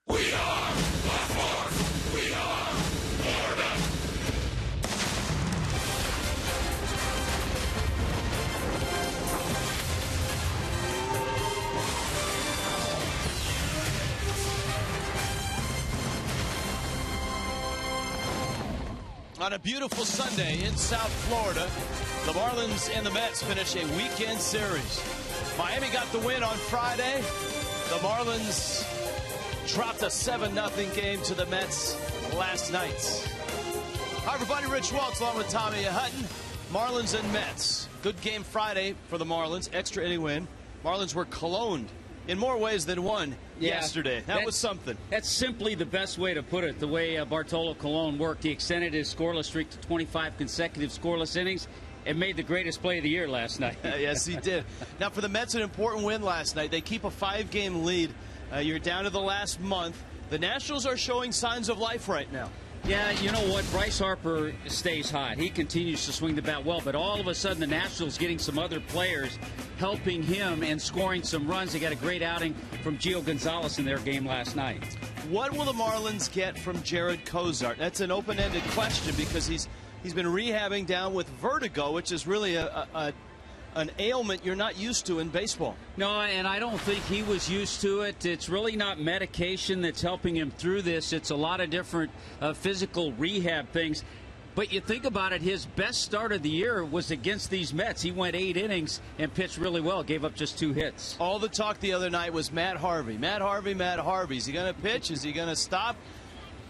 We are Baltimore. We are Florida. On a beautiful Sunday in South Florida, the Marlins and the Mets finish a weekend series. Miami got the win on Friday. The Marlins dropped a 7-0 game to the Mets last night. Hi, everybody. Rich Waltz along with Tommy Hutton. Marlins and Mets. Good game Friday for the Marlins. Extra inning win. Marlins were cologned in more ways than one yesterday. That was something. That's simply the best way to put it, the way Bartolo Colon worked. He extended his scoreless streak to 25 consecutive scoreless innings and made the greatest play of the year last night. Yes, he did. Now, for the Mets, an important win last night. They keep a 5-game lead. You're down to the last month. The Nationals are showing signs of life right now. Yeah, you know what? Bryce Harper stays hot. He continues to swing the bat well, but all of a sudden the Nationals getting some other players helping him and scoring some runs. They got a great outing from Gio Gonzalez in their game last night. What will the Marlins get from Jared Cozart? That's an open-ended question because he's been rehabbing down with vertigo, which is really an ailment you're not used to in baseball. No, and I don't think he was used to it. It's really not medication that's helping him through this. It's a lot of different physical rehab things. But you think about it, his best start of the year was against these Mets. He went 8 innings and pitched really well, gave up just 2 hits. All the talk the other night was Matt Harvey. Matt Harvey, Matt Harvey. Is he going to pitch? Is he going to stop?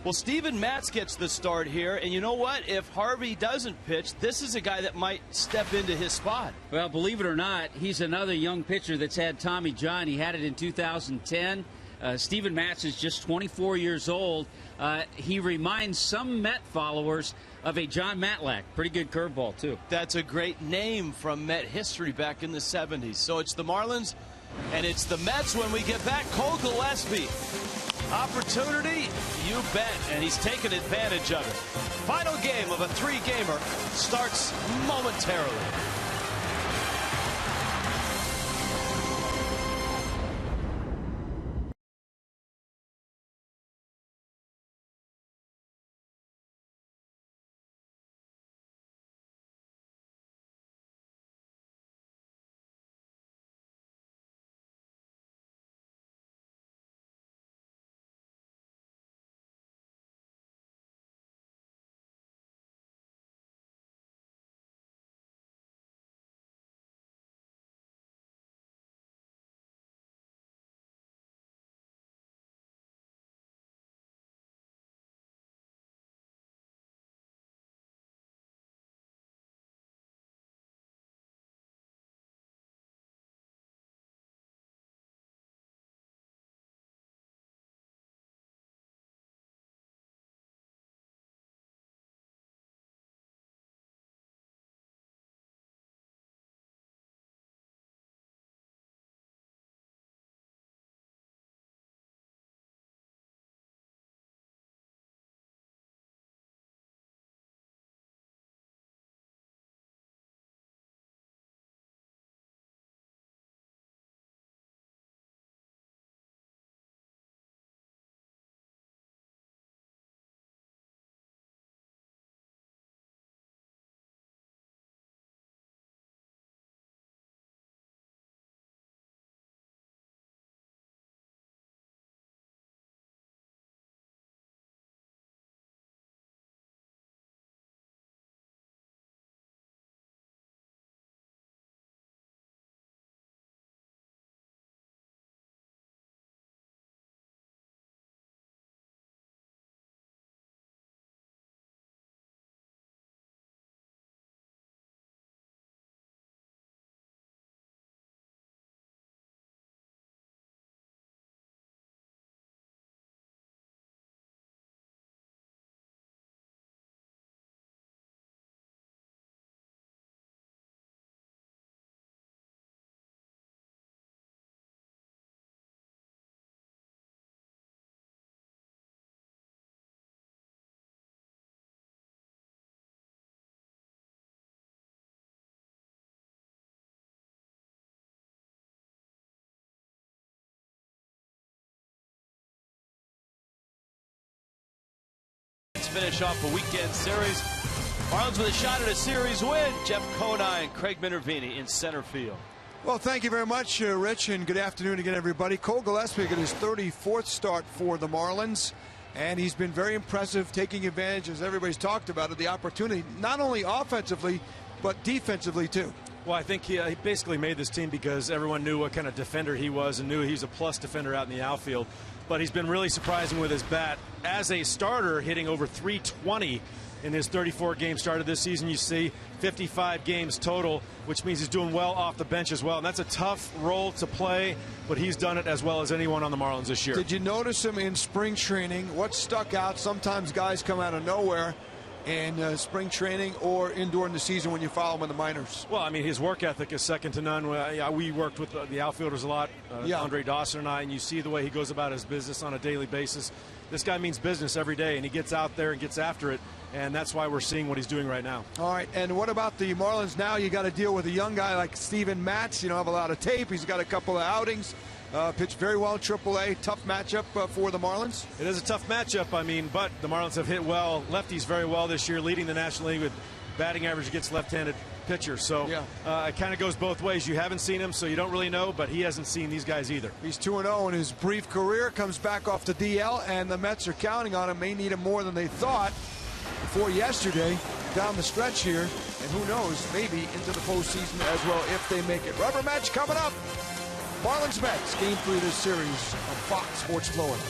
Well, Steven Matz gets the start here, and you know what? If Harvey doesn't pitch, this is a guy that might step into his spot. Well, believe it or not, he's another young pitcher that's had Tommy John. He had it in 2010. Steven Matz is just 24 years old. He reminds some Met followers of a John Matlack. Pretty good curveball, too. That's a great name from Met history back in the 70s. So it's the Marlins, and it's the Mets when we get back. Cole Gillespie. Opportunity, you bet, and he's taken advantage of it. Final game of a 3-gamer starts momentarily. Mets finish off a weekend series. Marlins with a shot at a series win. Jeff Conine, Craig Minervini in center field. Well, thank you very much, Rich, and good afternoon again, everybody. Cole Gillespie got his 34th start for the Marlins, and he's been very impressive, taking advantage, as everybody's talked about, of the opportunity, not only offensively, but defensively, too. Well, I think he basically made this team because everyone knew what kind of defender he was and knew he was a plus defender out in the outfield. But he's been really surprising with his bat. As a starter, hitting over .320 in his 34-game start of this season. You see 55 games total, which means he's doing well off the bench as well. And that's a tough role to play, but he's done it as well as anyone on the Marlins this year. Did you notice him in spring training? What stuck out? Sometimes guys come out of nowhere in spring training or during the season when you follow him in the minors. Well, I mean, his work ethic is second to none. We worked with the outfielders a lot, Andre Dawson and I, and you see the way he goes about his business on a daily basis. This guy means business every day, and he gets out there and gets after it, and that's why we're seeing what he's doing right now. All right, and what about the Marlins now? You got to deal with a young guy like Steven Matz. You know, have a lot of tape. He's got a couple of outings. Pitched very well in AAA. Tough matchup for the Marlins. It is a tough matchup, I mean, but the Marlins have hit well, lefties very well this year, leading the National League with batting average against left-handed pitchers. So it kind of goes both ways. You haven't seen him, so you don't really know, but he hasn't seen these guys either. He's 2-0 in his brief career, comes back off the DL, and the Mets are counting on him. May need him more than they thought before yesterday down the stretch here, and who knows, maybe into the postseason as well if they make it. Rubber match coming up. Marlins Mets, Game 3 of this series on Fox Sports Florida.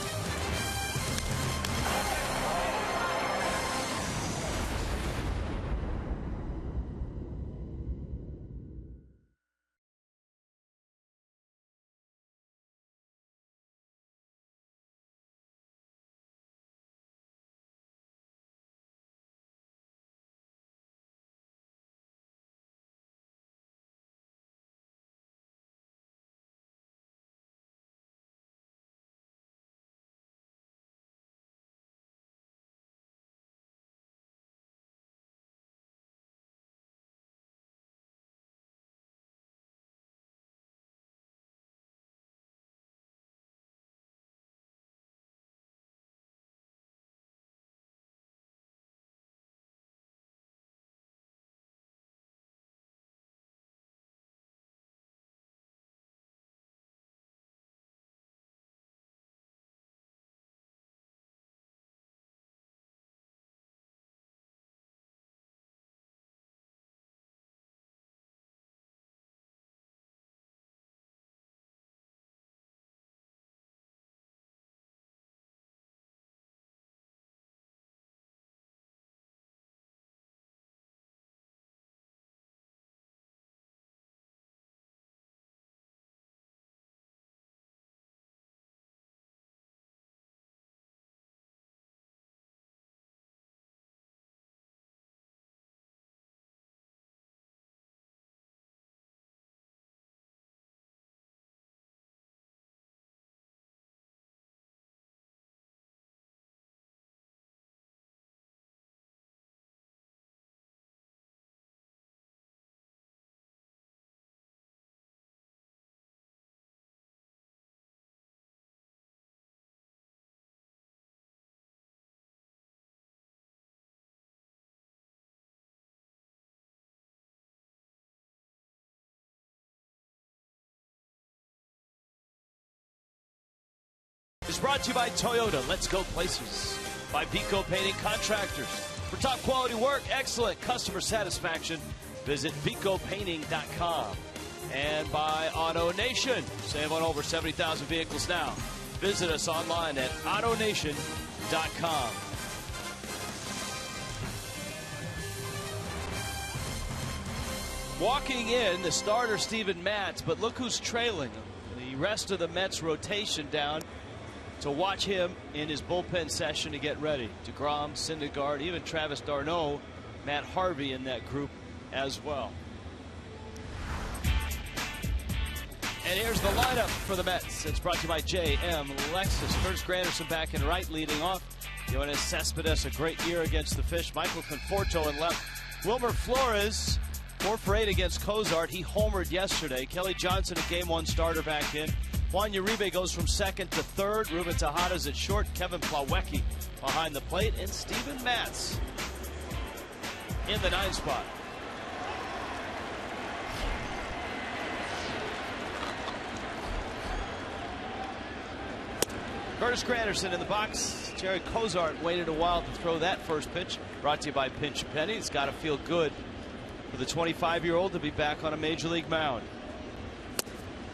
Is brought to you by Toyota. Let's go places. By Pico Painting Contractors. For top quality work, excellent customer satisfaction, visit picopainting.com. And by Auto Nation. Save on over 70,000 vehicles now. Visit us online at autonation.com. Walking in, the starter Steven Matz, but look who's trailing him. The rest of the Mets rotation down to watch him in his bullpen session to get ready. DeGrom, Syndergaard, even Travis d'Arnaud, Matt Harvey in that group as well. And here's the lineup for the Mets. It's brought to you by J.M. Lexus. Curtis Granderson back in right, leading off. Yoenis Cespedes, a great year against the Fish. Michael Conforto in left. Wilmer Flores, 4 for 8 against Cozart. He homered yesterday. Kelly Johnson, a Game 1 starter, back in. Juan Uribe goes from second to third. Ruben Tejada's at short. Kevin Plawecki behind the plate. And Steven Matz in the 9 spot. Curtis Granderson in the box. Jared Cozart waited a while to throw that first pitch. Brought to you by Pinch Penny. It's got to feel good for the 25-year-old to be back on a major league mound.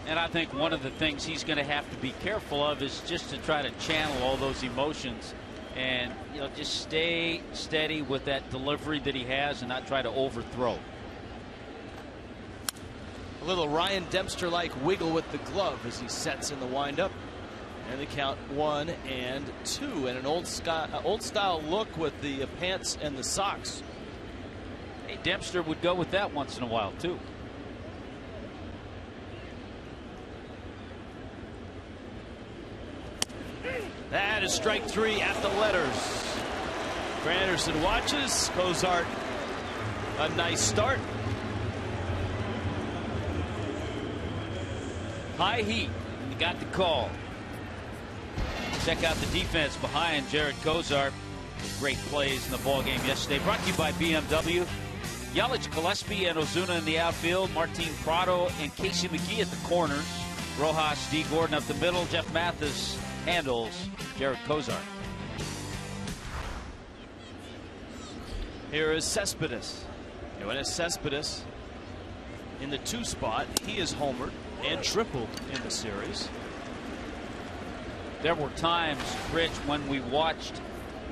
And I think one of the things he's going to have to be careful of is just to try to channel all those emotions and, you know, just stay steady with that delivery that he has and not try to overthrow. A little Ryan Dempster-like wiggle with the glove as he sets in the windup. And they count 1 and 2, and an old style look with the pants and the socks. Hey, Dempster would go with that once in a while too. That is strike 3 at the letters. Granderson watches. Cozart, a nice start. High heat. You got the call. Check out the defense behind Jared Cozart. Great plays in the ball game yesterday. Brought to you by BMW. Yelich, Gillespie, and Ozuna in the outfield. Martin Prado and Casey McGee at the corners. Rojas, D. Gordon up the middle. Jeff Mathis handles Jared Cozart. Here is Cespedes. Yoenis Cespedes in the 2 spot. He is homered and tripled in the series. There were times, Rich, when we watched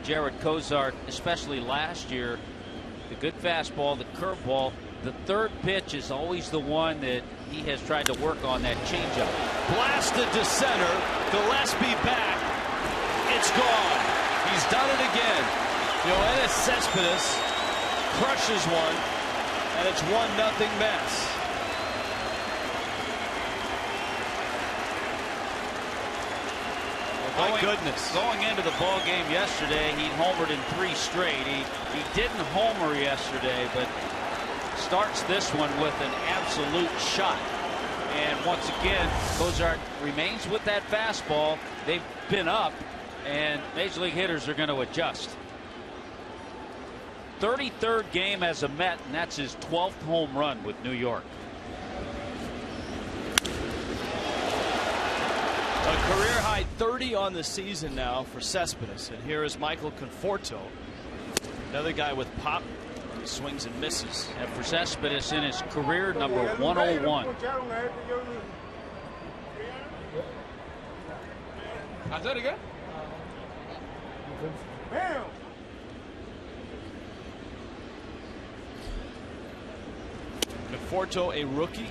Jared Cozart, especially last year, the good fastball, the curveball, the third pitch is always the one that he has tried to work on, that changeup. Blasted to center. Gillespie back. It's gone. He's done it again. Yoenis Cespedes crushes one, and it's 1-0 Mets. My goodness. Going into the ball game yesterday, he homered in 3 straight. He didn't homer yesterday, but starts this one with an absolute shot. And once again, Cozart remains with that fastball. They've been up, and major league hitters are going to adjust. 33rd game as a Met, and that's his 12th home run with New York. A career-high 30 on the season now for Cespedes. And here is Michael Conforto, another guy with pop. He swings and misses. And for Cespedes in his career, number 101. Conforto, a rookie,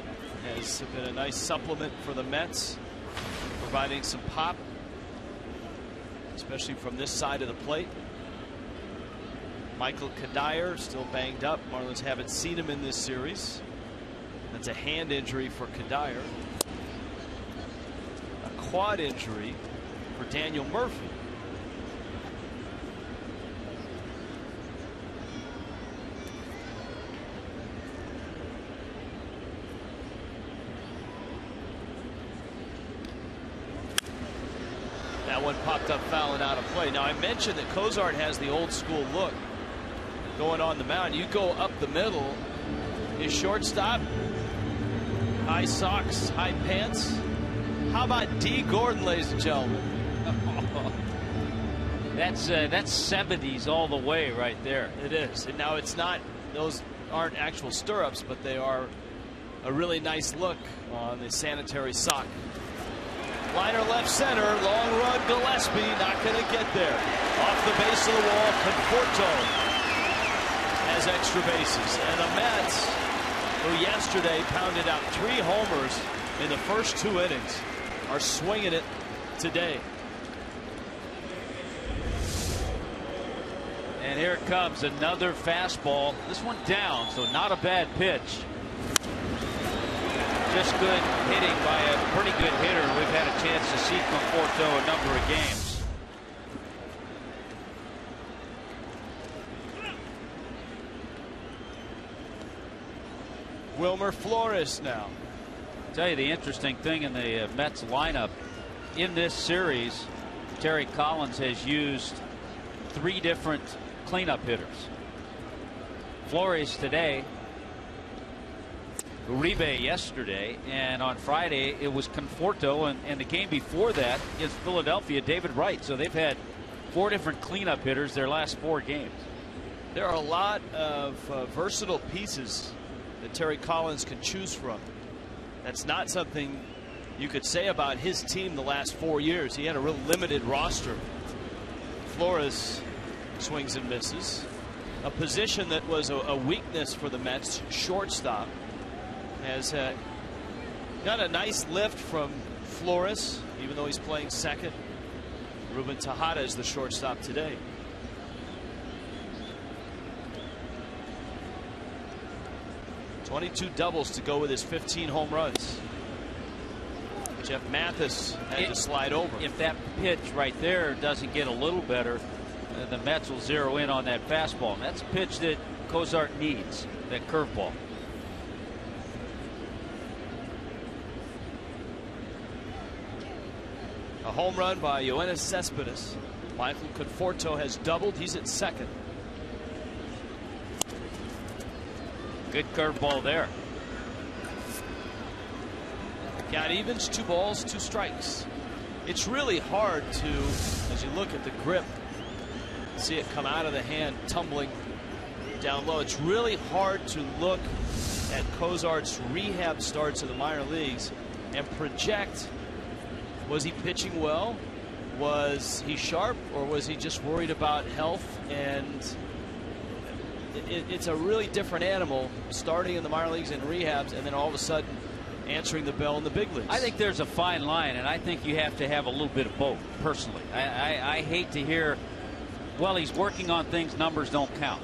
has been a nice supplement for the Mets, providing some pop, especially from this side of the plate. Michael Kadire still banged up. Marlins haven't seen him in this series. That's a hand injury for Kadire. A quad injury for Daniel Murphy. That one popped up foul and out of play. Now I mentioned that Cozart has the old school look going on the mound. You go up the middle, his shortstop, high socks, high pants. How about D. Gordon, ladies and gentlemen? That's 70s all the way right there. It is. And now it's not, those aren't actual stirrups, but they are a really nice look on the sanitary sock. Liner left center, long run, Gillespie not going to get there. Off the base of the wall, Conforto has extra bases. And the Mets, who yesterday pounded out 3 homers in the first 2 innings, are swinging it today. And here it comes, another fastball. This one down, so not a bad pitch. Just good hitting by a pretty good hitter. We've had a chance to see Conforto a number of games. Wilmer Flores now. I'll tell you the interesting thing in the Mets lineup in this series, Terry Collins has used 3 different cleanup hitters. Flores today, Uribe yesterday, and on Friday it was Conforto, and the game before that is Philadelphia, David Wright. So they've had 4 different cleanup hitters their last 4 games. There are a lot of versatile pieces that Terry Collins can choose from. That's not something you could say about his team the last 4 years. He had a real limited roster. Flores swings and misses. A position that was a weakness for the Mets, shortstop, has got a nice lift from Flores, even though he's playing second. Ruben Tejada is the shortstop today. .22 doubles to go with his 15 home runs. Jeff Mathis had to slide over. If that pitch right there doesn't get a little better, the Mets will zero in on that fastball. And that's a pitch that Cozart needs, that curveball. A home run by Yoenis Cespedes. Michael Conforto has doubled. He's at second. Good curveball there. Count evens, 2 balls, 2 strikes. It's really hard to, as you look at the grip, see it come out of the hand, tumbling down low. It's really hard to look at Cozart's rehab starts in the minor leagues and project, was he pitching well? Was he sharp, or was he just worried about health? And it's a really different animal starting in the minor leagues and rehabs, and then all of a sudden answering the bell in the big leagues. I think there's a fine line, and I think you have to have a little bit of both, personally. I hate to hear, well, he's working on things, numbers don't count.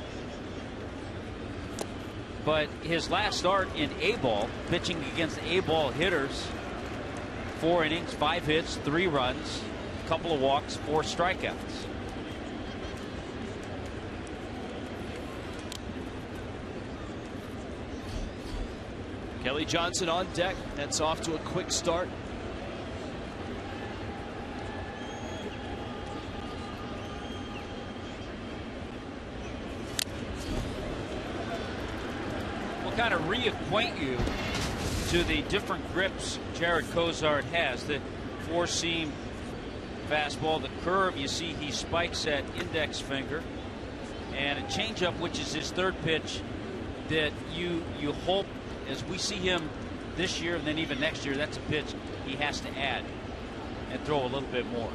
But his last start in A-ball, pitching against A-ball hitters, 4 innings, 5 hits, 3 runs, a couple of walks, 4 strikeouts. Kelly Johnson on deck. That's off to a quick start. We'll kind of reacquaint you to the different grips Jared Cozart has. The 4-seam fastball, the curve, you see he spikes that index finger, and a changeup, which is his 3rd pitch, that you hope, as we see him this year and then even next year, that's a pitch he has to add and throw a little bit more.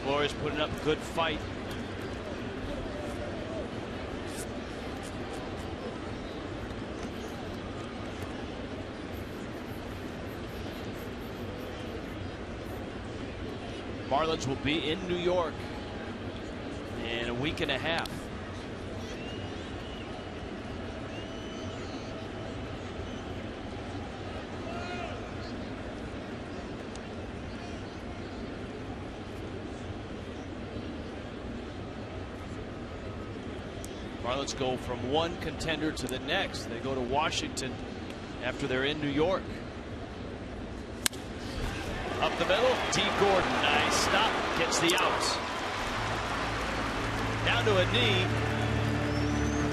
Flores putting up a good fight. Marlins will be in New York in a week and a half. Marlins go from one contender to the next. They go to Washington after they're in New York. Up the middle, T. Gordon, nice stop, gets the out. Down to a knee,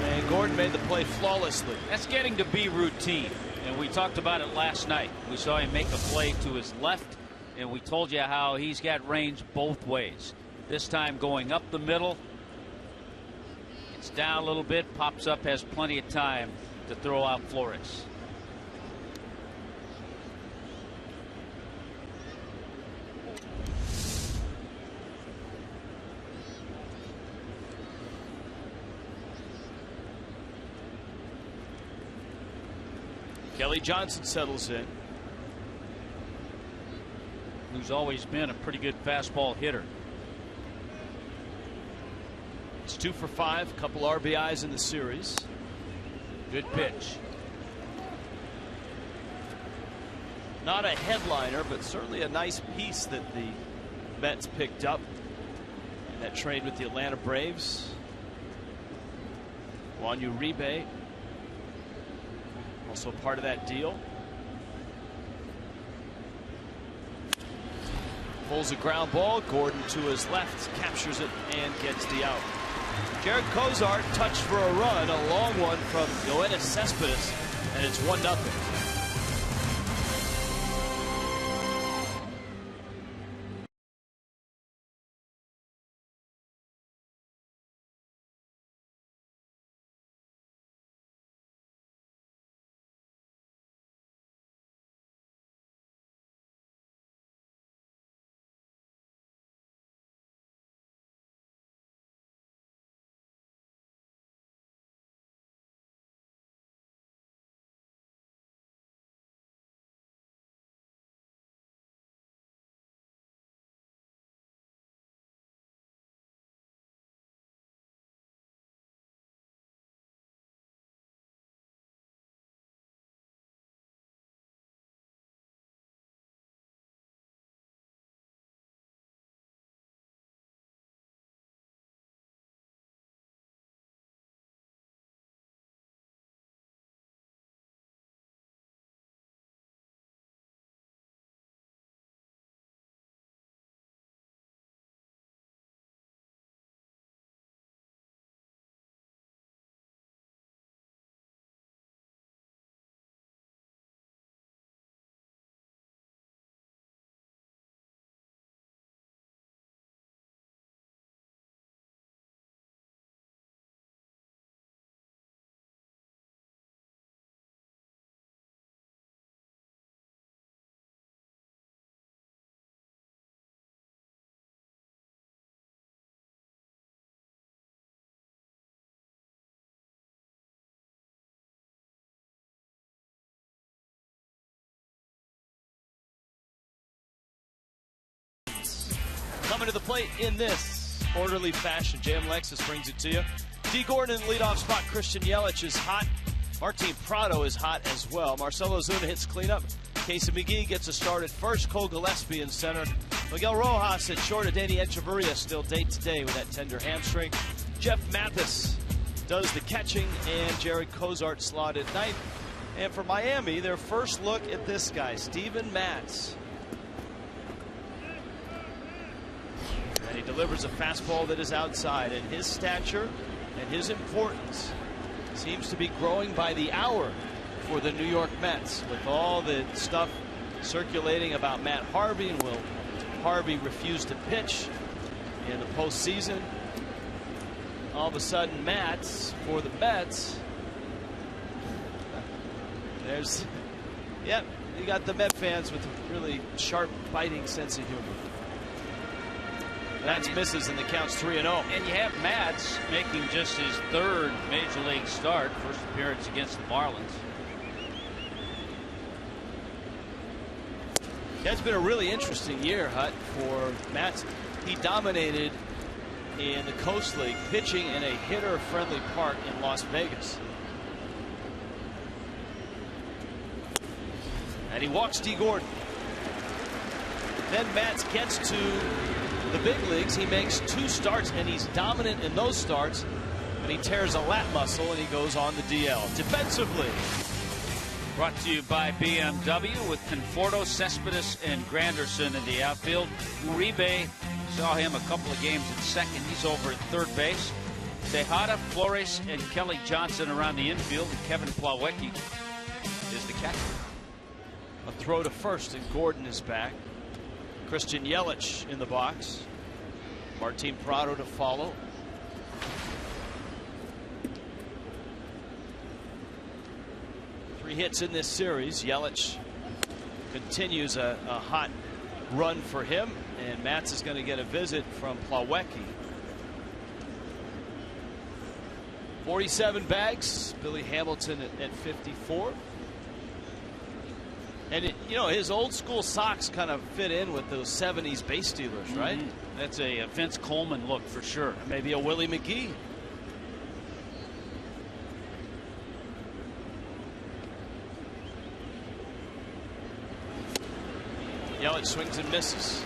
and Gordon made the play flawlessly. That's getting to be routine, and we talked about it last night. We saw him make a play to his left, and we told you how he's got range both ways. This time going up the middle, it's down a little bit, pops up, has plenty of time to throw out Flores. Kelly Johnson settles in. Who's always been a pretty good fastball hitter. It's 2 for 5, a couple RBIs in the series. Good pitch. Not a headliner, but certainly a nice piece that the Mets picked up. that trade with the Atlanta Braves. Juan Uribe, also part of that deal. Pulls a ground ball. Gordon to his left, captures it, and gets the out. Jared Cozart touched for a run, a long one from Yoenis Cespedes, and it's 1-0. Coming to the plate in this orderly fashion. JM Lexus brings it to you. D. Gordon in the leadoff spot. Christian Yelich is hot. Martin Prado is hot as well. Marcelo Zuna hits cleanup. Casey McGee gets a start at first. Cole Gillespie in center. Miguel Rojas at short. Danny Echeverria still day-to-day with that tender hamstring. Jeff Mathis does the catching, and Jared Cozart slotted ninth. And for Miami, their first look at this guy, Steven Matz. And he delivers a fastball that is outside, and his stature and his importance seems to be growing by the hour for the New York Mets, with all the stuff circulating about Matt Harvey, and will Harvey refuse to pitch in the postseason. All of a sudden, Mats for the Mets. There's, yep, you got the Met fans with a really sharp, biting sense of humor. Mats misses, and the count's 3-0. And you have Mats making just his third major league start, first appearance against the Marlins. That's been a really interesting year, Hut, for Mats. He dominated in the Coast League, pitching in a hitter-friendly park in Las Vegas. And he walks D. Gordon. Then Mats gets to the big leagues. He makes 2 starts, and he's dominant in those starts. And he tears a lat muscle, and he goes on the DL. Defensively, Brought to you by BMW with Conforto, Cespedes, and Granderson in the outfield. Uribe, saw him a couple of games at second. He's over at third base. Tejada, Flores, and Kelly Johnson around the infield. And Kevin Plawecki is the catcher. A throw to first, and Gordon is back. Christian Yelich in the box. Martin Prado to follow. Three hits in this series. Yelich continues a hot run for him, and Mats is going to get a visit from Plawecki. 47 bags. Billy Hamilton at 54. And you know, his old school socks kind of fit in with those 70s base stealers, right? That's a Vince Coleman look for sure. Maybe a Willie McGee. Yelich swings and misses.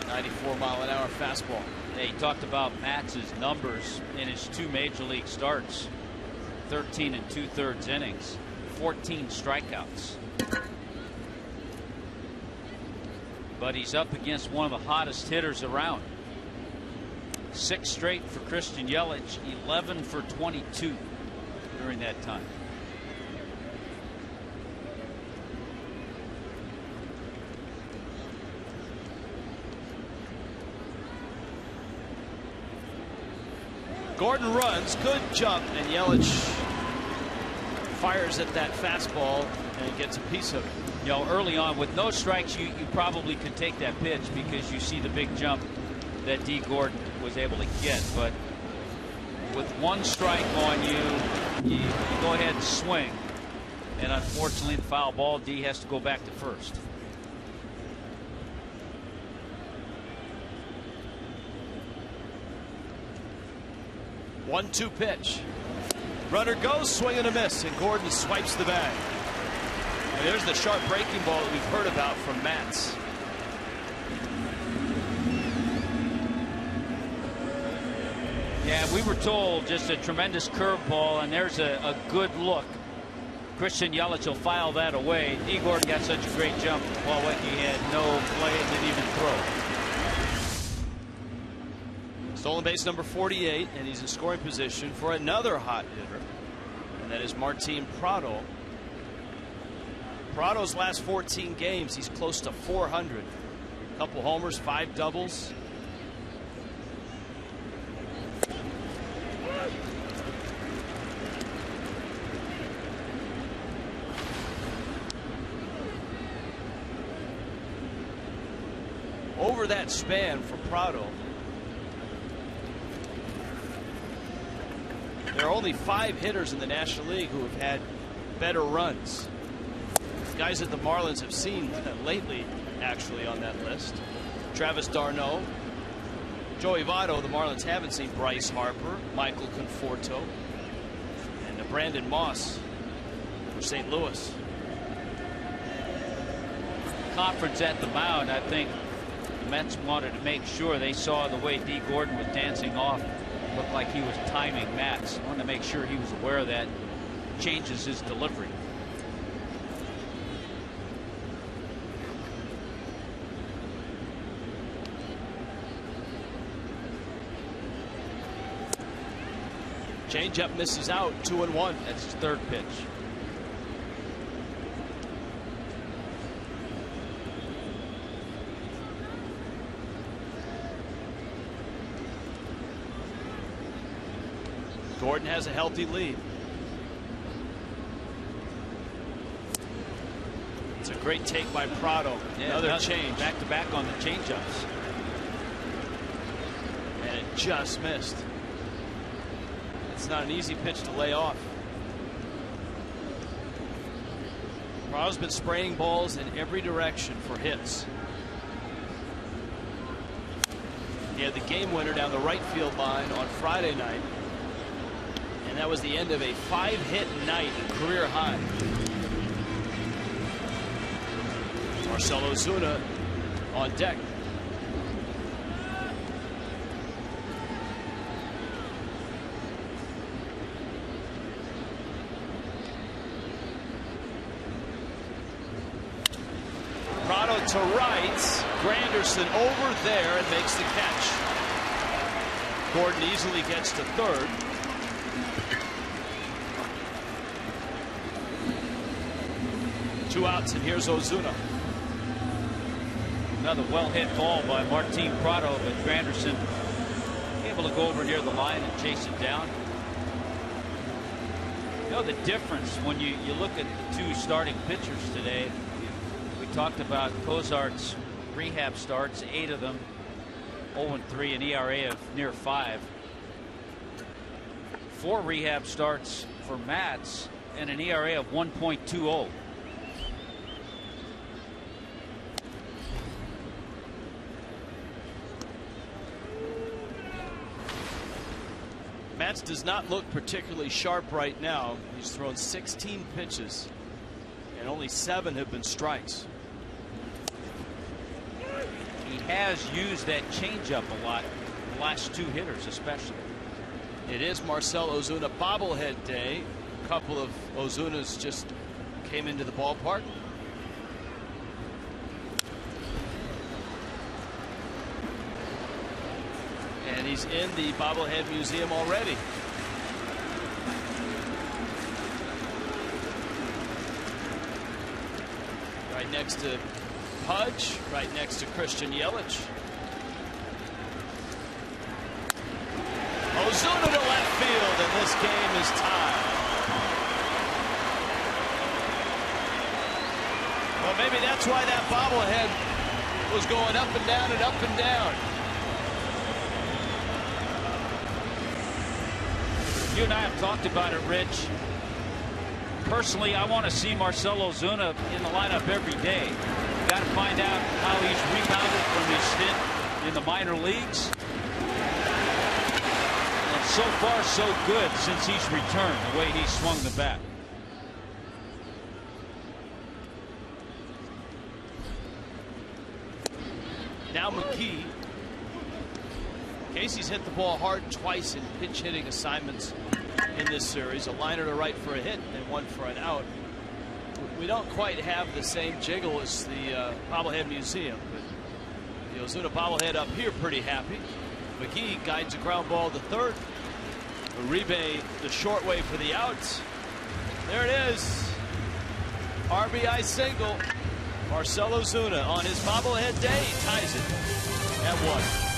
94-mile-an-hour fastball. He talked about Matz's numbers in his 2 major league starts. 13 2/3 innings, 14 strikeouts. But he's up against one of the hottest hitters around. 6 straight for Christian Yelich, 11 for 22 during that time. Gordon runs, good jump, and Yelich fires at that fastball and gets a piece of it. You know, early on with no strikes, you probably could take that pitch because you see the big jump that D. Gordon was able to get. But with 1 strike on you, you go ahead and swing. And unfortunately, the foul ball, D has to go back to first. One-two pitch. Runner goes, swing and a miss, and Gordon swipes the bag. And there's the sharp breaking ball that we've heard about from Matz. Yeah, we were told just a tremendous curveball, and there's a good look. Christian Yelich will file that away. D. Gordon got such a great jump. Milwaukee had no play, didn't even throw. Stolen base number 48, and he's in scoring position for another hot hitter, and that is Martin Prado. Prado's last 14 games, he's close to 400. A couple homers, 5 doubles. Over that span for Prado, there are only 5 hitters in the National League who have had better runs. Guys that the Marlins have seen lately, actually, on that list. Travis d'Arnaud, Joey Votto. The Marlins haven't seen Bryce Harper, Michael Conforto, and Brandon Moss for St. Louis. Conference at the mound, I think the Mets wanted to make sure they saw the way D. Gordon was dancing off. Looked like he was timing Matz. Wanted to make sure he was aware of that. Changes his delivery. Changeup misses out, 2-1. That's his 3rd pitch. Gordon has a healthy lead. It's a great take by Prado. Yeah, another change. Back to back on the changeups. And it just missed. It's not an easy pitch to lay off. Prado's been spraying balls in every direction for hits. He had the game winner down the right field line on Friday night. And that was the end of a 5-hit night, a career high. Marcell Ozuna on deck. Prado to right. Granderson over there and makes the catch. Gordon easily gets to 3rd. Two outs, and here's Ozuna. Another well-hit ball by Martin Prado, but Granderson able to go over near the line and chase it down. You know the difference when you look at the 2 starting pitchers today. We talked about Cozart's rehab starts, 8 of them, 0-3, an ERA of near 5. 4 rehab starts for Matz and an ERA of 1.20. Matz does not look particularly sharp right now. He's thrown 16 pitches, and only 7 have been strikes. He has used that changeup a last two hitters especially. It is Marcell Ozuna bobblehead day. A couple of Ozunas just came into the ballpark. And he's in the bobblehead museum already. Right next to Pudge, right next to Christian Yelich. Ozuna to left field, and this game is tied. Well, maybe that's why that bobblehead was going up and down and up and down. You and I have talked about it, Rich. Personally, I want to see Marcell Ozuna in the lineup every day. Got to find out how he's rebounded from his stint in the minor leagues. And so far, so good since he's returned, the way he swung the bat. Now McKee. Casey's hit the ball hard twice in pitch hitting assignments in this series. A liner to right for a hit and one for an out. We don't quite have the same jiggle as the bobblehead museum, but the Ozuna bobblehead up here pretty happy. McKee guides a ground ball to third. Uribe the short way for the outs. There it is. RBI single. Marcell Ozuna on his bobblehead day ties it at 1.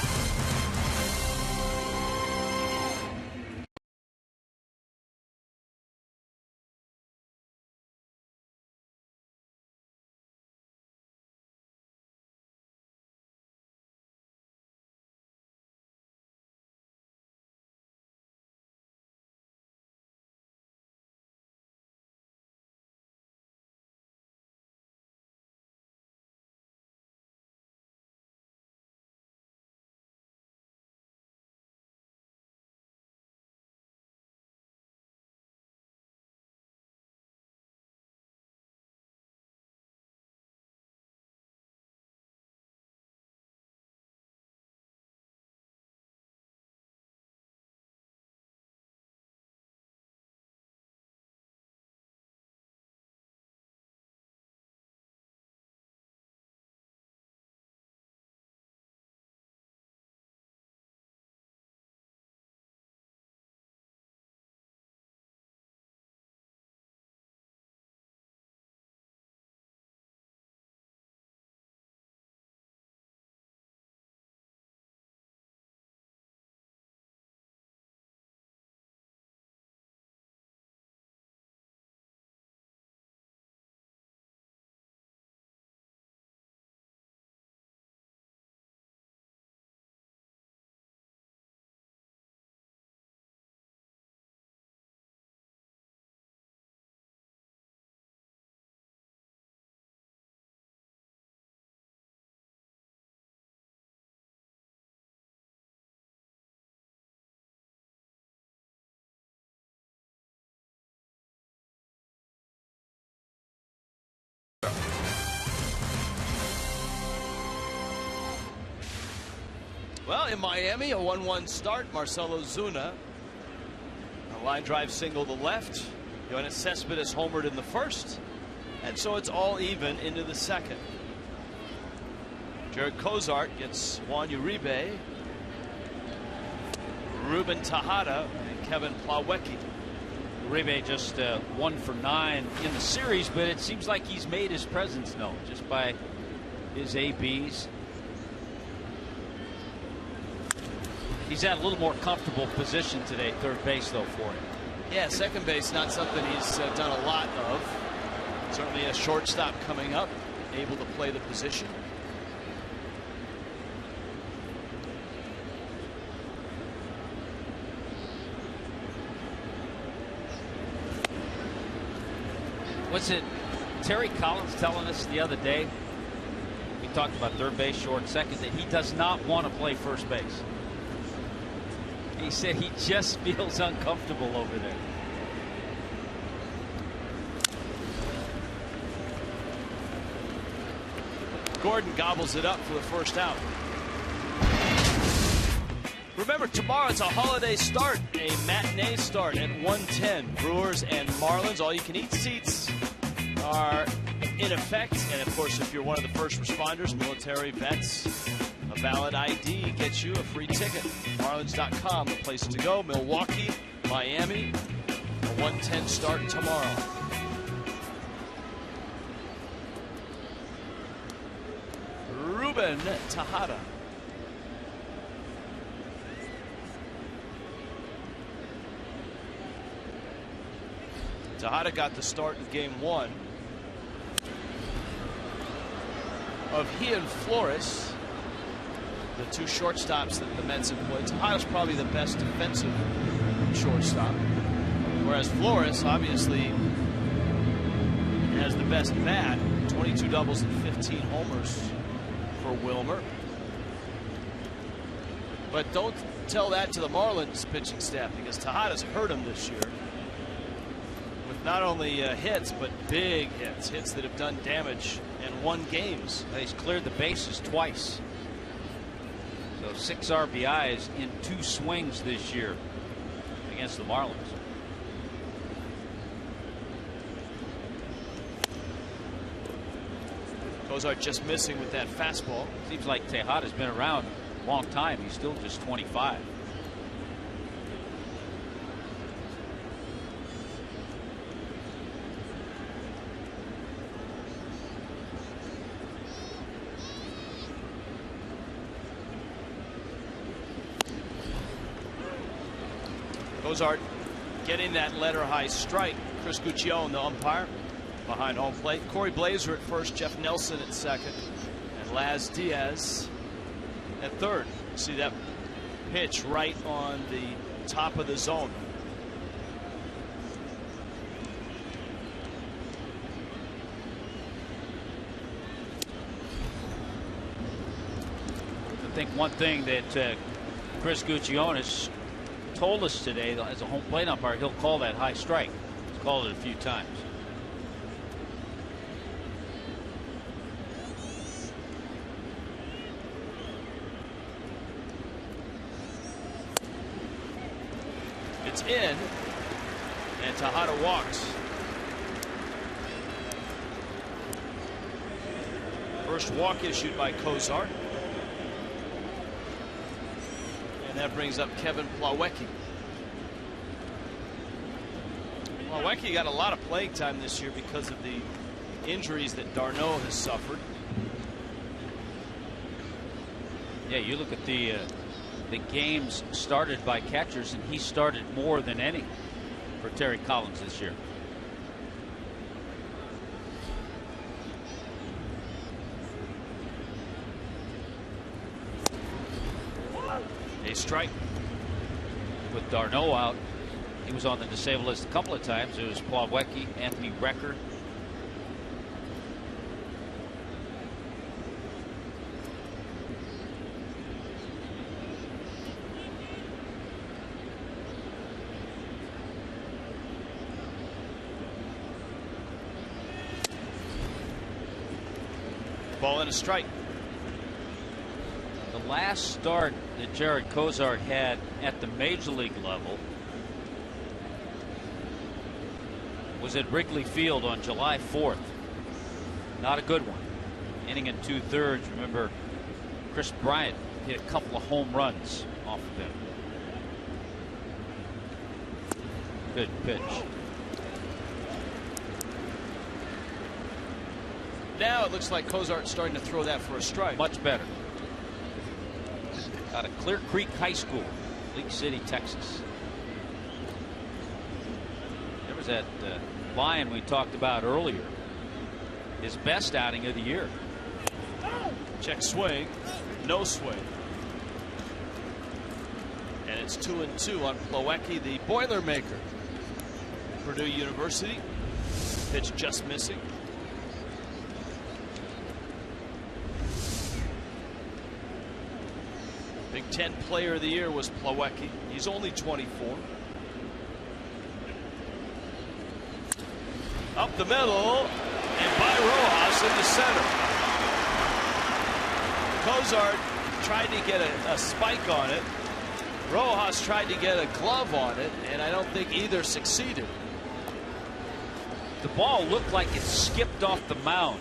Well, in Miami, a 1-1 start. Marcell Ozuna, a line drive single to left. Yoenis Cespedes homered in the first, and so it's all even into the second. Jared Cozart gets Juan Uribe, Ruben Tejada, and Kevin Plawecki. Uribe just 1 for 9 in the series, but it seems like he's made his presence known just by his ABs. He's at a little more comfortable position today, third base, though, for him. Yeah, second base, not something he's done a lot of. Certainly a shortstop coming up, able to play the position. What's it? Terry Collins telling us the other day, we talked about third base, short, second, that he does not want to play first base. He said he just feels uncomfortable over there. Gordon gobbles it up for the first out. Remember, tomorrow it's a holiday start, a matinee start at 1:10. Brewers and Marlins. All-you-can-eat seats are in effect. And, of course, if you're one of the first responders, military vets, a valid ID gets you a free ticket. Marlins.com, the place to go. Milwaukee, Miami, a 1:10 start tomorrow. Ruben Tejada. Tejada got the start in game 1 of he and Flores, the two shortstops that the Mets have played. Tejada's probably the best defensive shortstop, whereas Flores obviously has the best bat. 22 doubles and 15 homers for Wilmer. But don't tell that to the Marlins pitching staff, because Tejada's hurt him this year with not only hits, but big hits that have done damage and won games. He's cleared the bases twice. So 6 RBIs in 2 swings this year against the Marlins. Cozart just missing with that fastball. Seems like Tejada's been around a long time. He's still just 25. Cozart getting that letter high strike. Chris Guccione, the umpire, behind home plate. Corey Blazer at first, Jeff Nelson at second, and Laz Diaz at third. See that pitch right on the top of the zone. I think one thing that Chris Guccione has told us today, as a home plate umpire, he'll call that high strike. He's called it a few times. It's in, and Tejada walks. First walk issued by Cozart. And that brings up Kevin Plawecki. Plawecki got a lot of playing time this year because of the injuries that d'Arnaud has suffered. Yeah, you look at the games started by catchers, and he started more than any for Terry Collins this year. A strike. With d'Arnaud out, he was on the disabled list a couple of times. It was Plawecki, Anthony Recker. Ball and a strike. The last start that Jared Cozart had at the major league level was at Wrigley Field on July 4th. Not a good one. Inning and 2/3. Remember, Chris Bryant hit a couple of home runs off of him. Good pitch. Now it looks like Cozart's starting to throw that for a strike. Much better. Out of Clear Creek High School, League City, Texas. There was that Lion we talked about earlier. His best outing of the year. Check swing. No swing. And it's 2-2 on Plawecki, the Boilermaker. Purdue University. Pitch just missing. Big Ten Player of the Year was Plawecki. He's only 24. Up the middle, and by Rojas into center. Cozart tried to get a spike on it, Rojas tried to get a glove on it, and I don't think either succeeded. The ball looked like it skipped off the mound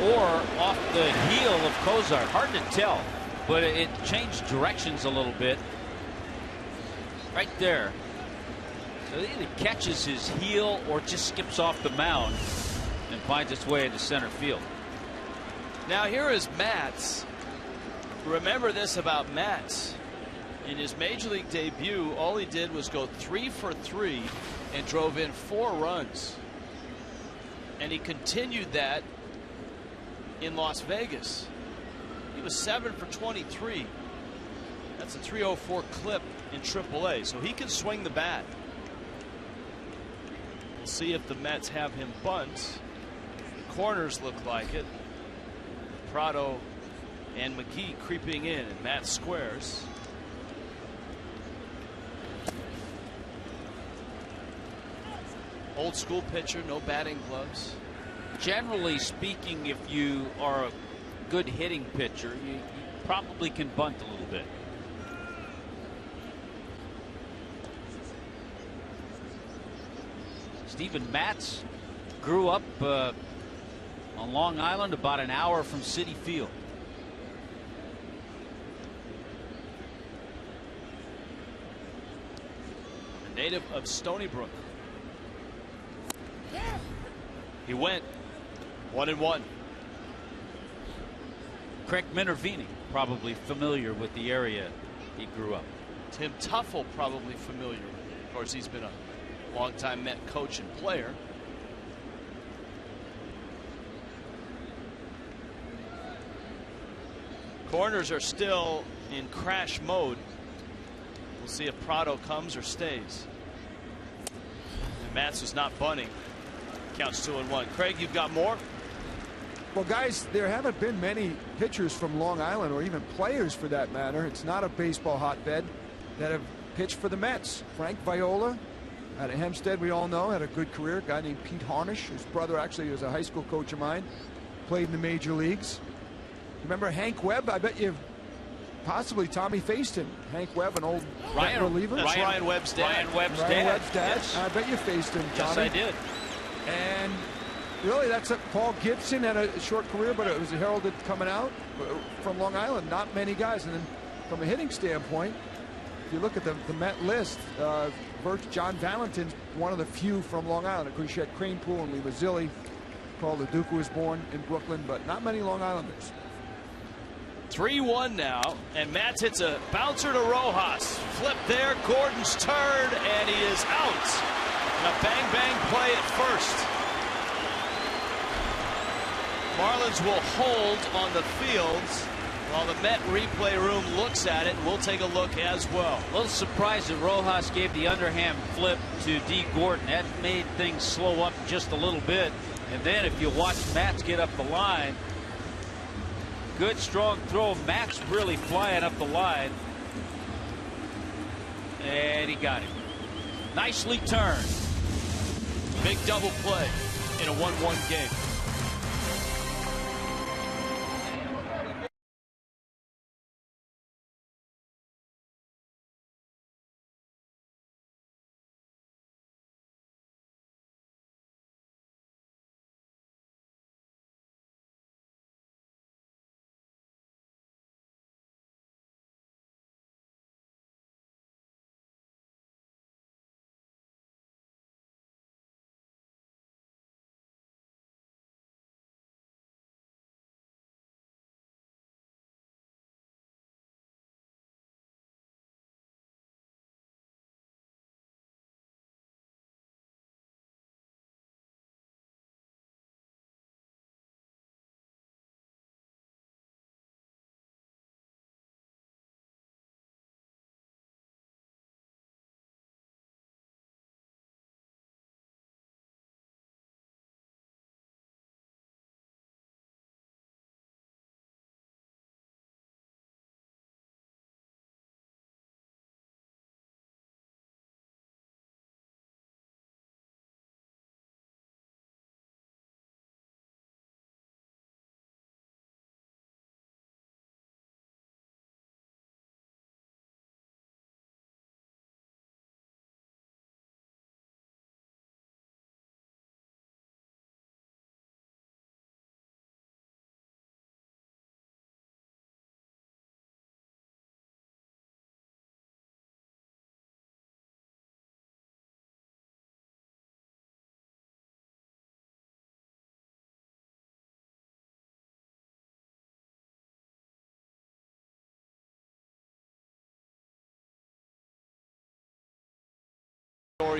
or off the heel of Kozar. Hard to tell, but it changed directions a little bit. Right there. So it either catches his heel or just skips off the mound and finds its way into center field. Now here is Matz. Remember this about Matz. In his major league debut, all he did was go 3 for 3 and drove in 4 runs. And he continued that in Las Vegas. He was 7 for 23. That's a 304 clip in AAA, so he can swing the bat. We'll see if the Mets have him bunt. The corners look like it. Prado and McGee creeping in, and Matt squares. Old school pitcher, no batting gloves. Generally speaking, if you are a good hitting pitcher, you probably can bunt a little bit. Steven Matz grew up on Long Island, about an hour from Citi Field. A native of Stony Brook. He went 1-1. Craig Minervini, probably familiar with the area he grew up. Tim Tuffle, probably familiar with. Of course, he's been a longtime Met coach and player. Corners are still in crash mode. We'll see if Prado comes or stays. And Matz was not bunting. Counts 2-1. Craig, you've got more? Well, guys, there haven't been many pitchers from Long Island, or even players for that matter. It's not a baseball hotbed, that have pitched for the Mets. Frank Viola out of Hempstead, we all know, had a good career. A guy named Pete Harnish, his brother actually was a high school coach of mine, played in the major leagues. Remember Hank Webb? I bet you've possibly Tommy faced him. Hank Webb, an old Ryan, reliever. That's Ryan Webb's dad. Ryan Webb's Ryan dad. Webb's dad. Yes. I bet you faced him, Tommy. Yes, I did. And really, that's it. Paul Gibson had a short career, but it was heralded coming out from Long Island. Not many guys. And then from a hitting standpoint, if you look at the Met list, John Valentin's one of the few from Long Island. Of course, you had Cranepool and Lee Mazzilli. Paul LeDuc was born in Brooklyn, but not many Long Islanders. 3-1 now, and Matz hits a bouncer to Rojas. Flip there, Gordon's turned, and he is out. And a bang-bang play at first. Marlins will hold on the fields while the Met replay room looks at it. We'll take a look as well. A little surprised that Rojas gave the underhand flip to D. Gordon. That made things slow up just a little bit. And then if you watch Matz get up the line, good strong throw. Matz really flying up the line. And he got him. Nicely turned. Big double play in a 1-1 game.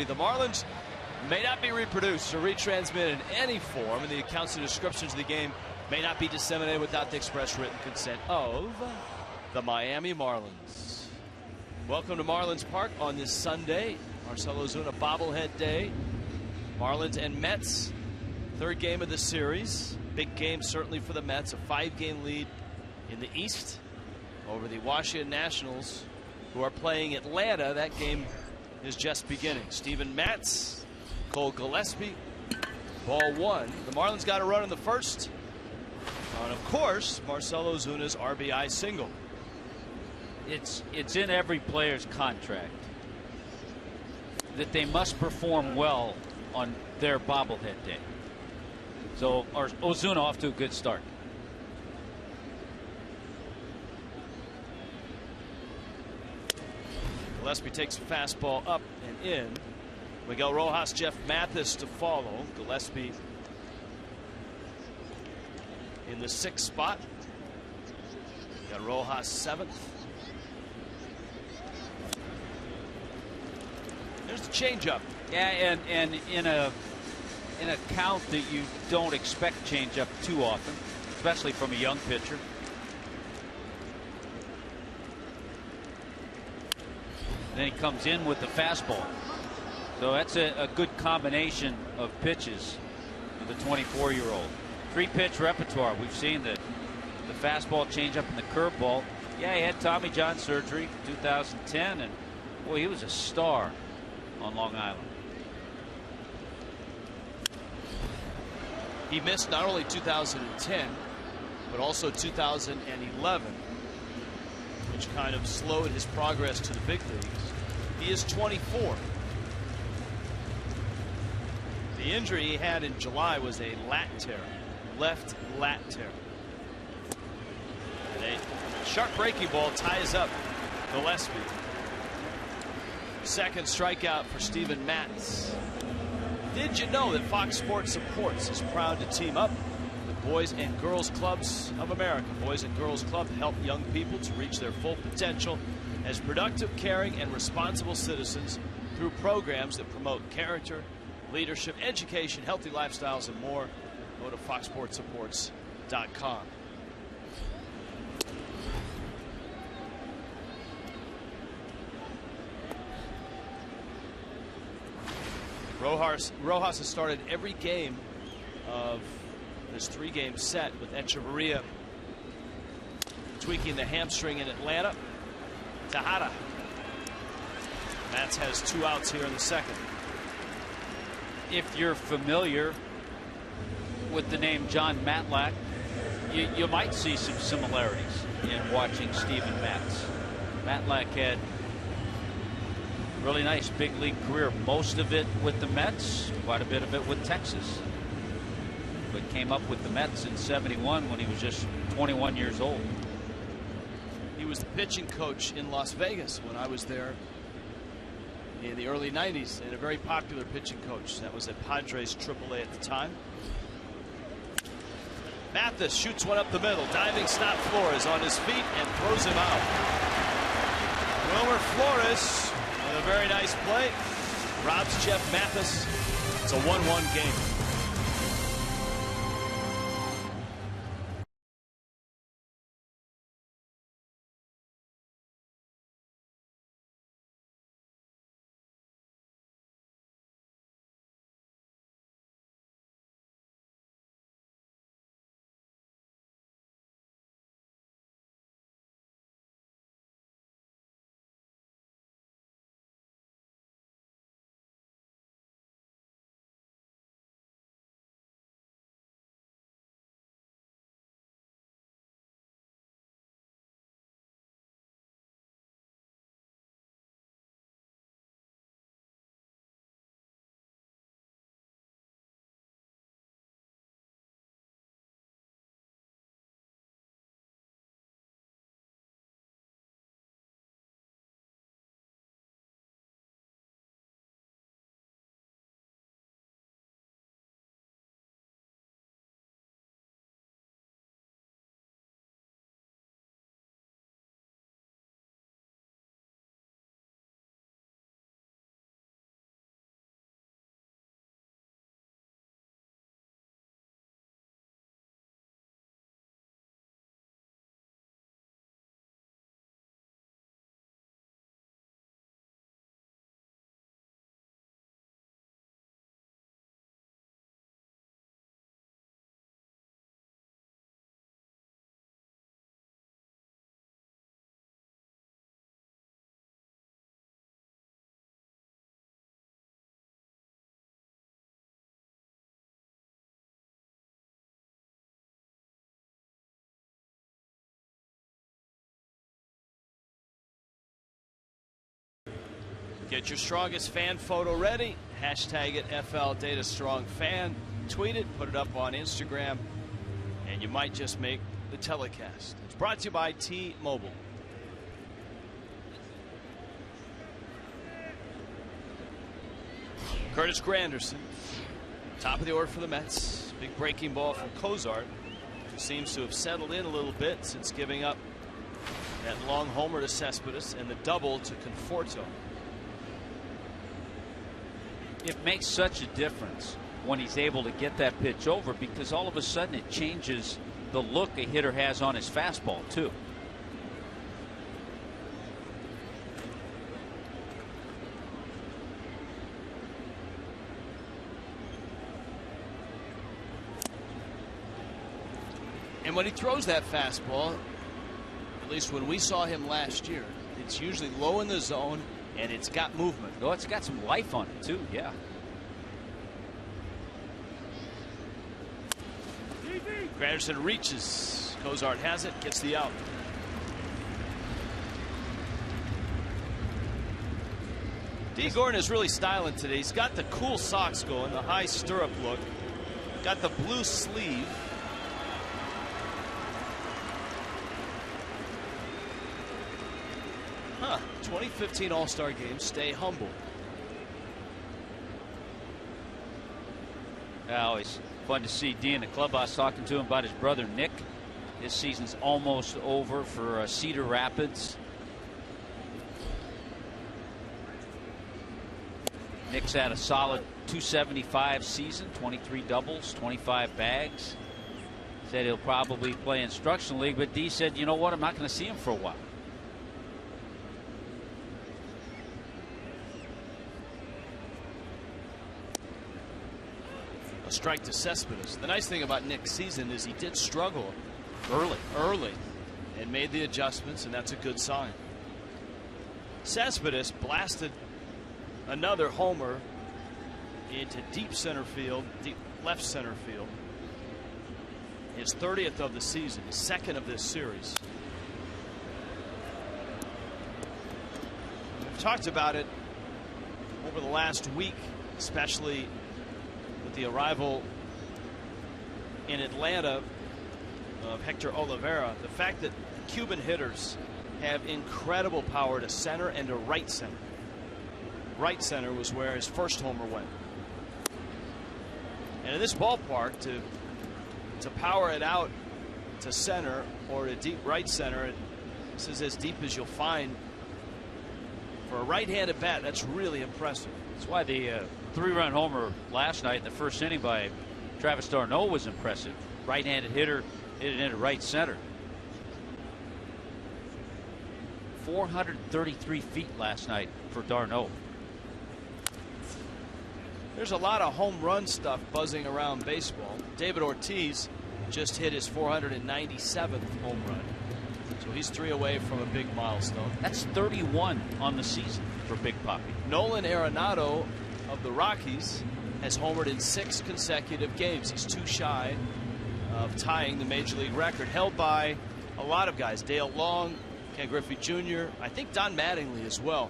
3. The Marlins may not be reproduced or retransmitted in any form, and the accounts and descriptions of the game may not be disseminated without the express written consent of the Miami Marlins. Welcome to Marlins Park on this Sunday, Marcell Ozuna bobblehead day. Marlins and Mets, third game of the series. Big game certainly for the Mets, a 5-game lead in the East over the Washington Nationals, who are playing Atlanta. That game is just beginning. Steven Matz, Cole Gillespie, ball 1. The Marlins got a run in the first on, of course, Marcell Ozuna's RBI single. It's in every player's contract that they must perform well on their bobblehead day. So Ozuna off to a good start. Gillespie takes a fastball up and in. Miguel Rojas, Jeff Mathis to follow. Gillespie in the 6th spot. Got Rojas 7th. There's the changeup. Yeah, and in a count that you don't expect changeup too often, especially from a young pitcher. And then he comes in with the fastball. So that's a good combination of pitches for the 24-year-old. 3-pitch repertoire. We've seen the fastball, changeup, and the curveball. Yeah, he had Tommy John surgery 2010, and boy, he was a star on Long Island. He missed not only 2010, but also 2011, which kind of slowed his progress to the big leagues. He is 24. The injury he had in July was a lat tear, left lat tear. And a sharp breaking ball ties up Gillespie. Second strikeout for Steven Matz. Did you know that Fox Sports Supports is proud to team up with Boys and Girls Clubs of America? Boys and Girls Club help young people to reach their full potential as productive, caring, and responsible citizens through programs that promote character, leadership, education, healthy lifestyles, and more. Go to foxsportsupports.com. Rojas has started every game of this 3-game set, with Echeverria tweaking the hamstring in Atlanta. Tejada. Matz has 2 outs here in the 2nd. If you're familiar with the name John Matlack, you might see some similarities in watching Steven Matz. Matlack had really nice big league career, most of it with the Mets, quite a bit of it with Texas, but came up with the Mets in '71 when he was just 21 years old. He was the pitching coach in Las Vegas when I was there in the early 90s, and a very popular pitching coach. That was at Padres AAA at the time. Mathis shoots one up the middle. Diving stop. Flores on his feet and throws him out. Wilmer Flores with a very nice play robs Jeff Mathis. It's a 1-1 game. Get your strongest fan photo ready. Hashtag it FLDataStrongFan. Tweet it, put it up on Instagram, and you might just make the telecast. It's brought to you by T-Mobile. Curtis Granderson, top of the order for the Mets. Big breaking ball from Cozart, who seems to have settled in a little bit since giving up that long homer to Cespedes and the double to Conforto. It makes such a difference when he's able to get that pitch over, because all of a sudden it changes the look a hitter has on his fastball too. And when he throws that fastball, at least when we saw him last year, it's usually low in the zone and it's got movement. Oh, it's got some life on it too, yeah. Granderson reaches. Cozart has it, gets the out. D. Gordon is really styling today. He's got the cool socks going, the high stirrup look. Got the blue sleeve. Huh, 2015 All-Star Game, stay humble. Always fun to see D in the clubhouse talking to him about his brother Nick. His season's almost over for Cedar Rapids. Nick's had a solid .275 season, 23 doubles, 25 bags. Said he'll probably play instructional league, but D said, you know what, I'm not going to see him for a while. A strike to Cespedes. The nice thing about Nick's season is he did struggle early and made the adjustments, and that's a good sign. Cespedes blasted another homer into deep center field, deep left center field. His 30th of the season, his second of this series. We've talked about it over the last week, especially with the arrival in Atlanta of Hector Olivera. The fact that Cuban hitters have incredible power to center and to right center. Right center was where his first homer went. And in this ballpark, to power it out to center or to deep right center, this is as deep as you'll find for a right-handed bat. That's really impressive. That's why the 3-run homer last night in the first inning by Travis d'Arnaud was impressive. Right-handed hitter hit it into right center. 433 feet last night for d'Arnaud. There's a lot of home run stuff buzzing around baseball. David Ortiz just hit his 497th home run. So he's 3 away from a big milestone. That's 31 on the season for Big Papi. Nolan Arenado of the Rockies has homered in 6 consecutive games. He's 2 shy of tying the major league record, held by a lot of guys. Dale Long, Ken Griffey Jr., I think Don Mattingly as well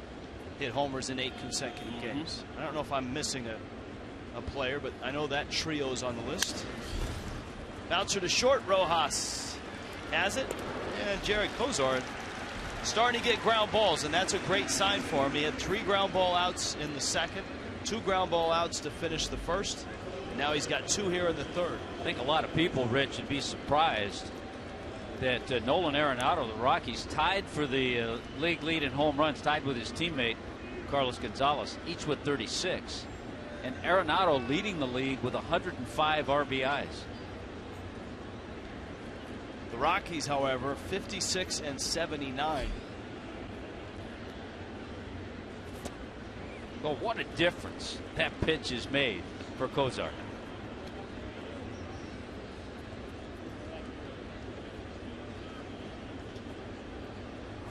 hit homers in 8 consecutive games. I don't know if I'm missing a player, but I know that trio is on the list. Bouncer to short. Rojas has it. And Jared Cozart starting to get ground balls, and that's a great sign for him. He had 3 ground ball outs in the second, 2 ground ball outs to finish the first, and now he's got 2 here in the third. I think a lot of people, Rich, would be surprised that Nolan Arenado of the Rockies tied for the league lead in home runs, tied with his teammate Carlos Gonzalez, each with 36. And Arenado leading the league with 105 RBIs. The Rockies, however, 56 and 79. Well, what a difference that pitch has made for Cozart.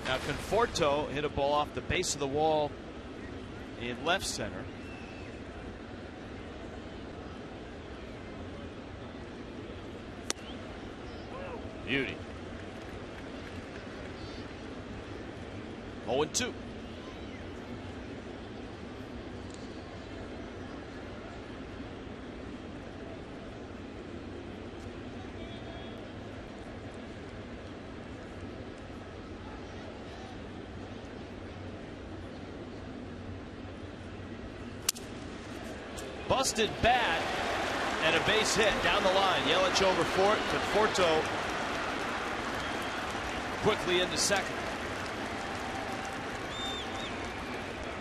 Now Conforto hit a ball off the base of the wall in left center. Beauty. 0-2. busted bat and a base hit down the line. Yelich over for it. Conforto quickly into second.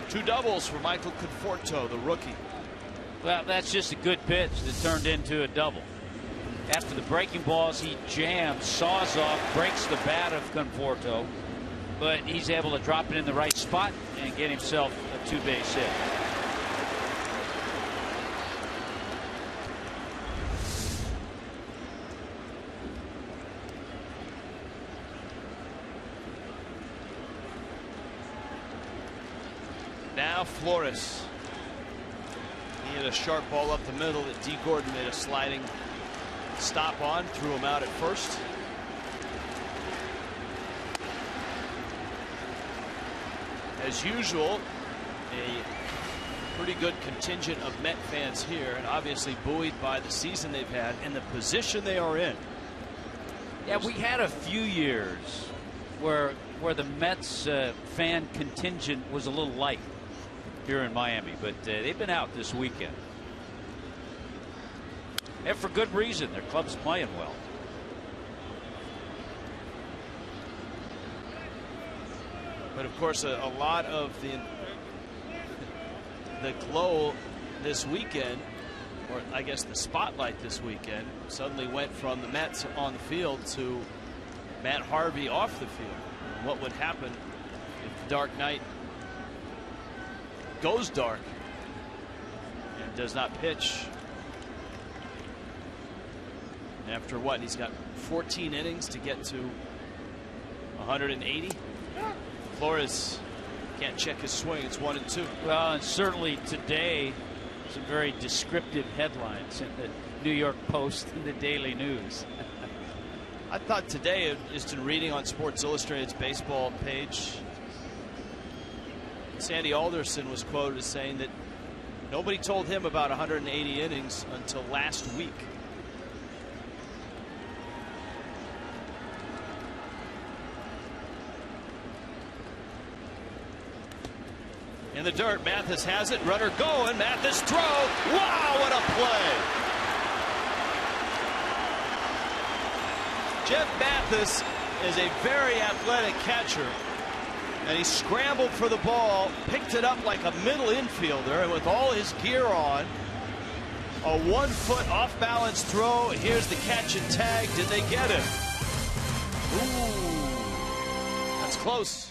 2 doubles for Michael Conforto, the rookie. Well, that's just a good pitch that turned into a double. After the breaking balls, he jams, saws off, breaks the bat of Conforto, but he's able to drop it in the right spot and get himself a 2-base hit. Now Flores. He had a sharp ball up the middle that D. Gordon made a sliding stop on, threw him out at first. As usual, a pretty good contingent of Met fans here, and obviously buoyed by the season they've had and the position they are in. Yeah, we had a few years where the Mets fan contingent was a little light here in Miami, but they've been out this weekend. And for good reason. Their club's playing well. But of course, a lot of the glow this weekend, or I guess the spotlight this weekend, suddenly went from the Mets on the field to Matt Harvey off the field. And what would happen if the Dark Knight goes dark and does not pitch after what? He's got 14 innings to get to 180. Flores can't check his swing. It's 1-2. Well, and certainly today, some very descriptive headlines in the New York Post and the Daily News. I thought today, just in reading on Sports Illustrated's baseball page, Sandy Alderson was quoted as saying that nobody told him about 180 innings until last week. In the dirt, Mathis has it. Runner going. Mathis throw. Wow, what a play. Jeff Mathis is a very athletic catcher. And he scrambled for the ball, picked it up like a middle infielder, and with all his gear on, a 1-foot off-balance throw. Here's the catch and tag. Did they get it? Ooh, that's close.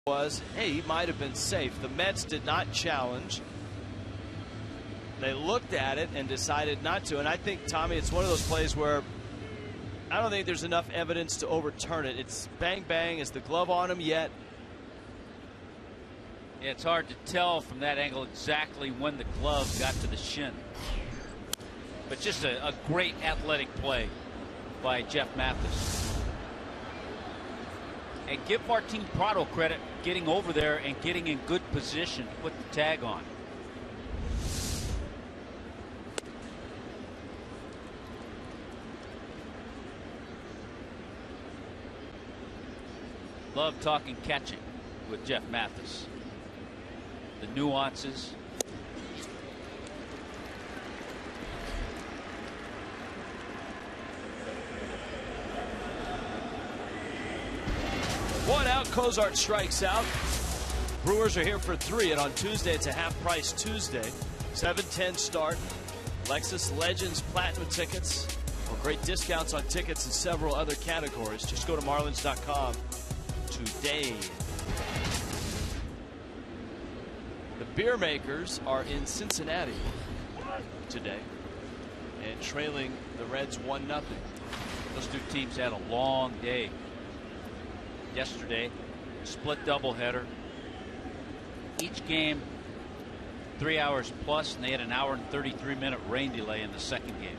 Was, hey, he might have been safe. The Mets did not challenge. They looked at it and decided not to. And I think, Tommy, it's one of those plays where I don't think there's enough evidence to overturn it. It's bang, bang. Is the glove on him yet? It's hard to tell from that angle exactly when the glove got to the shin. But just a great athletic play by Jeff Mathis. And give Martin Prado credit getting over there and getting in good position to put the tag on. Love talking catching with Jeff Mathis. The nuances. One out, Cozart strikes out. Brewers are here for 3, and on Tuesday it's a half-price Tuesday. 7:10 start. Lexus Legends Platinum tickets, or great discounts on tickets in several other categories. Just go to Marlins.com today. The beer makers are in Cincinnati today and trailing the Reds 1-0. Those two teams had a long day yesterday. Split doubleheader. Each game 3 hours plus, and they had an hour and 33-minute rain delay in the second game.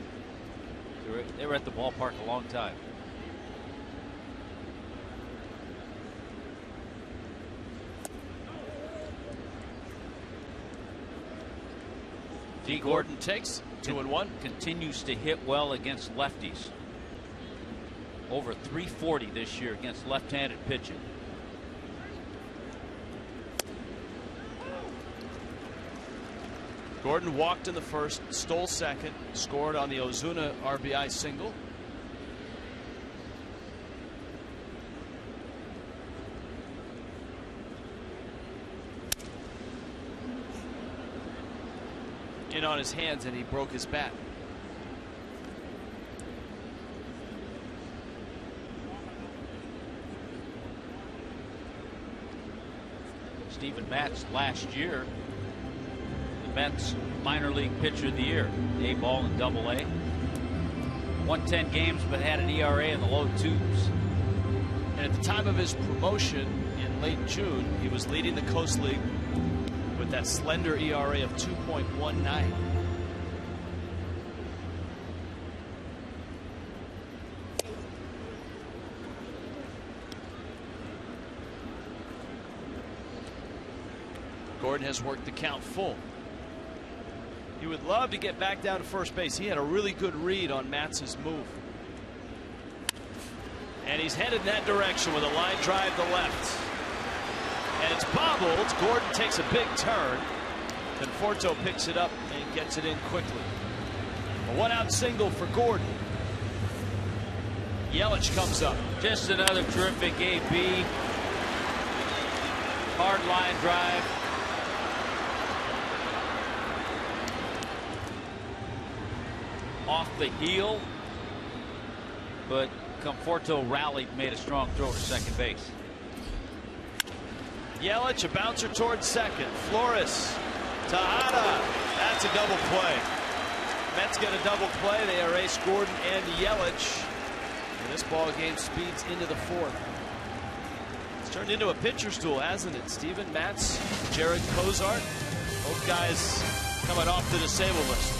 They were at the ballpark a long time. D. Gordon takes 2-1. Continues to hit well against lefties. Over 340 this year against left-handed pitching. Gordon walked in the first, stole second, scored on the Ozuna RBI single. In on his hands, and he broke his bat. Steven Matz last year, the Mets minor league pitcher of the year, A-ball and Double-A. Won 10 games but had an ERA in the low 2s. And at the time of his promotion in late June, he was leading the Coast League with that slender ERA of 2.19. Gordon has worked the count full. He would love to get back down to first base. He had a really good read on Matz's move. And he's headed in that direction with a line drive to left. And it's bobbled. Gordon takes a big turn. Conforto picks it up and gets it in quickly. A one-out single for Gordon. Yelich comes up. Just another terrific AB. Hard line drive. Off the heel, but Conforto rallied, made a strong throw to second base. Yelich, a bouncer towards second. Flores, Tejada. That's a double play. Mets get a double play. They erase Gordon and Yelich. And this ball game speeds into the fourth. It's turned into a pitcher's duel, hasn't it? Steven Matz, Jared Cozart. Both guys coming off the disabled list.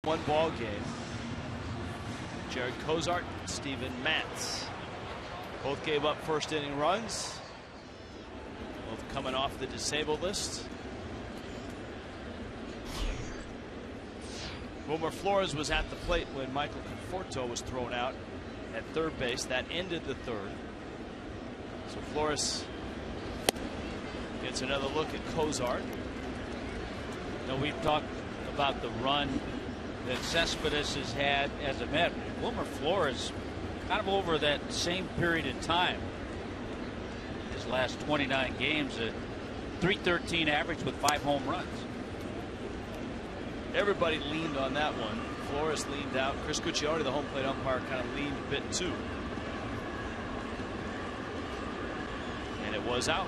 One ball game. Jared Cozart, Steven Matz. Both gave up first inning runs. Both coming off the disabled list. Wilmer Flores was at the plate when Michael Conforto was thrown out at third base. That ended the third. So Flores gets another look at Cozart. Now, we've talked about the run that Cespedes has had as a Met. Wilmer Flores, kind of over that same period of time, his last 29 games, a .313 average with 5 home runs. Everybody leaned on that one. Flores leaned out. Chris Cucciardi, the home plate umpire, kind of leaned a bit too. And it was out.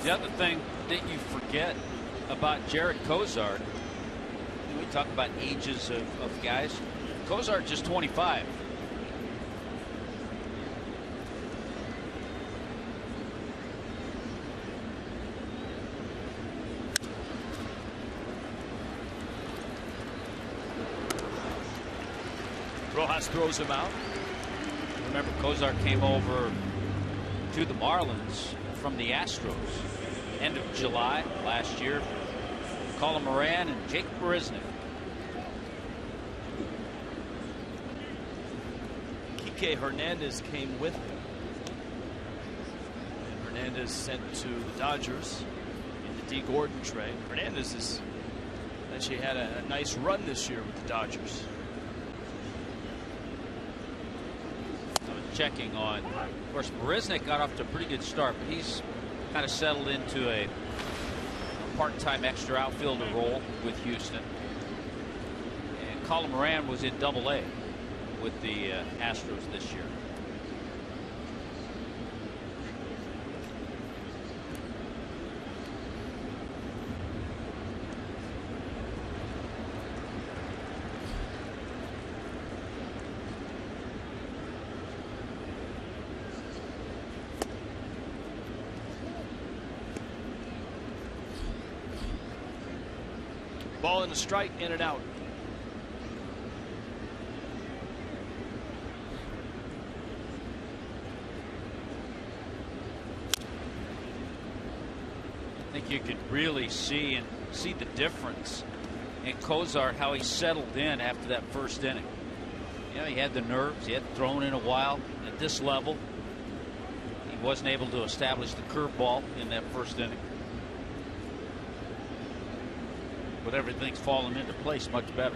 The other thing that you forget about Jared Cozart, we talk about ages of guys. Cozart just 25. Rojas throws him out. Remember, Cozart came over to the Marlins from the Astros end of July last year. Colin Moran and Jake Marisnick. Kike Hernandez came with him. And Hernandez sent to the Dodgers in the D. Gordon trade. Hernandez has actually had a nice run this year with the Dodgers. Checking on, of course, Marisnick got off to a pretty good start, but he's kind of settled into a part-time extra outfielder role with Houston. And Colin Moran was in Double-A with the Astros this year. Ball and a strike, in and out. I think you could really see the difference in Cozart, how he settled in after that first inning. You know, he had the nerves. He hadn't thrown in a while at this level. He wasn't able to establish the curveball in that first inning. But everything's fallen into place much better.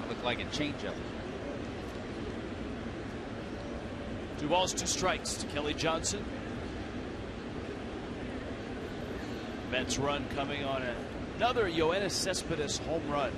Looked like a changeup. 2 balls, 2 strikes to Kelly Johnson. Mets run coming on another Yoenis Cespedes home run.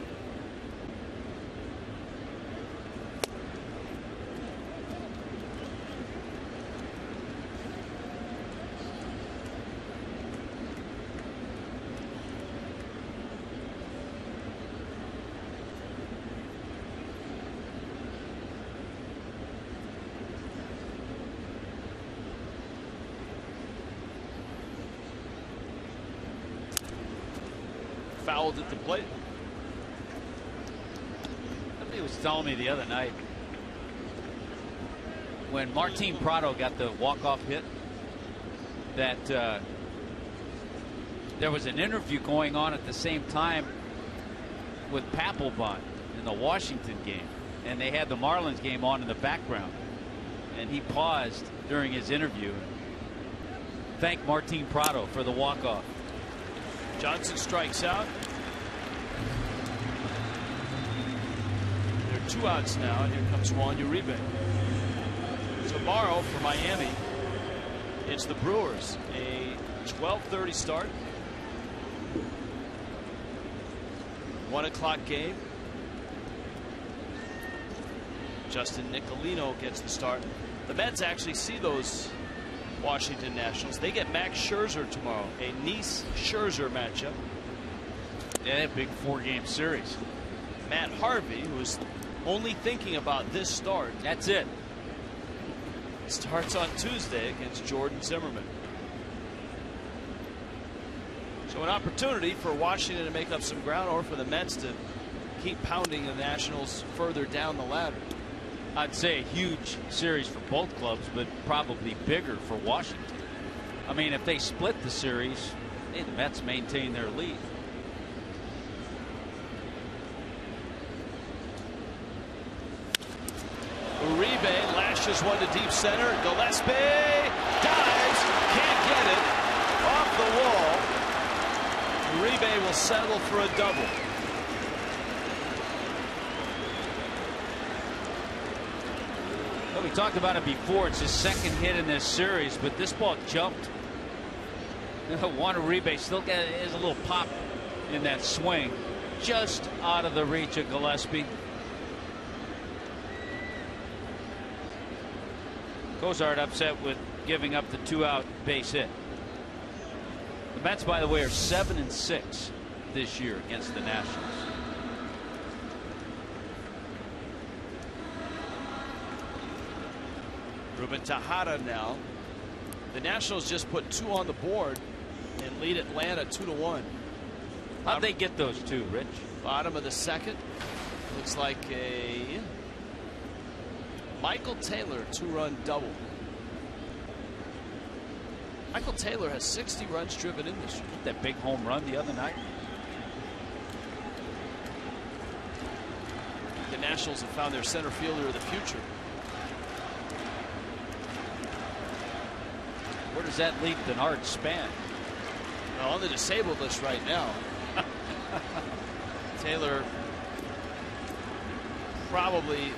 Fouled at the plate. Somebody was telling me the other night when Martin Prado got the walk-off hit that there was an interview going on at the same time with Papelbon in the Washington game, and they had the Marlins game on in the background, and he paused during his interview and thanked Martin Prado for the walk-off. Johnson strikes out. There are 2 outs now, and here comes Juan Uribe. Tomorrow for Miami, it's the Brewers, a 12:30 start. 1 o'clock game. Justin Nicolino gets the start. The Mets actually see those Washington Nationals. They get Max Scherzer tomorrow, a Nice-Scherzer matchup. Yeah, a big 4-game series. Matt Harvey, who was only thinking about this start. That's it. Starts on Tuesday against Jordan Zimmerman. So an opportunity for Washington to make up some ground, or for the Mets to keep pounding the Nationals further down the ladder. I'd say a huge series for both clubs, but probably bigger for Washington. I mean, if they split the series, the Mets maintain their lead. Uribe lashes one to deep center. Gillespie dives, can't get it, off the wall. Uribe will settle for a double. Well, we talked about it before. It's his second hit in this series, but this ball jumped. Juan Uribe still has a little pop in that swing, just out of the reach of Gillespie. Cozart upset with giving up the 2-out base hit. The Mets, by the way, are 7-6 this year against the Nationals. Ruben Tejada now. The Nationals just put 2 on the board and lead Atlanta 2-1. How'd they get those 2, Rich? Bottom of the second. Looks like a Michael Taylor 2-run double. Michael Taylor has 60 runs driven in this year. That big home run the other night. The Nationals have found their center fielder of the future. Where does that leave Denard Span? On the disabled list right now. Taylor probably,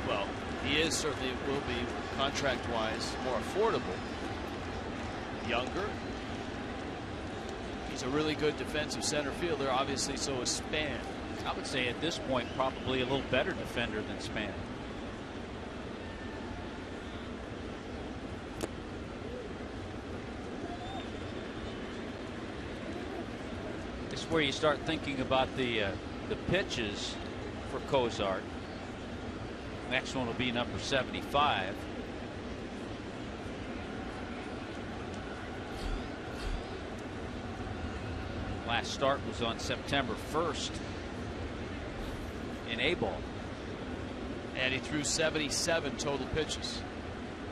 well, he is certainly will be contract-wise more affordable. Younger. He's a really good defensive center fielder. Obviously, so is Span. I would say at this point probably a little better defender than Span. This is where you start thinking about the pitches for Cozart. Next one will be number 75. Last start was on September 1st in A-ball. And he threw 77 total pitches.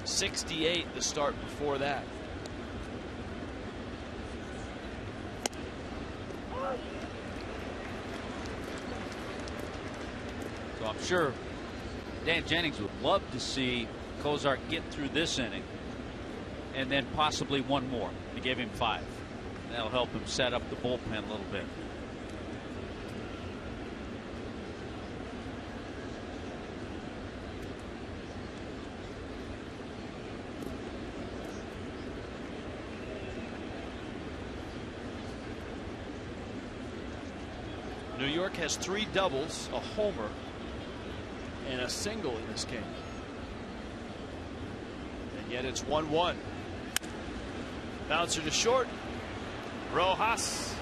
68 the start before that. So I'm sure Dan Jennings would love to see Cozart get through this inning and then possibly one more. He gave him 5. That'll help him set up the bullpen a little bit. New York has 3 doubles, a homer, and a single in this game. And yet it's 1-1. Bouncer to short. Rojas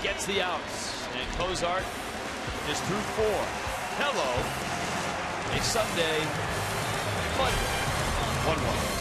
gets the outs, and Cozart is through 4. Hello, a Sunday Monday. 1-1.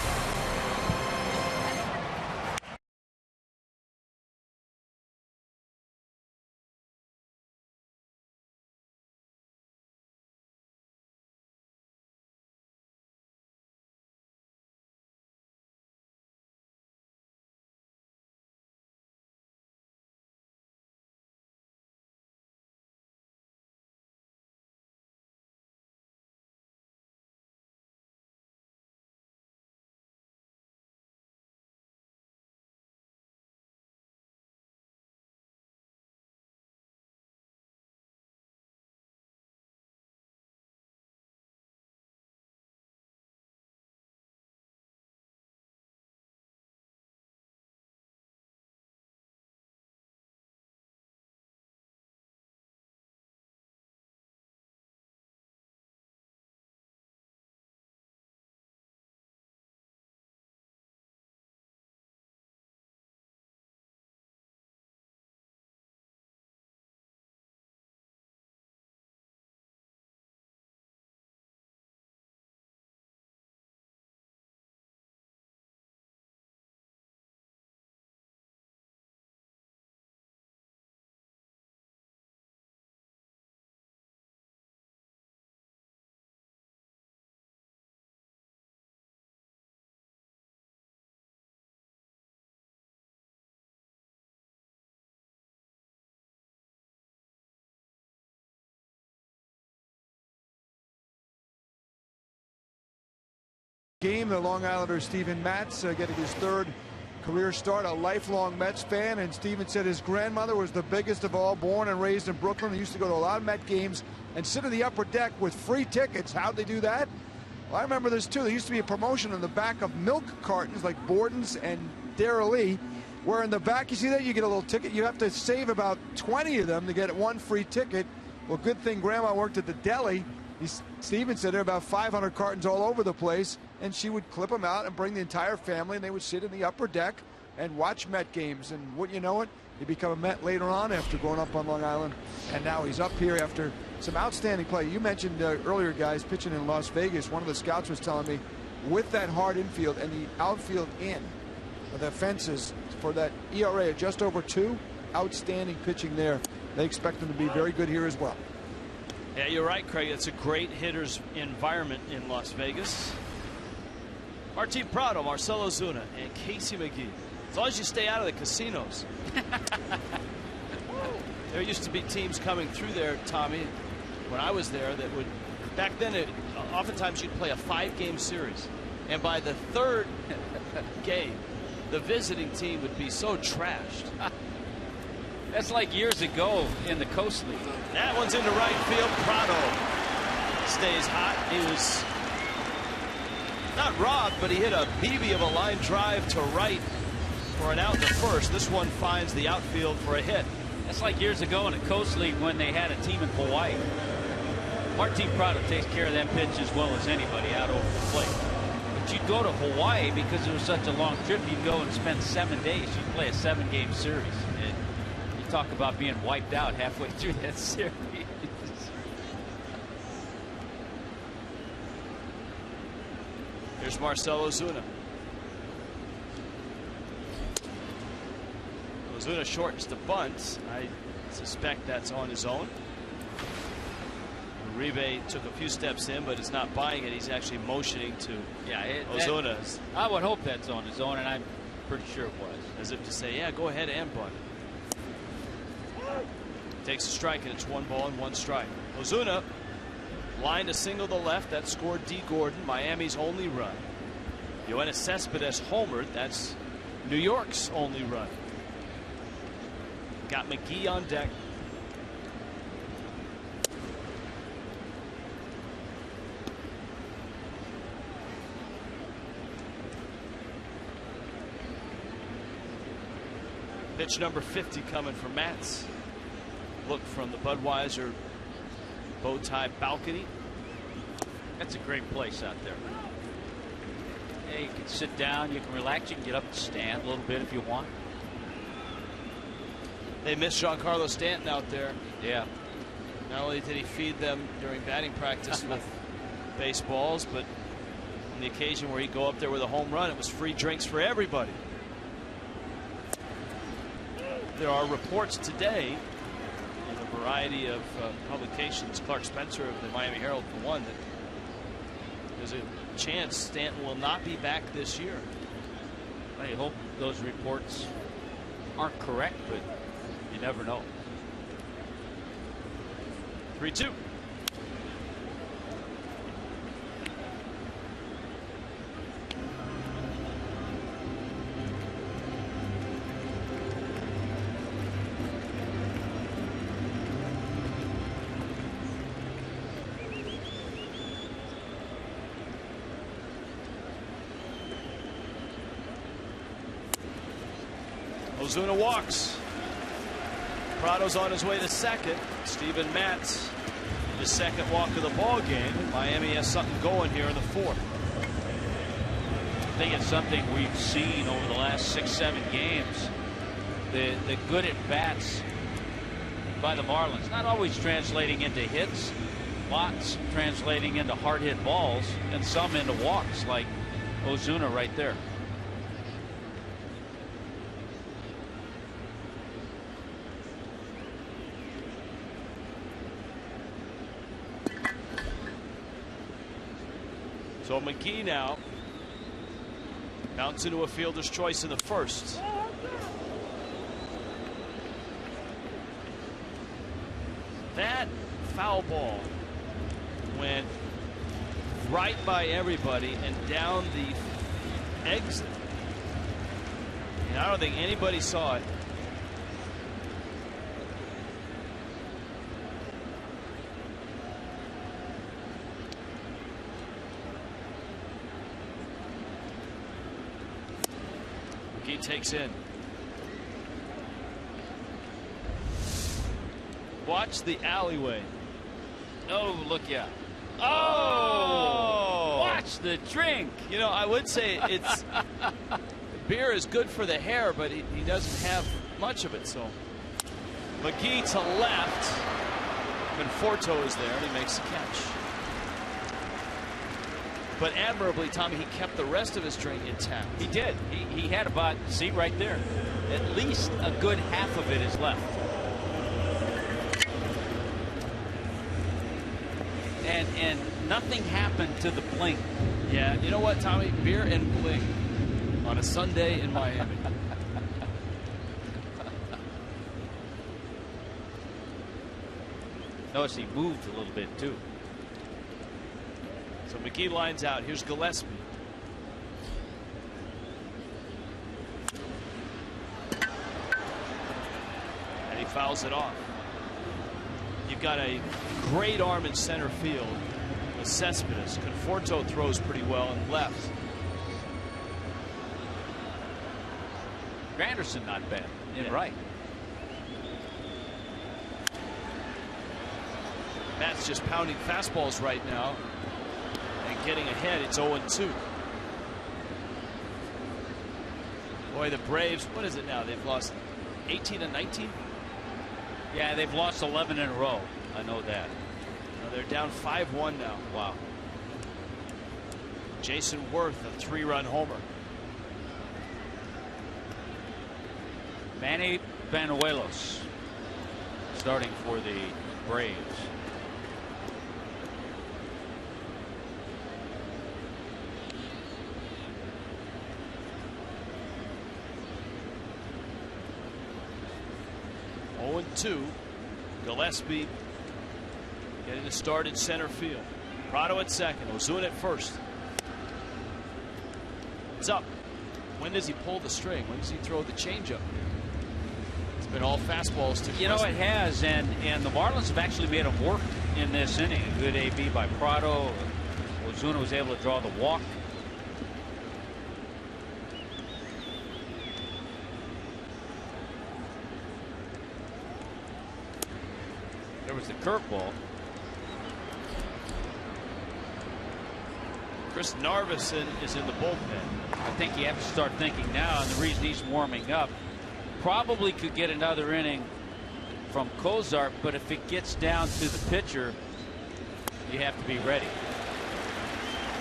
game. The Long Islander Steven Matz getting his 3rd career start, a lifelong Mets fan. And Steven said his grandmother was the biggest of all, born and raised in Brooklyn. He used to go to a lot of Met games and sit in the upper deck with free tickets. How'd they do that? Well, I remember this too. There used to be a promotion on the back of milk cartons like Borden's and Dairy Lee, where in the back, you see that, you get a little ticket. You have to save about 20 of them to get 1 free ticket. Well, good thing Grandma worked at the deli. Steven said there were about 500 cartons all over the place, and she would clip them out and bring the entire family, and they would sit in the upper deck and watch Met games. And wouldn't you know it, he became a Met later on after growing up on Long Island, and now he's up here after some outstanding play. You mentioned earlier, guys, pitching in Las Vegas. One of the scouts was telling me, with that hard infield and the outfield in, the fences for that ERA of just over 2, outstanding pitching there. They expect him to be very good here as well. Yeah, you're right, Craig. It's a great hitter's environment in Las Vegas. Martin Prado, Marcell Ozuna, and Casey McGee. As long as you stay out of the casinos. There used to be teams coming through there, Tommy, when I was there, that would, back then, oftentimes you'd play a 5-game series. And by the 3rd game, the visiting team would be so trashed. That's like years ago in the Coast League. That one's into right field. Prado stays hot. He was not robbed, but he hit a BB of a line drive to right for an out in the first. This one finds the outfield for a hit. That's like years ago in the Coast League when they had a team in Hawaii. Martin Prado takes care of that pitch as well as anybody out over the plate. But you'd go to Hawaii because it was such a long trip. You'd go and spend 7 days. You'd play a 7-game series. And you talk about being wiped out halfway through that series. Here's Marcell Ozuna. Ozuna shortens the bunt. I suspect that's on his own. Uribe took a few steps in, but is not buying it. He's actually motioning to Ozuna. I would hope that's on his own, and I'm pretty sure it was. As if to say, yeah, go ahead and bunt. Takes a strike, and it's 1 ball and 1 strike. Ozuna lined a single to left. That scored D. Gordon, Miami's only run. Yoenis Cespedes homered. That's New York's only run. Got McGee on deck. Pitch number 50 coming from Matz. Look from the Budweiser bow tie balcony. That's a great place out there. Yeah, you can sit down, you can relax, you can get up and stand a little bit if you want. They miss Giancarlo Stanton out there. Yeah. Not only did he feed them during batting practice with baseballs, but on the occasion where he'd go up there with a home run, it was free drinks for everybody. There are reports today in a variety of publications, Clark Spencer of the Miami Herald for one, that there's a chance Stanton will not be back this year. I hope those reports aren't correct, but you never know. 3-2. Ozuna walks. Prado's on his way to second. Steven Matz, his second walk of the ball game. Miami has something going here in the 4th. I think it's something we've seen over the last 6-7 games. The good at bats by the Marlins, not always translating into hits, lots translating into hard hit balls, and some into walks, like Ozuna right there. So McGee now mounts into a fielder's choice in the 1st. That foul ball went right by everybody and down the exit. And I don't think anybody saw it. He takes in. Watch the alleyway. Oh, look out. Oh! Watch the drink. You know, I would say it's beer is good for the hair, but he doesn't have much of it. So McGee to left. Conforto is there, and he makes the catch. But admirably, Tommy, he kept the rest of his drink intact. He did. He had about, see right there, at least a good half of it is left. And nothing happened to the blink. Yeah, you know what, Tommy? Beer and blink on a Sunday in Miami. Notice he moved a little bit, too. So McGee lines out. Here's Gillespie. And he fouls it off. You've got a great arm in center field with Cespedes. Conforto throws pretty well and left. Granderson not bad. Yeah. Right. Matt's just pounding fastballs right now and getting ahead. It's 0-2. Boy, the Braves, what is it now? They've lost 18 and 19? Yeah, they've lost 11 in a row. I know that. They're down 5-1 now. Wow. Jason Worth, a 3-run homer. Manny Banuelos starting for the Braves. Two. Gillespie getting a start in center field. Prado at second. Ozuna at first. It's up. When does he pull the string? When does he throw the changeup? It's been all fastballs to You know, it has, and the Marlins have actually made him work in this inning. A good AB by Prado. Ozuna was able to draw the walk. Was the curveball. Chris Narveson is in the bullpen. I think you have to start thinking now, and the reason he's warming up, probably could get another inning from Cozart, but if it gets down to the pitcher, you have to be ready.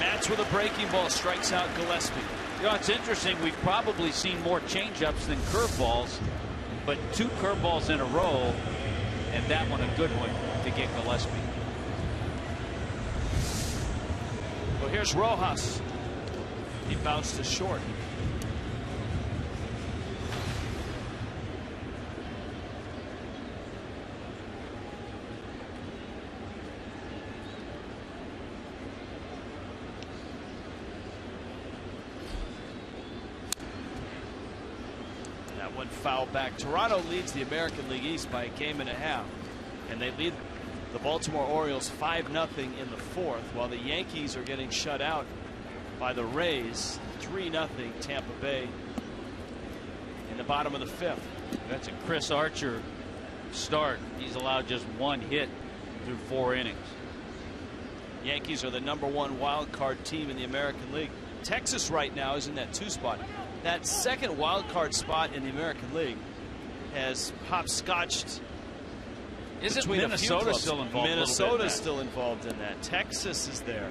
Matz with a breaking ball strikes out Gillespie. You know, it's interesting. We've probably seen more changeups than curveballs, but 2 curveballs in a row. And that one a good one to get Gillespie. Well, here's Rojas. He bounced to short. Foul back. Toronto leads the American League East by a game and a half, and they lead the Baltimore Orioles 5-0 in the 4th, while the Yankees are getting shut out by the Rays 3-0 Tampa Bay in the bottom of the 5th. That's a Chris Archer start. He's allowed just 1 hit through 4 innings. Yankees are the #1 wild card team in the American League. Texas right now is in that 2 spot. That second wild card spot in the American League has hopscotched. Isn't Minnesota still involved? Minnesota's still involved in that. Texas is there.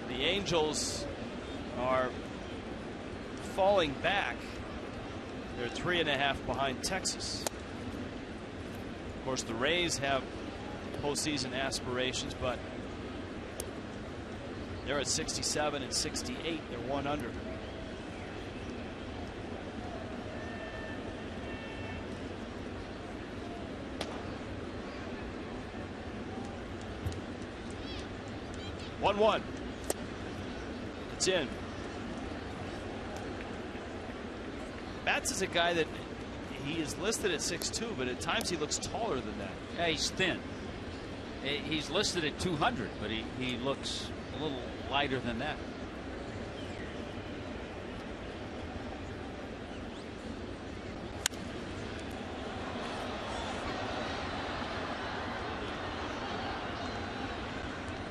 The Angels are falling back. They're 3.5 behind Texas. Of course, the Rays have postseason aspirations, but they're at 67 and 68. They're 1 under. 1-1. It's in. Matz is a guy that he is listed at 6'2", but at times he looks taller than that. Yeah, he's thin. He's listed at 200, but he looks a little lighter than that.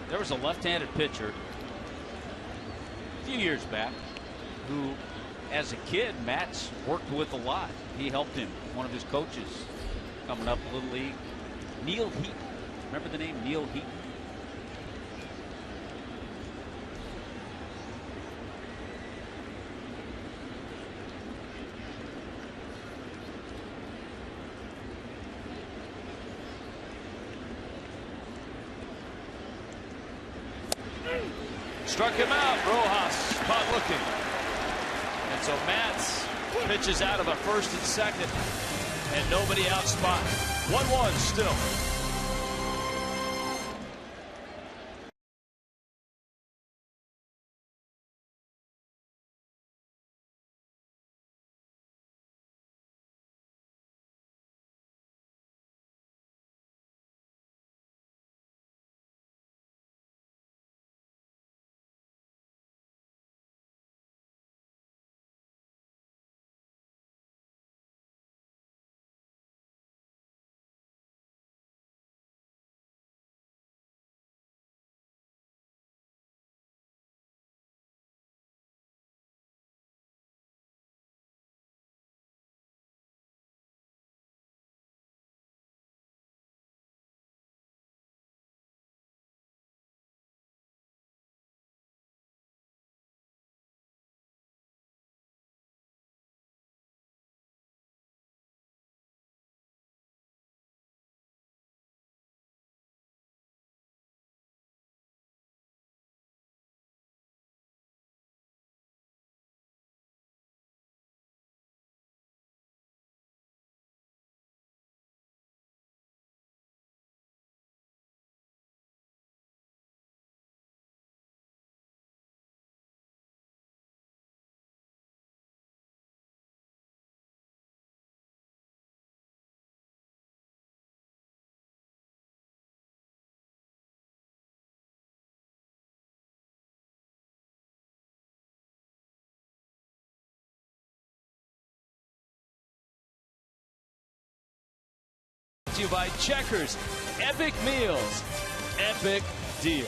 There was a left-handed pitcher a few years back who, as a kid, Matz worked with a lot. He helped him. One of his coaches coming up Little League, Neil Heaton. Remember the name Neil Heaton? Struck him out. Rojas spot looking. And so Matz pitches out of a first and second, and nobody out spot. 1-1 still. To you by Checkers. Epic meals. Epic deal.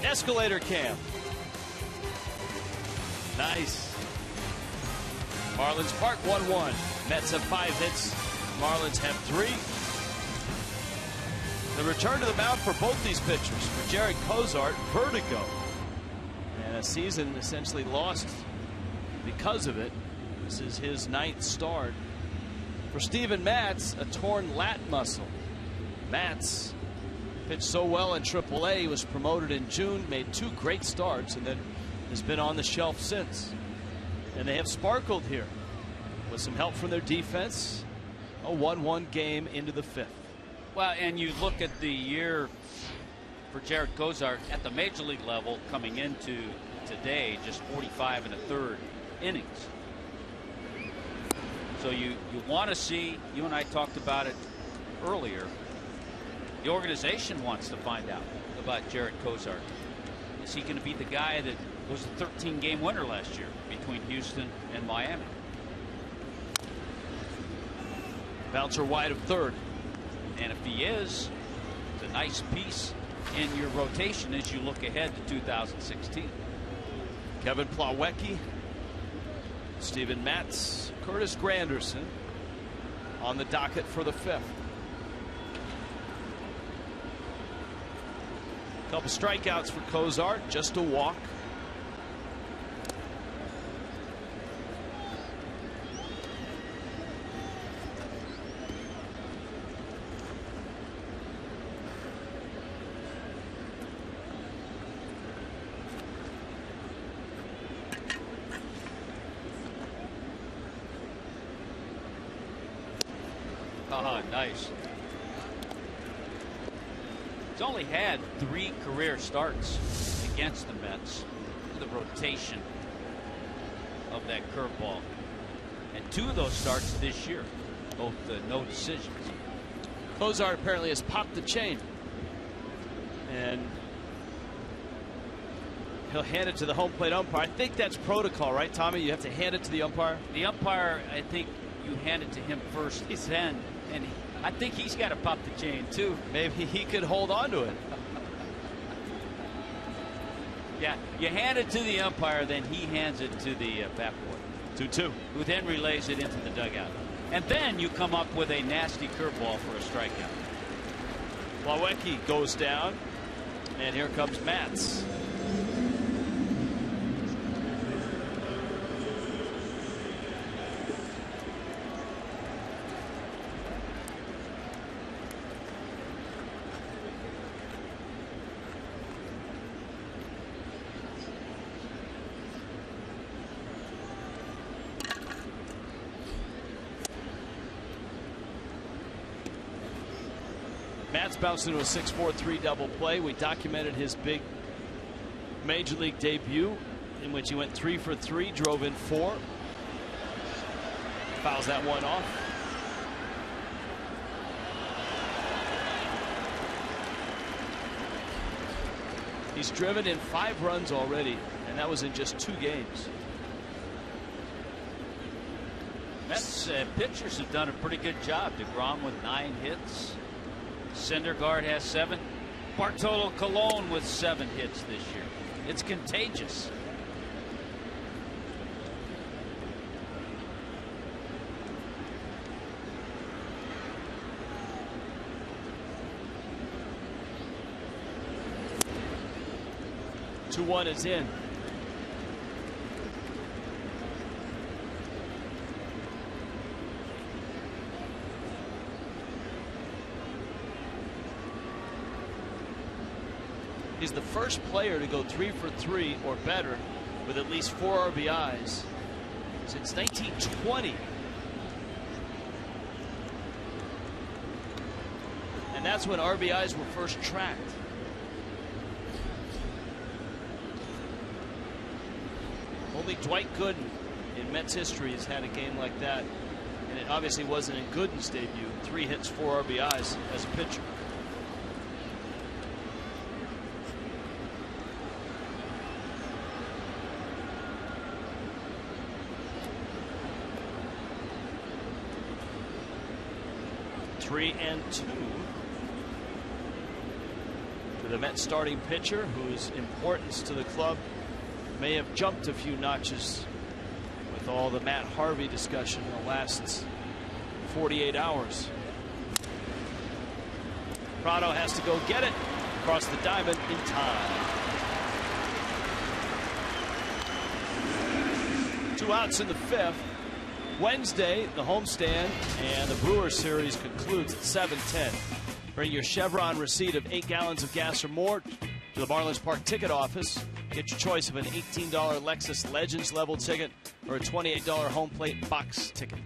Escalator cam. Nice. Marlins Park 1-1. Mets have 5 hits. Marlins have 3. The return to the mound for both these pitchers. For Jared Cozart, vertigo. And a season essentially lost because of it. This is his 9th start. For Steven Matz, a torn lat muscle. Matz pitched so well in AAA. He was promoted in June, made 2 great starts, and then has been on the shelf since. And they have sparkled here with some help from their defense. A 1-1 game into the 5th. Well, and you look at the year for Jared Cozart at the major league level coming into today, just 45 1/3 innings. So you want to see, you and I talked about it earlier, the organization wants to find out about Jared Cozart. Is he going to be the guy that was a 13-game winner last year between Houston and Miami? Bouncer wide of third. And if he is, it's a nice piece in your rotation as you look ahead to 2016. Kevin Plawecki, Steven Matz, Curtis Granderson on the docket for the 5th. Couple strikeouts for Cozart, just a walk. Nice. He's only had 3 career starts against the Mets. The rotation of that curveball. And 2 of those starts this year, both no decisions. Cozart apparently has popped the chain. And he'll hand it to the home plate umpire. I think that's protocol, right, Tommy? You have to hand it to the umpire? The umpire, I think you hand it to him first. He's then, and I think he's got to pop the chain, too. Maybe he could hold on to it. Yeah, you hand it to the umpire, then he hands it to the bat boy. 2-2. Who then relays it into the dugout. And then you come up with a nasty curveball for a strikeout. Plawecki goes down, and here comes Matz. Matz bounced into a 6-4-3 double play. We documented his big major league debut in which he went 3 for 3, drove in 4. Fouls that one off. He's driven in 5 runs already, and that was in just 2 games. Mets pitchers have done a pretty good job. DeGrom with 9 hits. Syndergaard has 7. Bartolo Colon with 7 hits this year. It's contagious. Two 2-1 is in. He's the first player to go 3 for 3 or better with at least 4 RBIs since 1920. And that's when RBIs were first tracked. Only Dwight Gooden in Mets history has had a game like that. And it obviously wasn't in Gooden's debut. 3 hits, 4 RBIs as a pitcher. Three and 2 to the Mets starting pitcher, whose importance to the club may have jumped a few notches with all the Matt Harvey discussion in the last 48 hours. Prado has to go get it across the diamond in time. 2 outs in the 5th. Wednesday, the homestand and the Brewers series concludes at 7:10. Bring your Chevron receipt of 8 gallons of gas or more to the Marlins Park ticket office. Get your choice of an $18 Lexus Legends level ticket or a $28 home plate box ticket.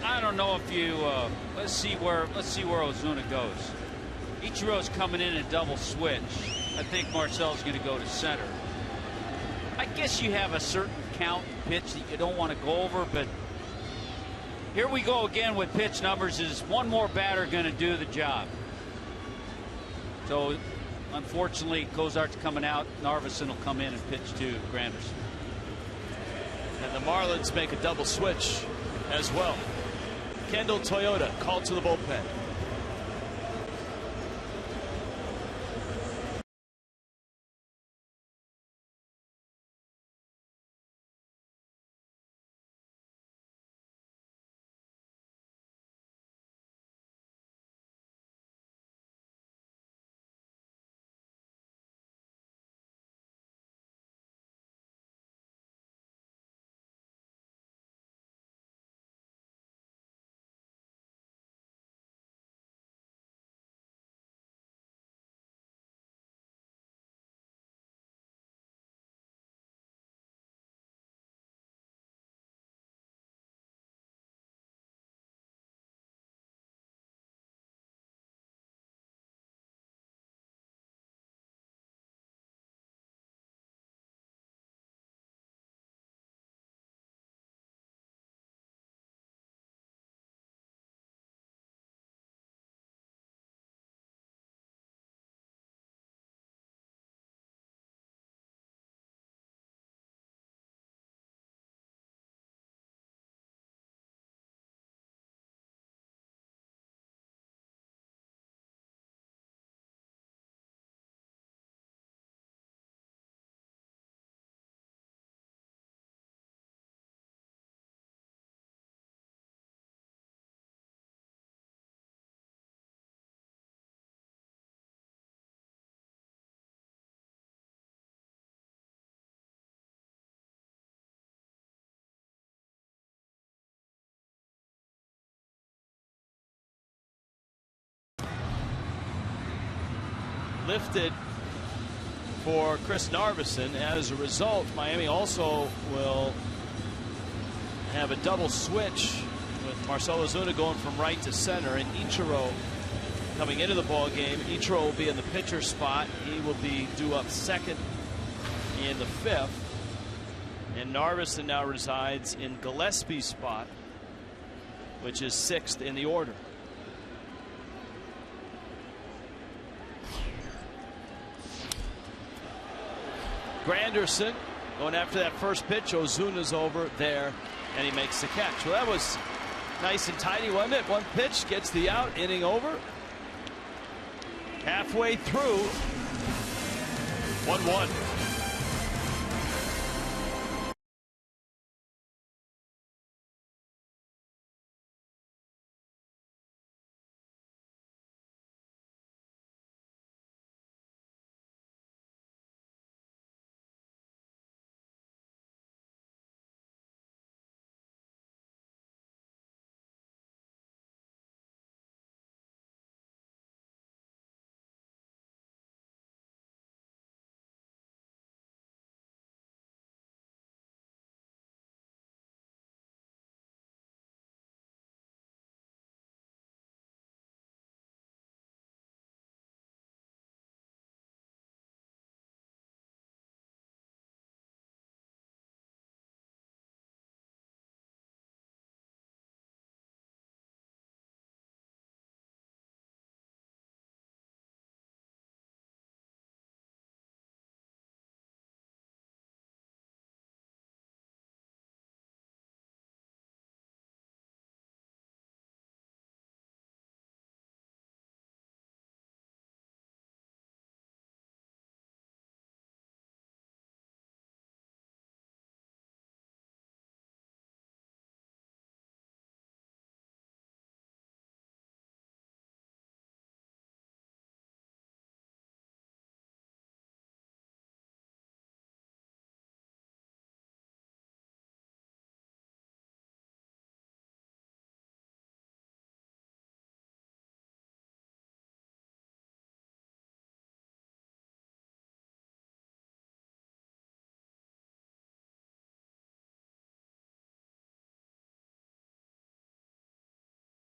I don't know if you let's see where Ozuna goes. Ichiro's coming in a double switch. I think Marcel's going to go to center. I guess you have a certain count pitch that you don't want to go over, but here we go again with pitch numbers. Is one more batter going to do the job? So unfortunately, Cozart's coming out. Narveson will come in and pitch to Granderson. And the Marlins make a double switch as well. Kendall Toyota called to the bullpen. lifted for Chris Narveson. As a result, Miami also will have a double switch with Marcell Ozuna going from right to center, and Ichiro coming into the ball game. Ichiro will be in the pitcher spot. He will be due up second in the 5th, and Narveson now resides in Gillespie's spot, which is 6th in the order. Granderson going after that first pitch. Ozuna's over there, and he makes the catch. Well, that was nice and tidy, wasn't it? One pitch gets the out, inning over. Halfway through, 1-1.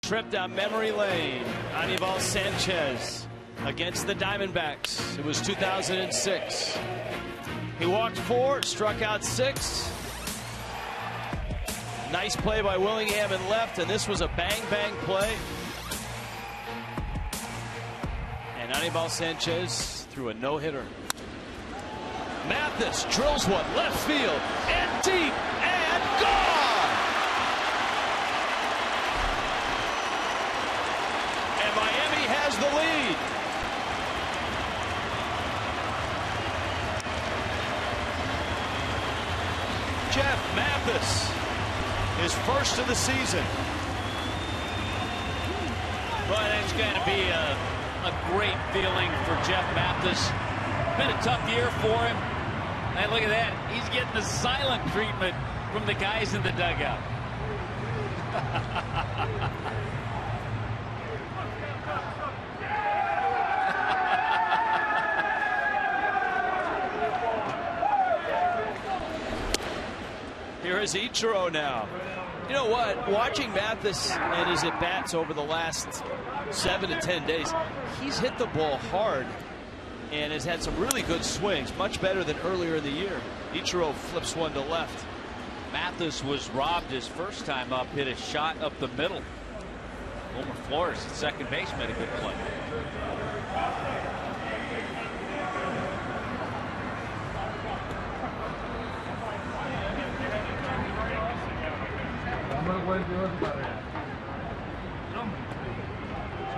Trip down memory lane. Aníbal Sanchez against the Diamondbacks. It was 2006. He walked 4, struck out 6. Nice play by Willingham in left, and this was a bang-bang play. And Aníbal Sanchez threw a no-hitter. Mathis drills one left field and deep and gone. And Miami has the lead. Jeff Mathis, his first of the season. Well, it's going to be a great feeling for Jeff Mathis. Been a tough year for him. And look at that. He's getting the silent treatment from the guys in the dugout. Here is Ichiro now. You know what? Watching Mathis and his at-bats over the last 7 to 10 days, he's hit the ball hard and has had some really good swings, much better than earlier in the year. Ichiro flips one to left. Mathis was robbed his first time up, hit a shot up the middle. Homer Flores at second base made a good play.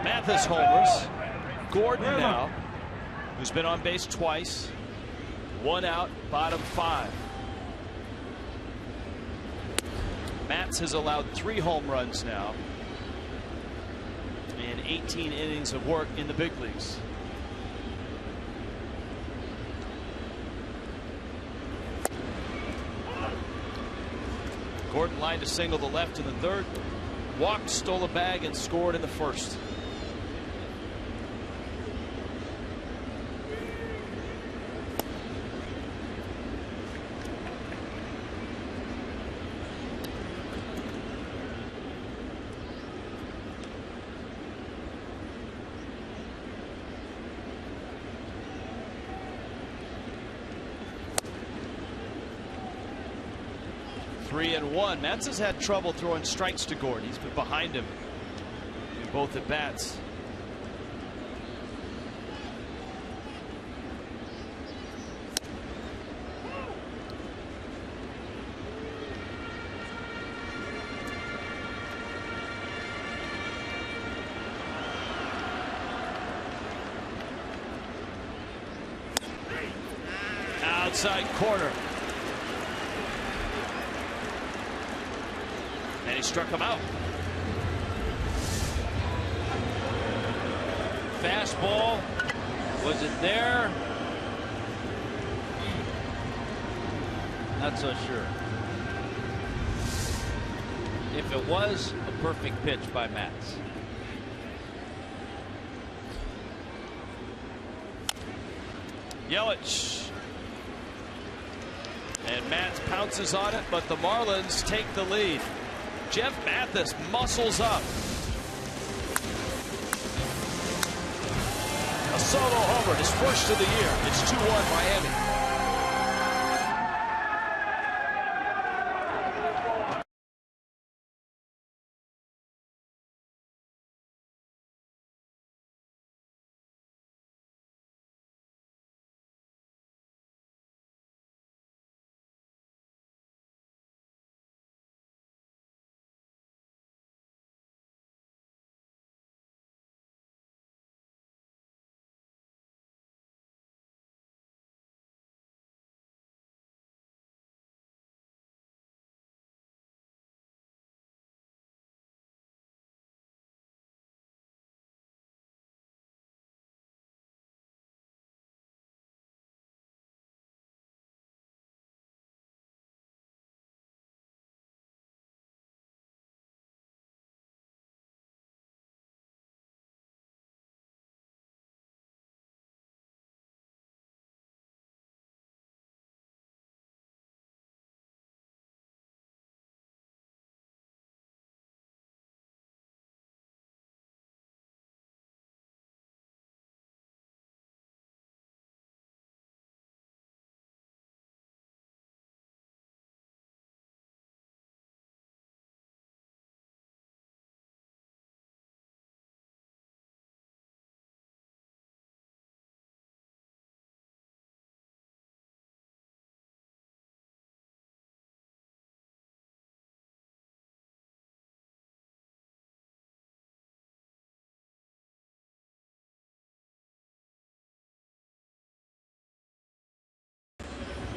Mathis homers. Gordon now, who's been on base twice. 1 out, bottom 5. Matz has allowed 3 home runs now in 18 innings of work in the big leagues. Gordon lined a single to left in the 3rd. Walked, stole a bag, and scored in the 1st. 3-1. Matz has had trouble throwing strikes to Gordon. He's been behind him in both at bats. Outside corner. And he struck him out. Fastball. Was it there? Not so sure. If it was, a perfect pitch by Matz. Yelich. And Matz pounces on it, but the Marlins take the lead. Jeff Mathis muscles up. A solo homer, his first of the year. It's 2-1 Miami.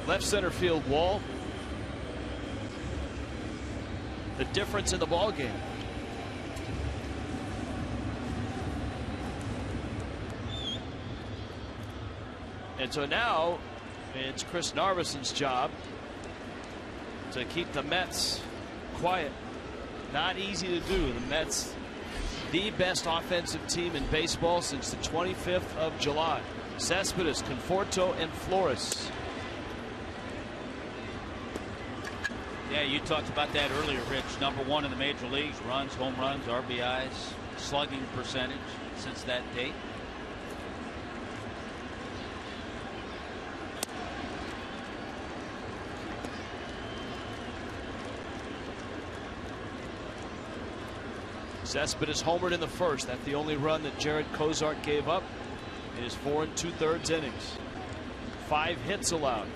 Left center field wall. The difference in the ball game. And so now it's Chris Narvison's job to keep the Mets quiet. Not easy to do. The Mets, the best offensive team in baseball since the 25th of July. Cespedes, Conforto, and Flores. Yeah, you talked about that earlier, Rich. #1 in the major leagues, runs, home runs, RBIs, slugging percentage since that date. Cespedes homered in the first. That's the only run that Jared Cozart gave up in his 4 2/3 innings. 5 hits allowed.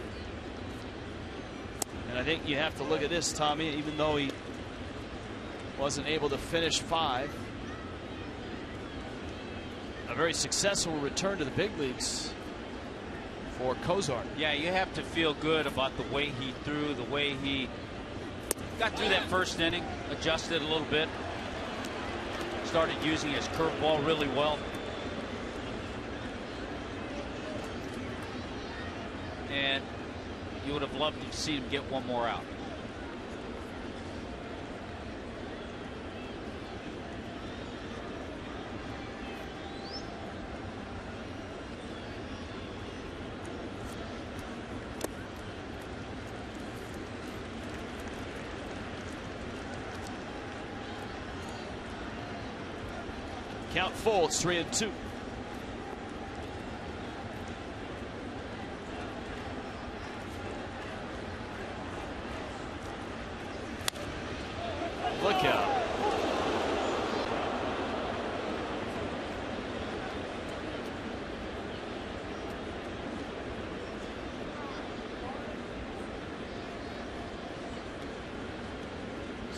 And I think you have to look at this, Tommy, even though he wasn't able to finish 5. A very successful return to the big leagues for Cozart. Yeah, you have to feel good about the way he threw, the way he got through that first inning, adjusted a little bit, started using his curveball really well. And you would have loved to see him get one more out. Count full. It's 3-2.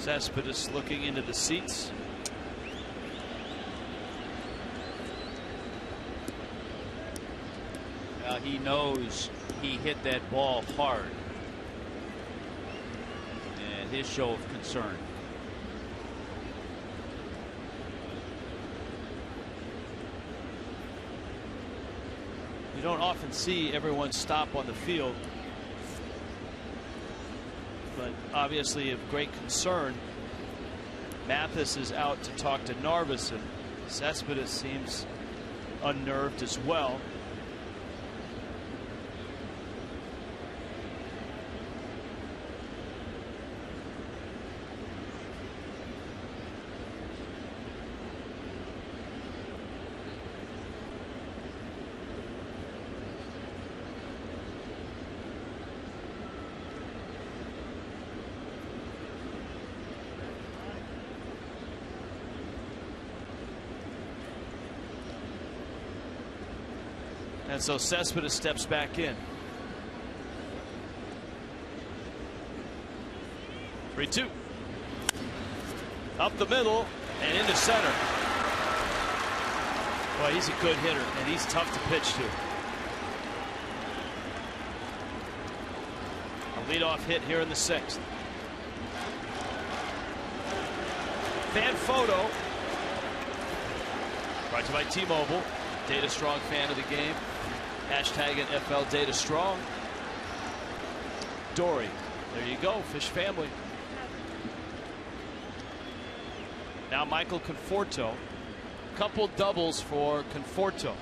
Cespedes looking into the seats. He knows he hit that ball hard. And his show of concern. You don't often see everyone stop on the field, but obviously of great concern. Mathis is out to talk to Narveson. Cespedes seems unnerved as well. And so Cespedes steps back in. 3-2. Up the middle and into center. Boy, he's a good hitter, and he's tough to pitch to. A leadoff hit here in the 6th. Fan photo. Brought to you by T-Mobile. Data Strong fan of the game. Hashtag NFL Data Strong. Dory. There you go. Fish family. Now Michael Conforto. Couple doubles for Conforto.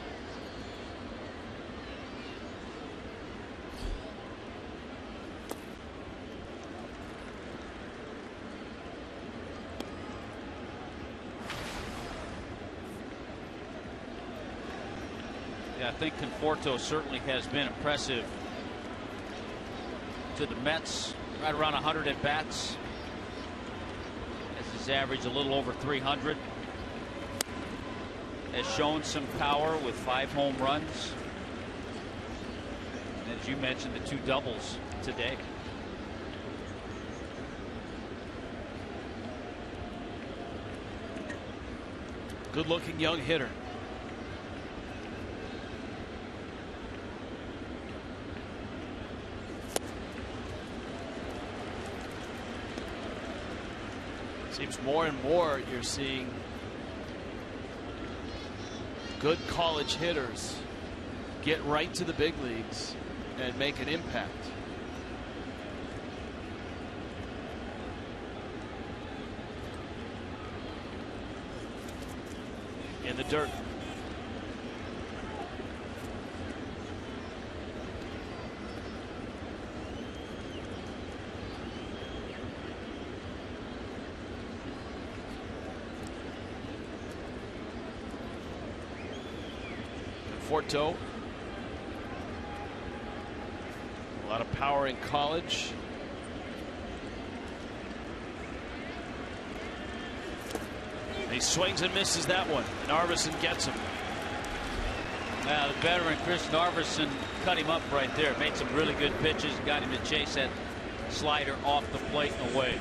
Yeah, I think Conforto certainly has been impressive to the Mets. Right around 100 at bats. That's his average, a little over 300. Has shown some power with 5 home runs. And as you mentioned, the 2 doubles today. Good looking young hitter. Seems more and more you're seeing good college hitters get right to the big leagues and make an impact. In the dirt. Conforto. A lot of power in college. And he swings and misses that one. Narveson gets him. Now the veteran Chris Narveson cut him up right there. Made some really good pitches. Got him to chase that slider off the plate and away.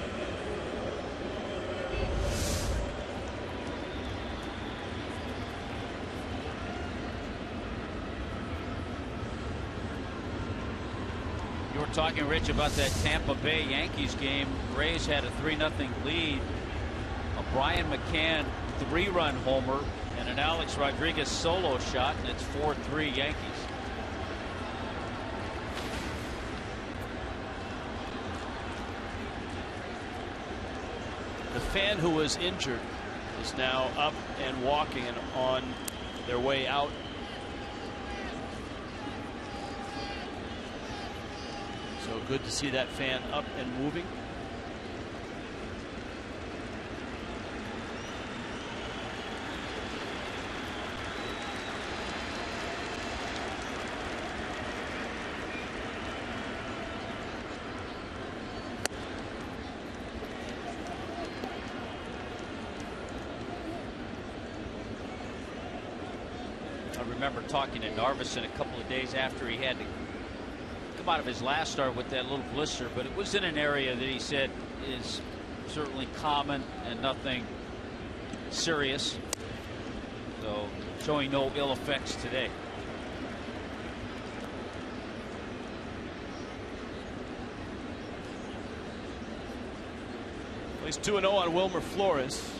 Talking, Rich, about that Tampa Bay Yankees game. Rays had a 3-0 lead. A Brian McCann 3-run homer and an Alex Rodriguez solo shot, and it's 4-3 Yankees. The fan who was injured is now up and walking and on their way out. So good to see that fan up and moving. I remember talking to Narveson a couple of days after he had to come out of his last start with that little blister, but it was in an area that he said is certainly common and nothing serious. So showing no ill effects today. He's 2-0 on Wilmer Flores,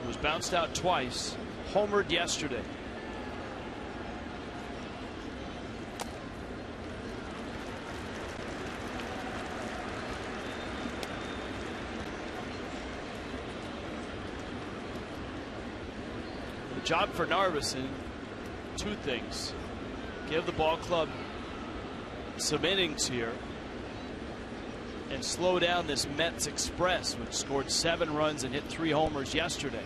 who was bounced out twice, homered yesterday. The job for Narveson, two things: give the ball club some innings here and slow down this Mets express, which scored 7 runs and hit 3 homers yesterday.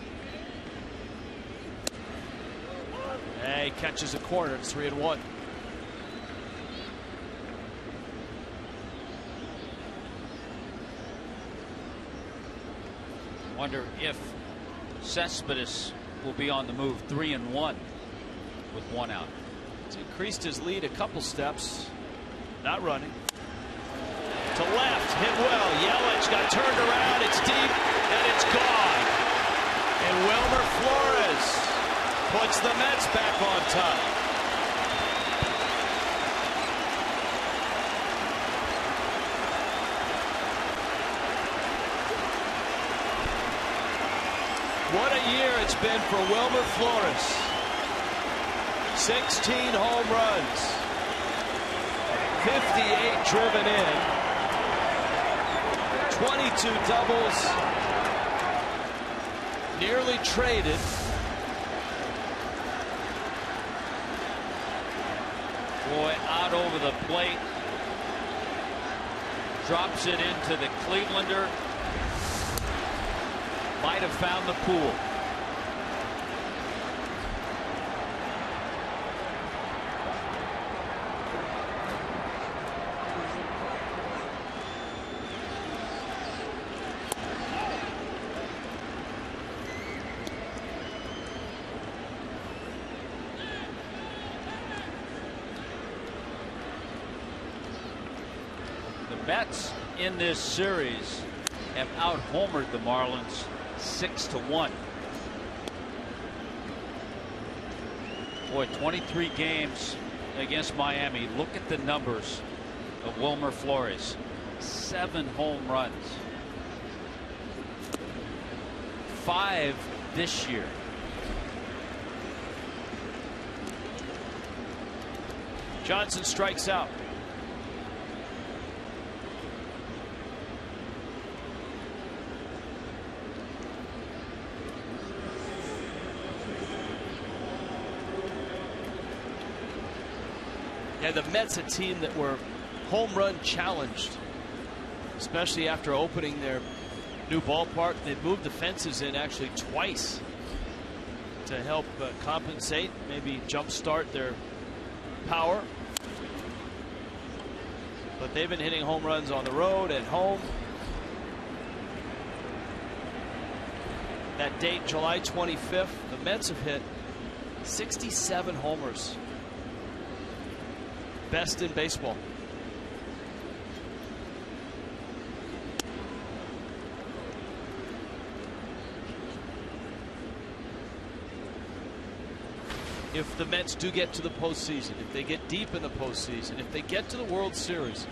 He catches a corner. It's 3-1. Wonder if Cespedes will be on the move. 3-1 with 1 out. He's increased his lead a couple steps. Not running. To left, hit well. Yelich got turned around. It's deep, and it's gone. And Wilmer Flores puts the Mets back on top. What a year it's been for Wilmer Flores. 16 home runs, 58 driven in. 22 doubles, nearly traded. Boy, out over the plate. Drops it into the Clevelander. Might have found the pool. Mets in this series have out-homered the Marlins 6-1. Boy, 23 games against Miami. Look at the numbers of Wilmer Flores. 7 home runs. 5 this year. Johnson strikes out. Yeah, the Mets, a team that were home run challenged, especially after opening their new ballpark. They've moved the fences in actually twice to help compensate, maybe jumpstart their power. But they've been hitting home runs on the road, at home. That date, July 25th, the Mets have hit 67 homers. Best in baseball. If the Mets do get to the postseason, if they get deep in the postseason, if they get to the World Series,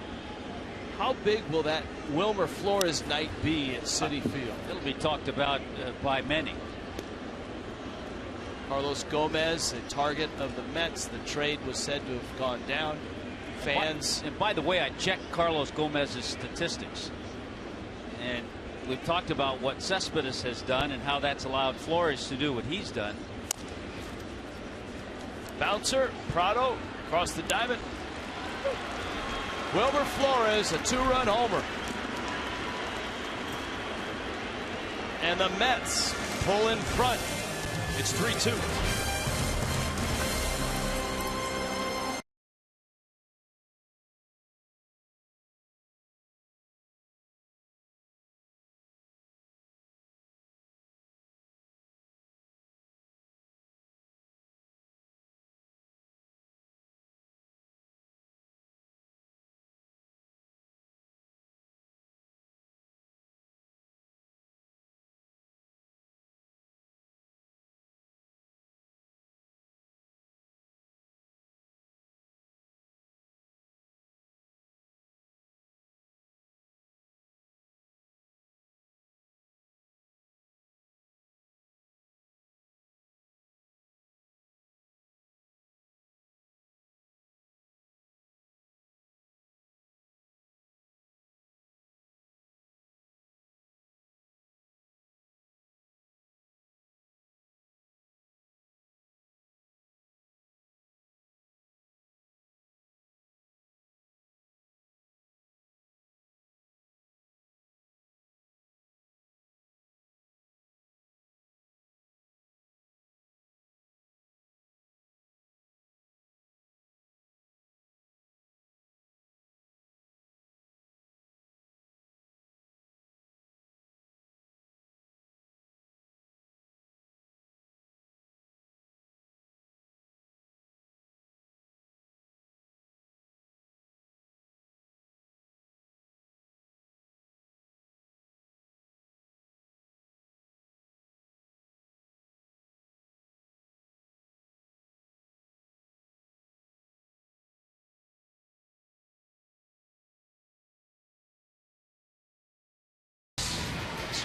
how big will that Wilmer Flores night be at Citi Field? It'll be talked about by many. Carlos Gomez, a target of the Mets. The trade was said to have gone down. Fans. And by the way, I checked Carlos Gomez's statistics. And we've talked about what Cespedes has done and how that's allowed Flores to do what he's done. Bouncer, Prado, across the diamond. Wilmer Flores, a 2-run homer. And the Mets pull in front. It's 3-2.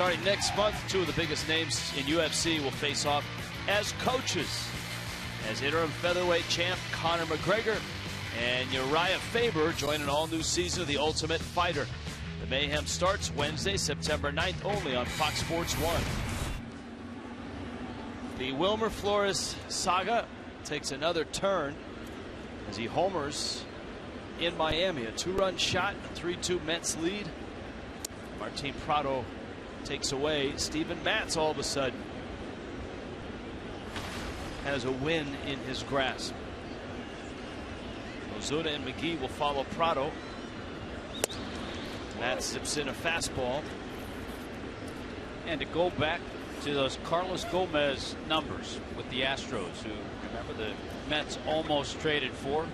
Starting next month, two of the biggest names in UFC will face off as coaches. As interim featherweight champ Conor McGregor and Uriah Faber join an all-new season of The Ultimate Fighter. The mayhem starts Wednesday, September 9th, only on Fox Sports 1. The Wilmer Flores saga takes another turn as he homers in Miami. A 2-run shot, a 3-2 Mets lead. Martin Prado takes away. Steven Matz all of a sudden has a win in his grasp. Ozuna and McGee will follow Prado. Matz zips in a fastball. And to go back to those Carlos Gomez numbers with the Astros, who, remember, the Mets almost traded for.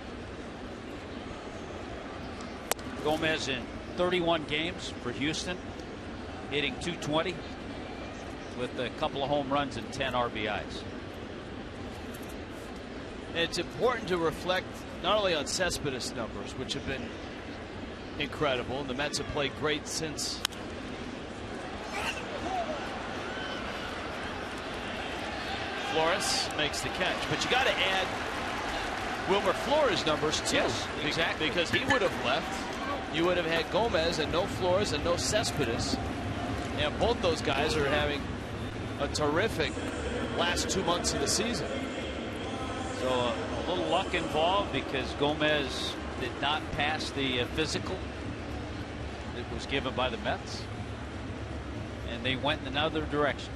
Gomez in 31 games for Houston, hitting .220 with a couple of home runs and 10 RBIs. And it's important to reflect not only on Cespedes' numbers, which have been incredible, and the Mets have played great since. Flores makes the catch, but you got to add Wilmer Flores' numbers too. Yes, exactly. Because he would have left. You would have had Gomez and no Flores and no Cespedes. And both those guys are having a terrific last 2 months of the season. So a little luck involved because Gomez did not pass the physical that was given by the Mets, and they went in another direction.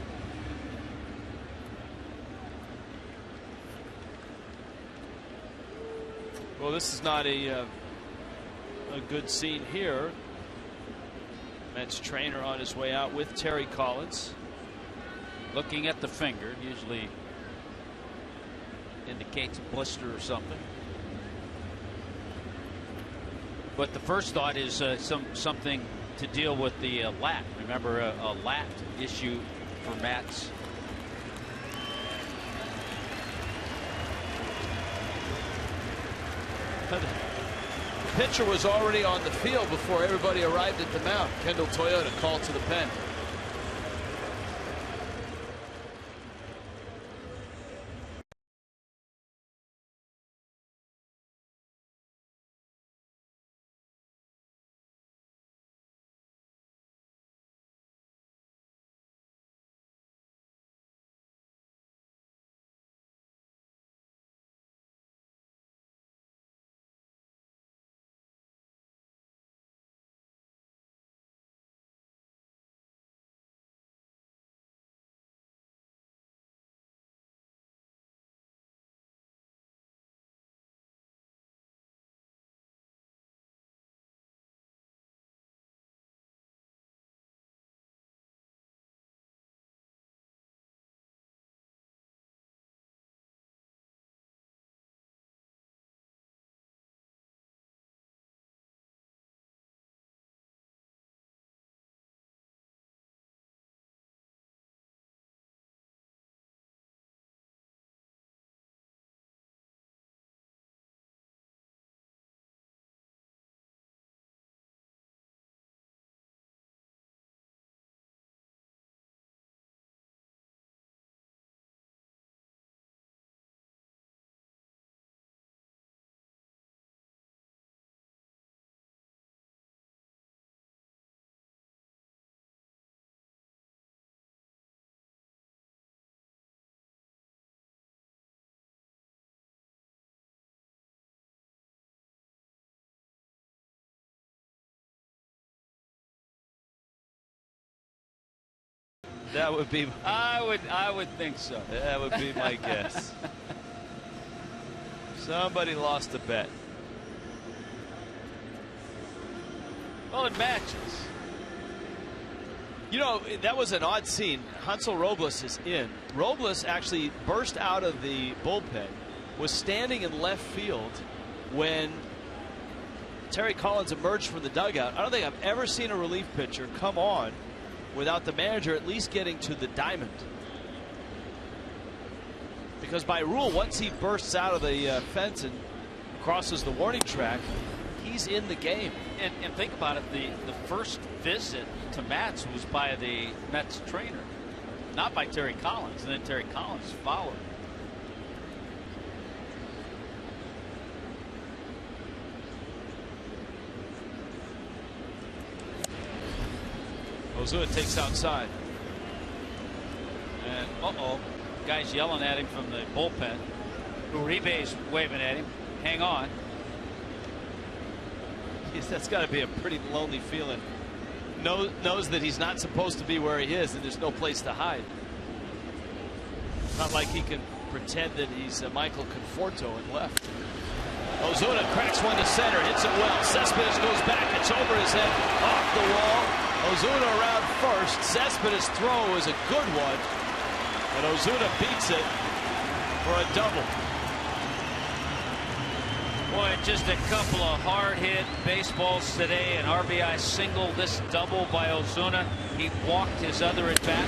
Well, this is not a good scene here. Mets trainer on his way out with Terry Collins. Looking at the finger, usually indicates a blister or something. But the first thought is something to deal with the lat. Remember, a lat issue for Matz. The pitcher was already on the field before everybody arrived at the mound. Kendall Toyota called to the pen. That would be. I would think so. That would be my guess. Somebody lost a bet. Well, it matches. You know, that was an odd scene. Hansel Robles is in. Robles actually burst out of the bullpen, was standing in left field when Terry Collins emerged from the dugout. I don't think I've ever seen a relief pitcher come on without the manager at least getting to the diamond. Because by rule, once he bursts out of the fence and crosses the warning track, he's in the game. And think about it, the first visit to Mets was by the Mets trainer, not by Terry Collins, and then Terry Collins followed. Ozuna takes outside. And guys yelling at him from the bullpen. Uribe's waving at him. Hang on. Yes, that's got to be a pretty lonely feeling. Knows that he's not supposed to be where he is, and there's no place to hide. Not like he can pretend that he's Michael Conforto and left. Ozuna cracks one to center, hits it well. Cespedes goes back, it's over his head, off the wall. Ozuna around first. Cespedes' throw is a good one, and Ozuna beats it for a double. Boy, just a couple of hard-hit baseballs today. An RBI single, this double by Ozuna. He walked his other at bat.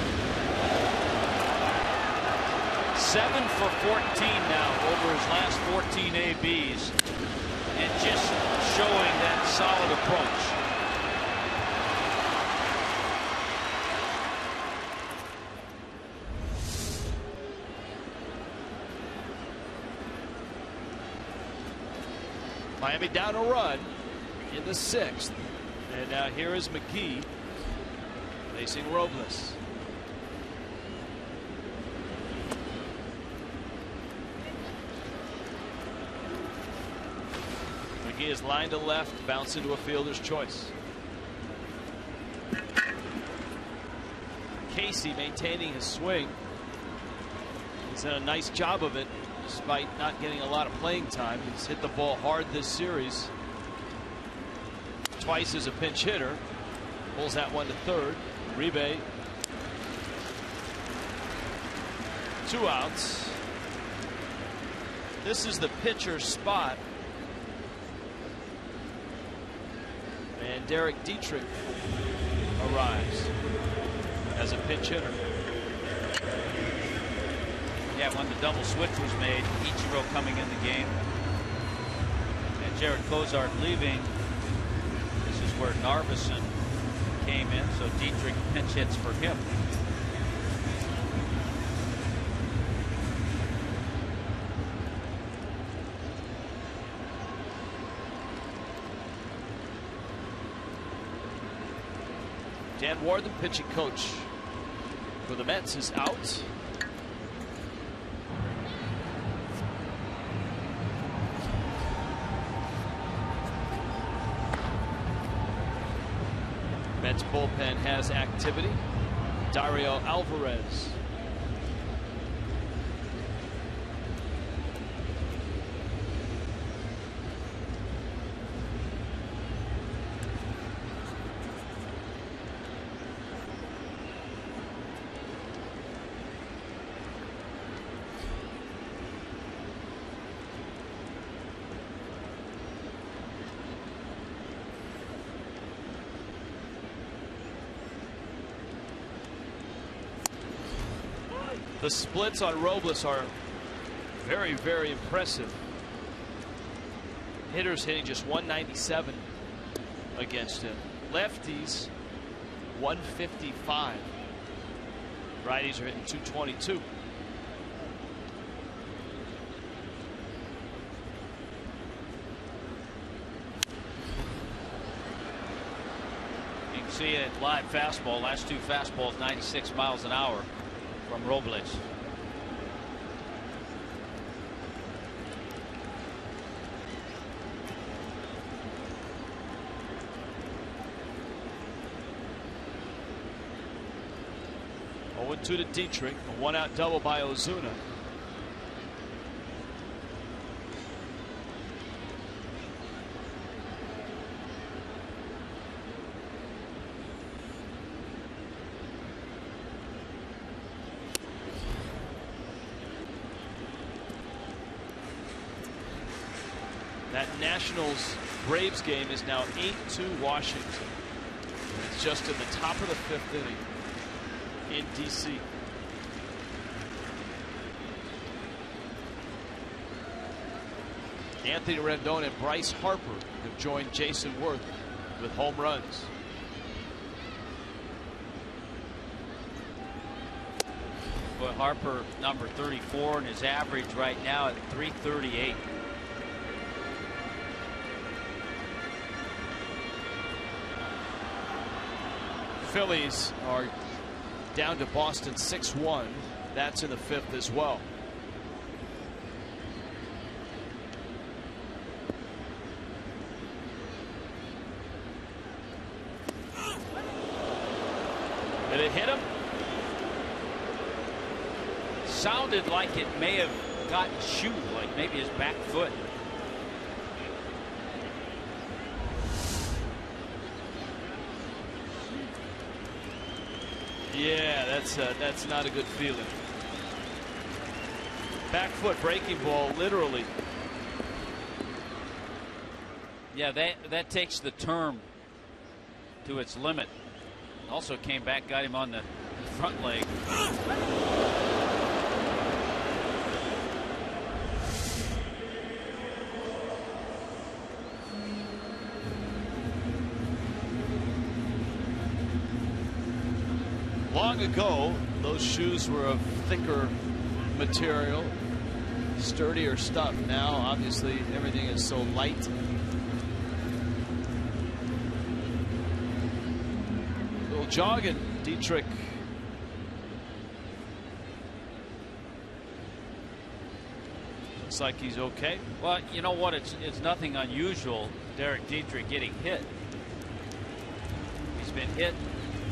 7 for 14 now over his last 14 ABs, and just showing that solid approach. Miami down a run in the 6th. And now here is McGee facing Robles. McGee is lined to left, bounce into a fielder's choice. Casey maintaining his swing. He's done a nice job of it. Despite not getting a lot of playing time, he's hit the ball hard this series. Twice as a pinch hitter. Pulls that one to third. Uribe. 2 outs. This is the pitcher's spot. And Derek Dietrich arrives as a pinch hitter. Yeah, when the double switch was made, Ichiro coming in the game, and Jared Kozart leaving. This is where Narveson came in, so Dietrich pinch hits for him. Dan Ward, the pitching coach for the Mets, is out. Mets bullpen has activity. Dario Alvarez. The splits on Robles are very, very impressive. Hitters hitting just 197 against him. Lefties 155. Righties are hitting 222. You can see it live fastball. Last 2 fastballs 96 miles an hour from Robles. Oh, 2 to Dietrich. A 1-out double by Ozuna. That Nationals Braves game is now 8-2 Washington. It's just in the top of the 5th inning in DC. Anthony Rendon and Bryce Harper have joined Jason Worth with home runs. But Harper, number 34, and his average right now at 338. Phillies are down to Boston 6-1. That's in the 5th as well. Did it hit him? Sounded like it may have gotten shoe, like maybe his back foot. Yeah, that's not a good feeling. Back foot breaking ball, literally. Yeah, that takes the term to its limit. Also came back, got him on the front leg. Long ago, those shoes were of thicker material, sturdier stuff. Now, obviously, everything is so light. Little jogging, Dietrich. Looks like he's okay. Well, you know what? It's nothing unusual, Derek Dietrich getting hit. He's been hit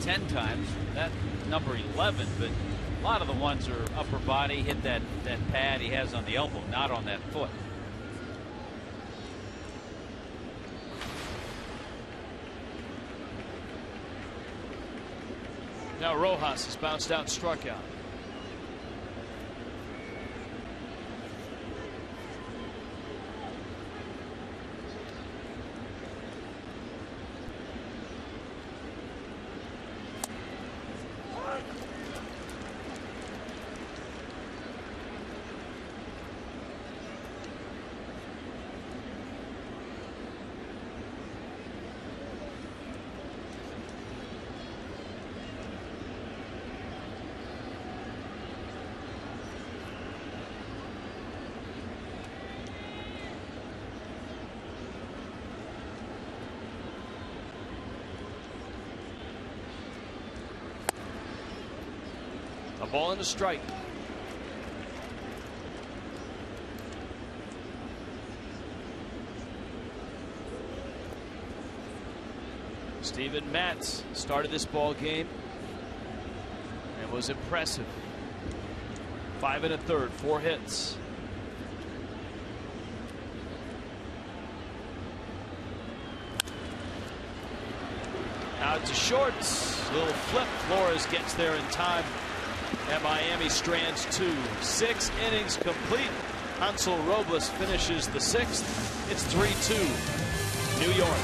10 times. That number 11, but a lot of the ones are upper body, hit that pad he has on the elbow, not on that foot. Now Rojas has bounced out and struck out. A ball and a strike. Steven Matz started this ball game and was impressive. 5 1/3, 4 hits. Out to shorts. Little flip. Flores gets there in time. And Miami strands 2. 6 innings complete. Hansel Robles finishes the 6th. It's 3-2 New York.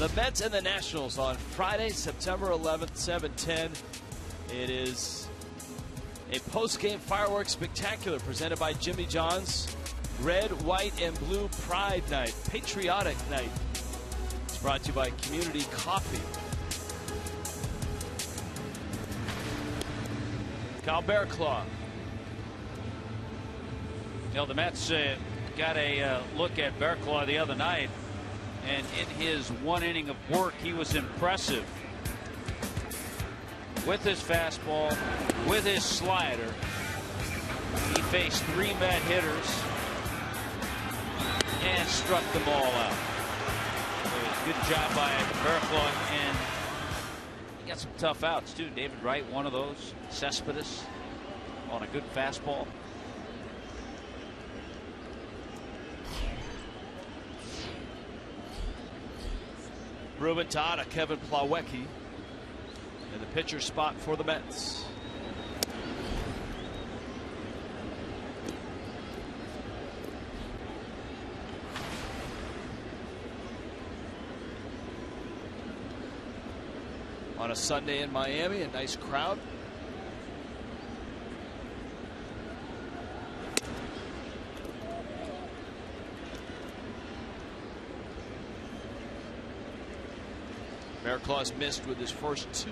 The Mets and the Nationals on Friday, September 11th, 7:10. It is a post-game fireworks spectacular presented by Jimmy John's. Red, white, and blue pride night, patriotic night. It's brought to you by Community Coffee. Kyle Bearclaw. You know, the Mets got a look at Bearclaw the other night, and in his one inning of work, he was impressive with his fastball, with his slider. He faced 3 Met hitters and struck them all out. Good job by Bearclaw, and he got some tough outs too. David Wright, one of those. Cespedes on a good fastball. Ruben Tejada, Kevin Plawecki in the pitcher spot for the Mets. On a Sunday in Miami, a nice crowd. Bearclaw's missed with his first 2.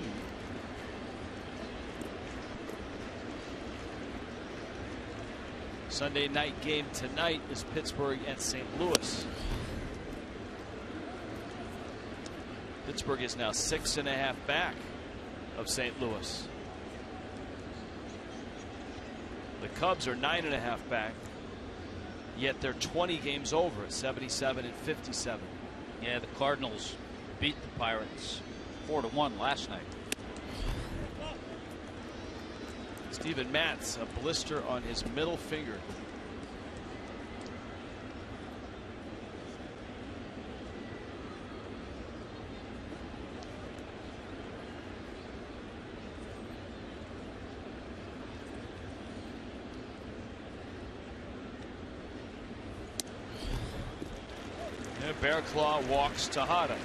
Sunday night game tonight is Pittsburgh and St. Louis. Pittsburgh is now 6.5 back of St. Louis. The Cubs are 9.5 back, yet they're 20 games over at 77 and 57. Yeah, the Cardinals beat the Pirates 4-1 last night. Steven Matz, a blister on his middle finger. And Bearclaw walks Tejada.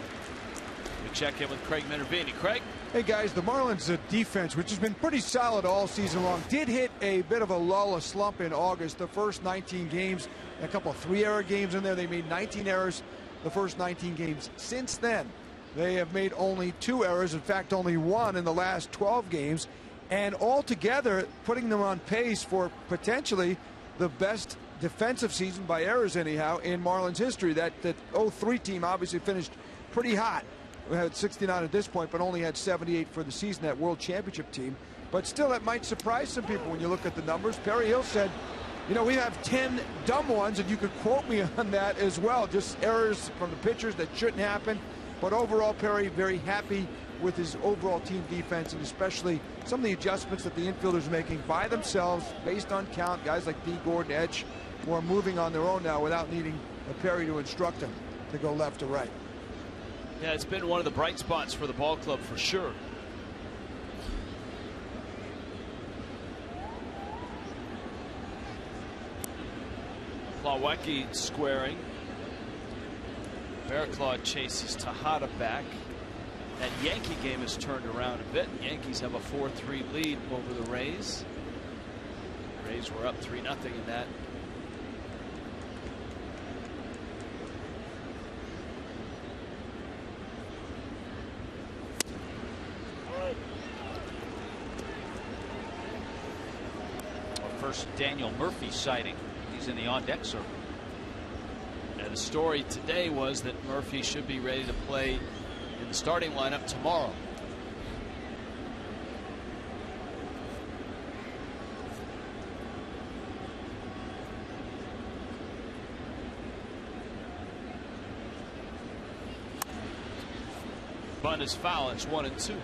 We check in with Craig Minervini. Craig? Hey guys, the Marlins defense, which has been pretty solid all season long, did hit a bit of a lull, a slump in August. The first 19 games, a couple of 3-error games in there. They made 19 errors the first 19 games. Since then, they have made only 2 errors. In fact, only 1 in the last 12 games. And altogether, putting them on pace for potentially the best defensive season by errors anyhow in Marlins history. That 03 team obviously finished pretty hot. We had 69 at this point, but only had 78 for the season, that World Championship team. But still, that might surprise some people when you look at the numbers. Perry Hill said, you know, we have 10 dumb ones, and you could quote me on that as well. Just errors from the pitchers that shouldn't happen. But overall, Perry very happy with his overall team defense, and especially some of the adjustments that the infielders are making by themselves based on count. Guys like D. Gordon, Edge, who are moving on their own now without needing Perry to instruct them to go left or right. Yeah, it's been one of the bright spots for the ball club for sure. Plawecki squaring. Bearclaw chases Tejada back. That Yankee game has turned around a bit. Yankees have a 4-3 lead over the Rays. Rays were up 3-0 in that. First Daniel Murphy sighting. He's in the on-deck circle. And the story today was that Murphy should be ready to play in the starting lineup tomorrow. Bunt is foul. It's 1-2.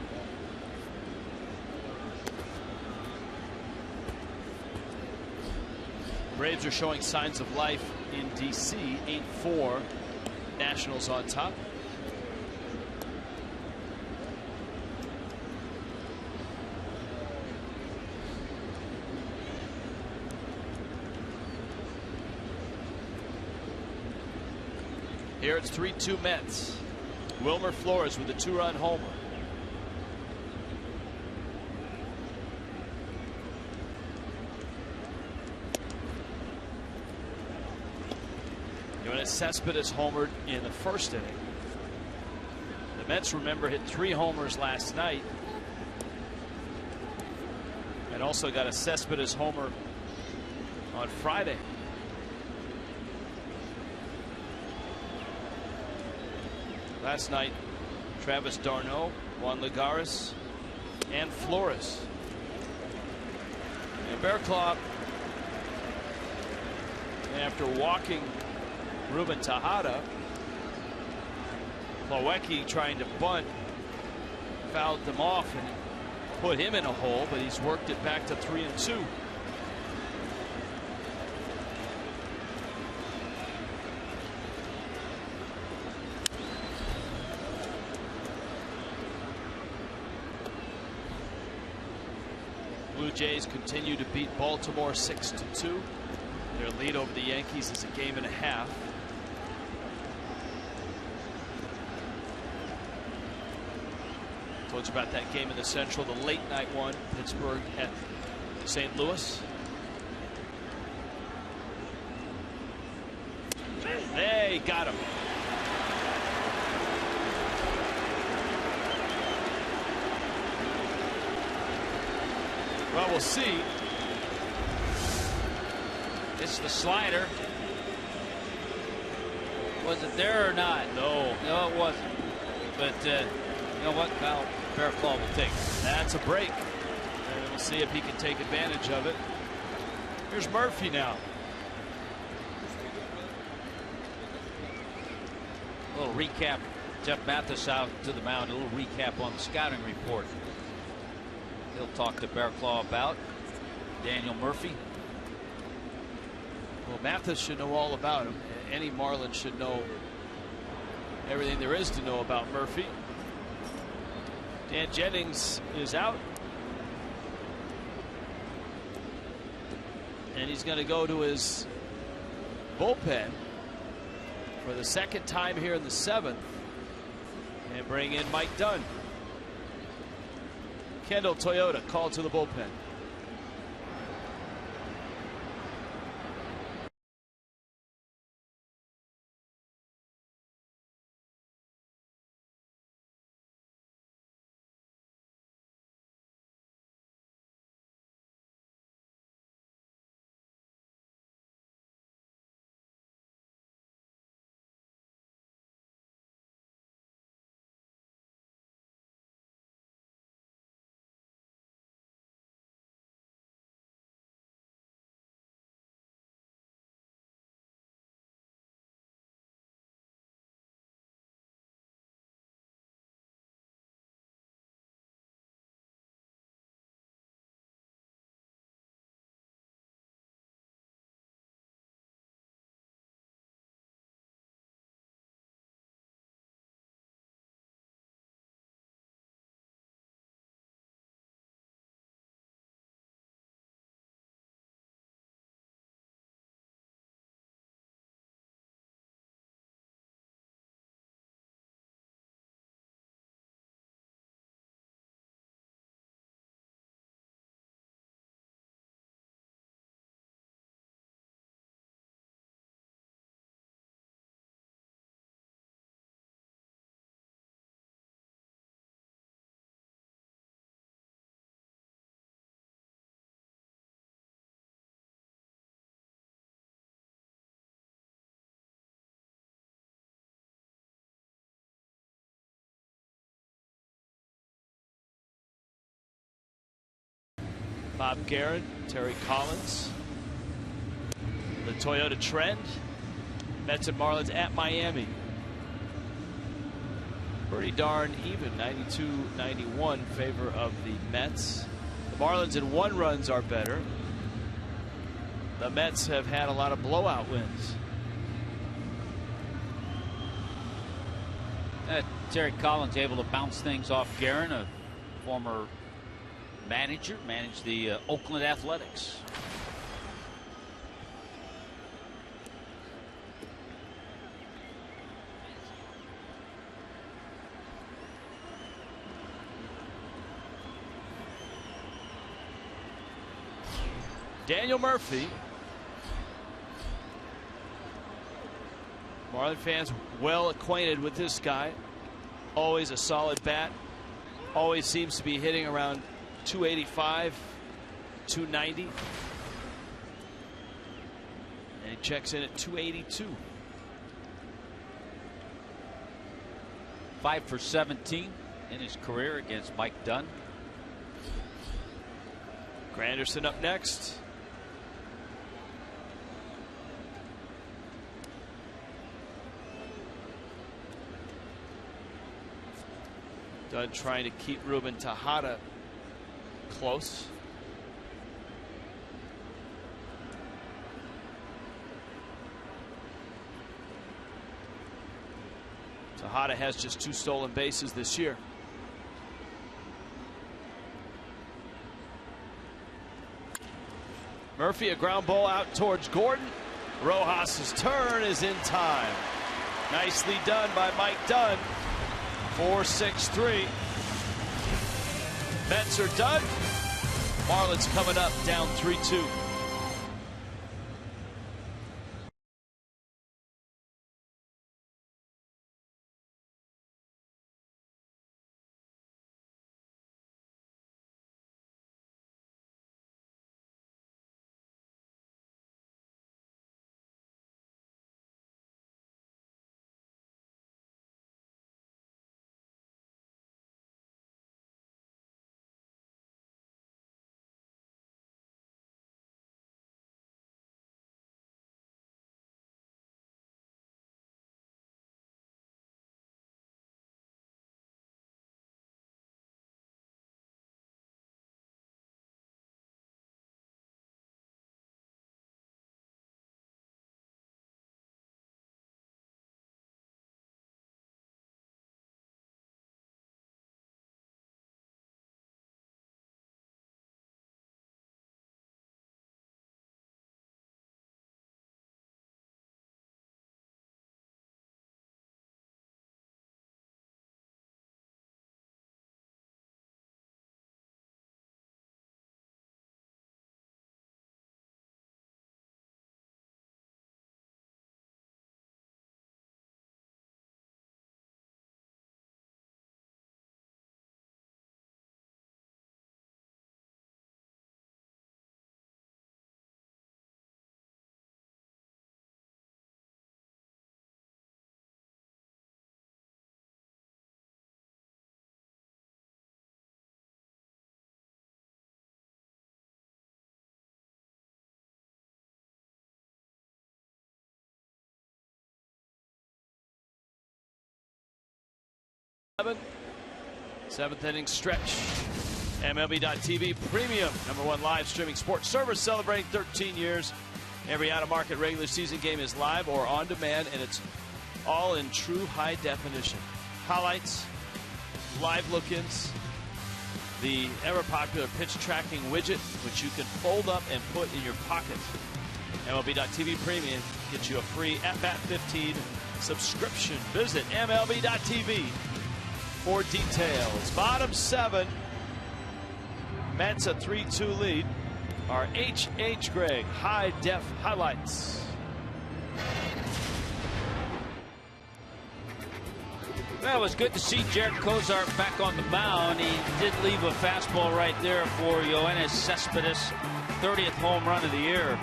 Braves are showing signs of life in D.C. 8-4. Nationals on top. Here it's 3-2 Mets. Wilmer Flores with a 2-run homer. Yoenis Cespedes homered in the first inning. The Mets, remember, hit 3 homers last night. And also got a Cespedes homer on Friday. Last night, Travis d'Arnaud, Juan Lagares, and Flores. And Bearclaw, after walking Ruben Tejada, Plawecki trying to bunt, fouled them off and put him in a hole, but he's worked it back to 3-2. Blue Jays continue to beat Baltimore 6-2. Their lead over the Yankees is a 1.5 games. Told you about that game in the Central, the late night one, Pittsburgh at St. Louis. They got him. Well, we'll see. It's the slider. Was it there or not? No. No, it wasn't. But you know what? Kyle Bearclaw will take it. That's a break. And we'll see if he can take advantage of it. Here's Murphy now. A little recap. Jeff Mathis out to the mound. A little recap on the scouting report. He'll talk to Bearclaw about Daniel Murphy. Well, Mathis should know all about him. Any Marlin should know everything there is to know about Murphy. Dan Jennings is out. And he's going to go to his bullpen for the second time here in the 7th and bring in Mike Dunn. Kendall Toyota called to the bullpen. Bob Guerin, Terry Collins, the Toyota Trend, Mets and Marlins at Miami. Pretty darn even, 92-91 in favor of the Mets. The Marlins in 1 runs are better. The Mets have had a lot of blowout wins. Terry Collins able to bounce things off Guerin, a former manager, managed the Oakland Athletics. Daniel Murphy. Marlin fans well acquainted with this guy. Always a solid bat. Always seems to be hitting around 285, 290. And he checks in at 282. 5 for 17 in his career against Mike Dunn. Granderson up next. Dunn trying to keep Ruben Tejada close. Tejada has just 2 stolen bases this year. Murphy, a ground ball out towards Gordon. Rojas's turn is in time. Nicely done by Mike Dunn. 4-6-3. Mets are done. Marlins coming up down 3-2. Seventh inning stretch. MLB.TV Premium, #1 live streaming sports service celebrating 13 years. Every out-of-market regular season game is live or on demand, and it's all in true high definition. Highlights, live look-ins, the ever-popular pitch tracking widget, which you can fold up and put in your pocket. MLB.TV Premium gets you a free at-bat 15 subscription. Visit MLB.TV for details. Bottom 7. Mets a 3-2 lead. Our H.H. Gregg high-def highlights. Well, it was good to see Jared Kozart back on the mound. He did leave a fastball right there for Yoenis Cespedes, 30th home run of the year.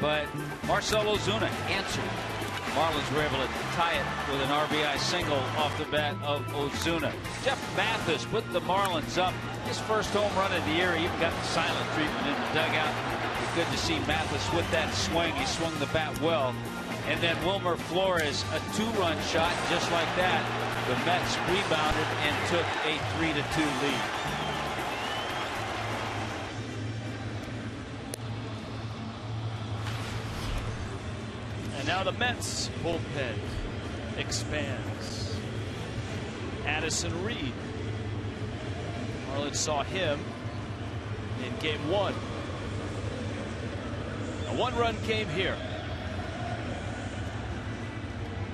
But Marcell Ozuna answered. Marlins were able to tie it with an RBI single off the bat of Ozuna. Jeff Mathis put the Marlins up. His first home run of the year. He even got the silent treatment in the dugout. Good to see Mathis with that swing. He swung the bat well. And then Wilmer Flores, a 2-run shot. Just like that, the Mets rebounded and took a 3-2 lead. Now the Mets bullpen expands. Addison Reed. Marlins saw him in game 1. A 1-run game here.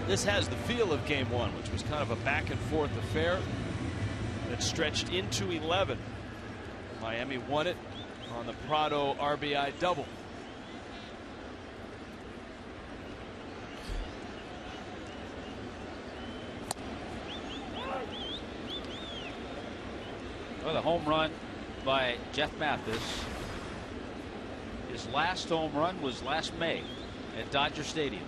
This has the feel of game 1, which was kind of a back and forth affair that stretched into 11. Miami won it on the Prado RBI double. Well, the home run by Jeff Mathis. His last home run was last May at Dodger Stadium.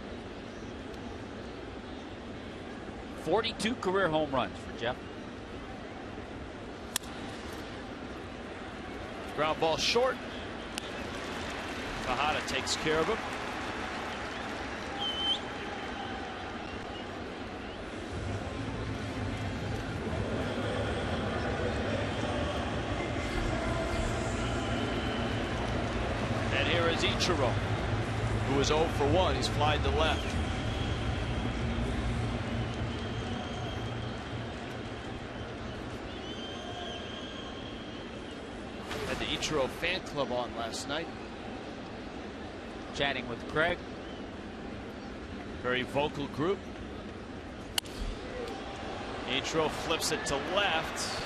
42 career home runs for Jeff. Ground ball short. Tejada takes care of him. And here is Ichiro, who is 0 for 1. He's flied to left. Had the Ichiro fan club on last night. Chatting with Craig. Very vocal group. Ichiro flips it to left,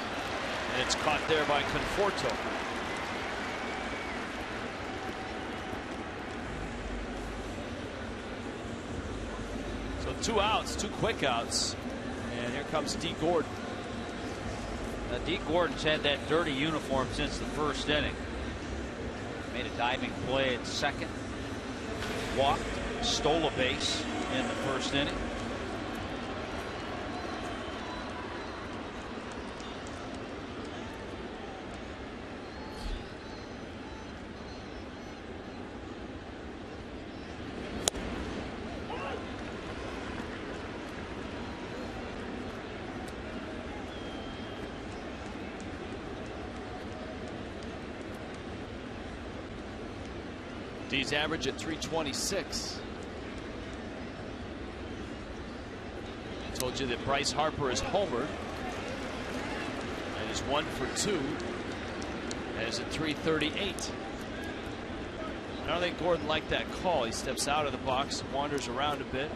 and it's caught there by Conforto. So 2 outs, 2 quick outs, and here comes D. Gordon. D. Gordon's had that dirty uniform since the first inning. Made a diving play at second. Walked, stole a base in the first inning. D's average at 326. I told you that Bryce Harper is homered and is 1 for 2. And is at 338. I don't think Gordon liked that call. He steps out of the box, wanders around a bit.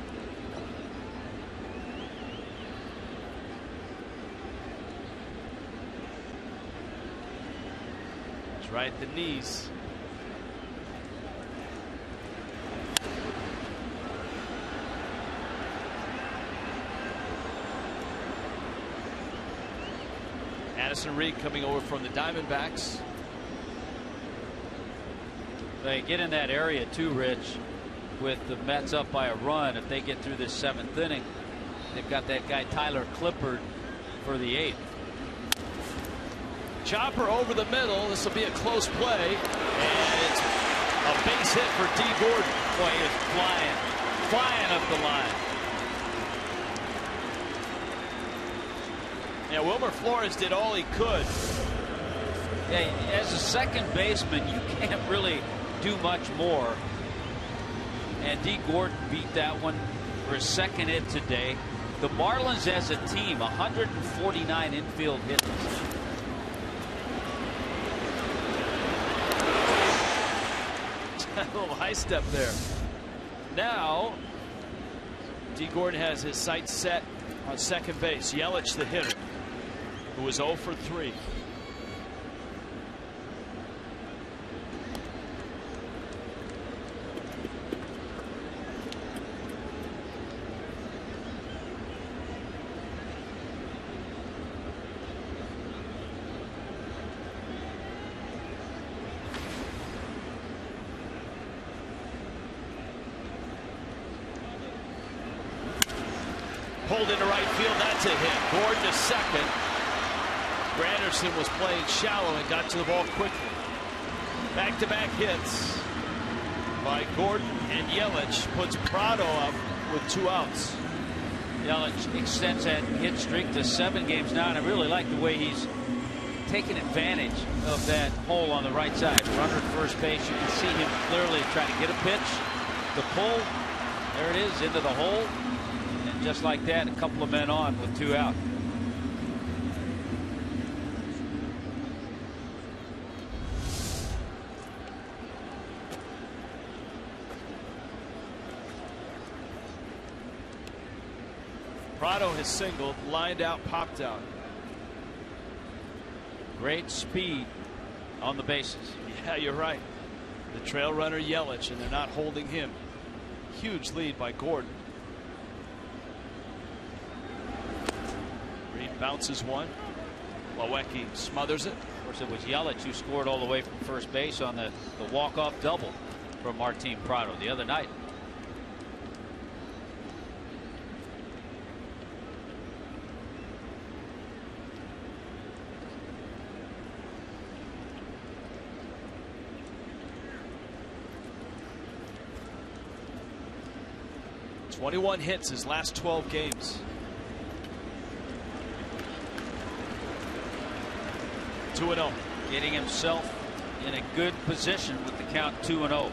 It's right at the knees. Addison Reed coming over from the Diamondbacks. They get in that area too, Rich, with the Mets up by a run. If they get through this 7th inning, they've got that guy Tyler Clippard for the 8th. Chopper over the middle. This will be a close play, and it's a base hit for D. Gordon. Boy, he is flying up the line. Yeah, Wilmer Flores did all he could. Yeah, as a second baseman, you can't really do much more. And D. Gordon beat that one for his second hit today. The Marlins as a team, 149 infield hits. A little high step there. Now, D. Gordon has his sights set on second base. Yelich, the hitter, who was 0 for 3. Pulled into right field. That's a hit. Gordon to second. Granderson was playing shallow and got to the ball quickly. Back-to-back hits by Gordon, and Yelich puts Prado up with 2 outs. Yelich extends that hit streak to 7 games now, and I really like the way he's taking advantage of that hole on the right side. Runner at first base, you can see him clearly trying to get a pitch. The pull, there it is, into the hole. And just like that, a couple of men on with 2 out. Prado has singled, lined out, popped out. Great speed on the bases. Yeah, you're right. The trail runner Yelich, and they're not holding him. Huge lead by Gordon. Reed bounces one. Milwaukee smothers it. Of course, it was Yelich who scored all the way from first base on the walk-off double from Martin Prado the other night. .21 hits his last 12 games. 2-0. Getting himself in a good position with the count 2-0.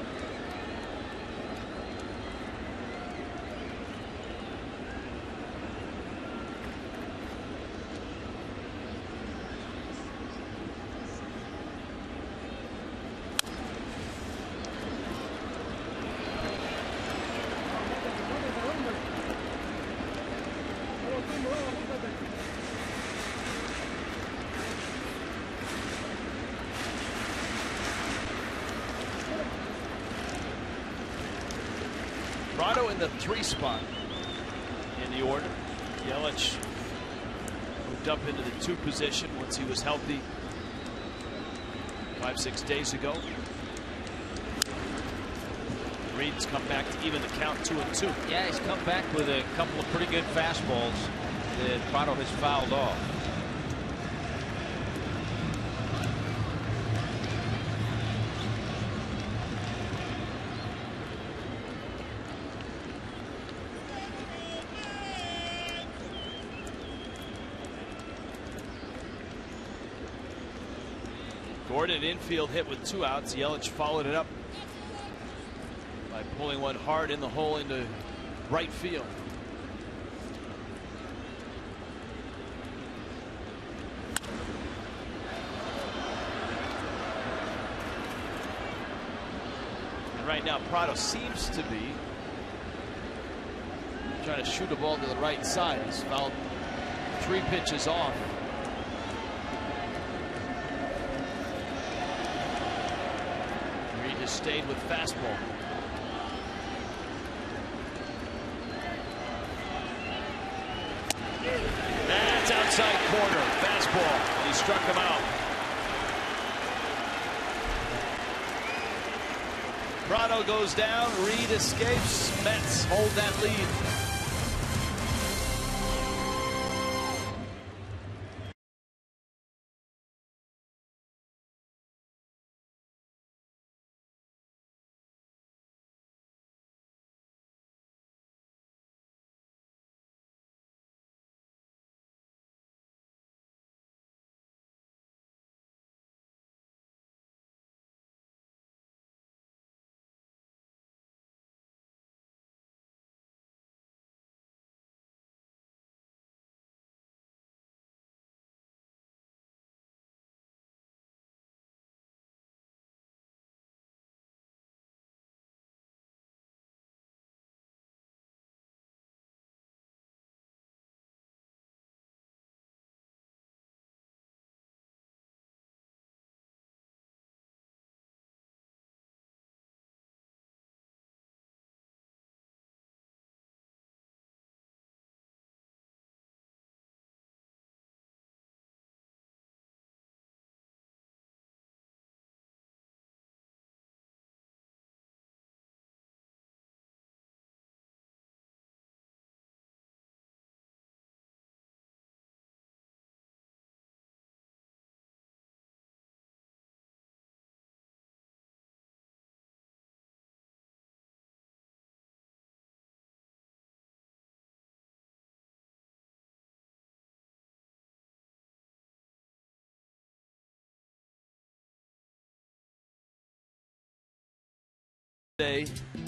Prado in the 3 spot in the order. Yelich moved up into the 2 position once he was healthy 5-6 days ago. Reed's come back to even the count 2-2. Yeah, he's come back with a couple of pretty good fastballs that Prado has fouled off. Gordon infield hit with 2 outs. Yelich followed it up by pulling one hard in the hole into right field. And right now Prado seems to be trying to shoot a ball to the right side. He's fouled 3 pitches off. Has stayed with fastball. That's outside corner. Fastball. He struck him out. Prado goes down. Reed escapes. Mets hold that lead.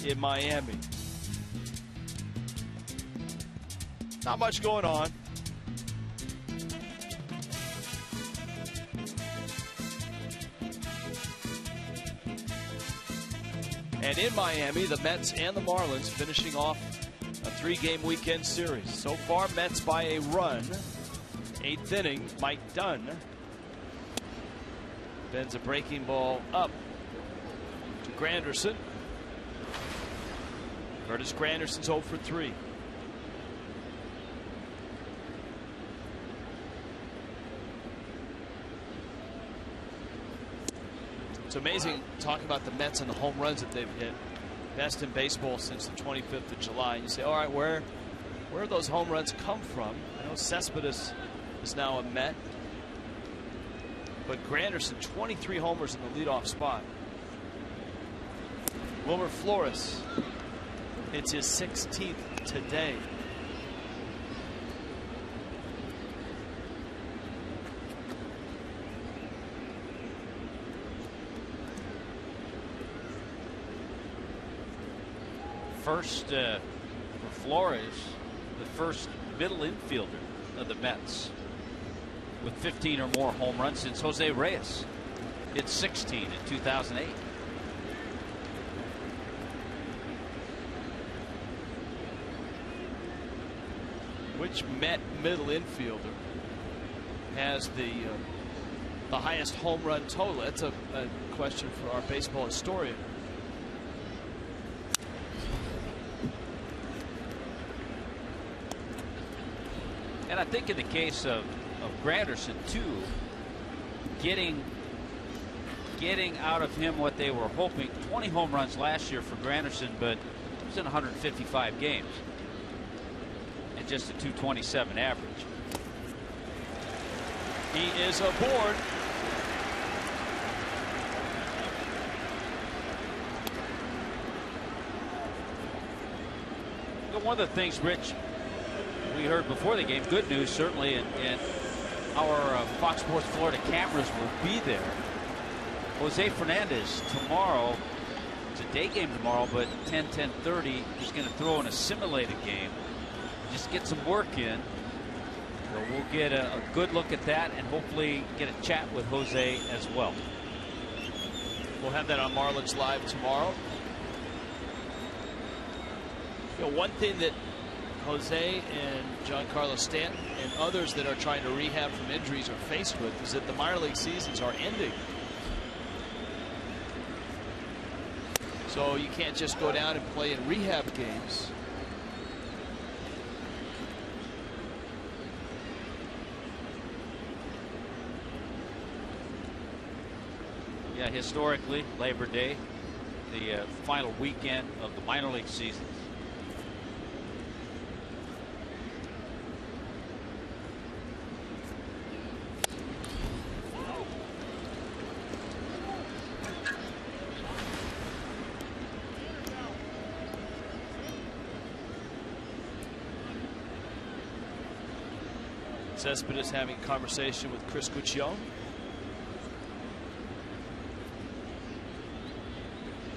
In Miami. Not much going on. And in Miami, the Mets and the Marlins finishing off a 3-game weekend series. So far, Mets by a run. 8th inning, Mike Dunn Bends a breaking ball up to Granderson. Curtis Granderson's 0 for 3. It's amazing talking about the Mets and the home runs that they've hit. Best in baseball since the 25th of July. And you say, all right, where do those home runs come from? I know Cespedes is now a Met. But Granderson, 23 homers in the leadoff spot. Wilmer Flores, it's his 16th today. First for Flores, the first middle infielder of the Mets with 15 or more home runs since Jose Reyes hit 16 in 2008. Which Met middle infielder has the highest home run total? That's a question for our baseball historian. And I think in the case of Granderson too, getting out of him what they were hoping. 20 home runs last year for Granderson, but it was in 155 games and just a .227 average. He is aboard. One of the things, Rich, we heard before the game, good news certainly, and our Fox Sports Florida cameras will be there. Jose Fernandez tomorrow, it's a day game tomorrow, but 10:30 is going to throw in a simulated game. Just get some work in. So we'll get a good look at that and hopefully get a chat with Jose as well. We'll have that on Marlins Live tomorrow. You know, one thing that Jose and Giancarlo Stanton and others that are trying to rehab from injuries are faced with is that the minor league seasons are ending. So you can't just go down and play in rehab games. Yeah, historically, Labor Day, the final weekend of the minor league seasons. Cespedes having a conversation with Chris Guccione.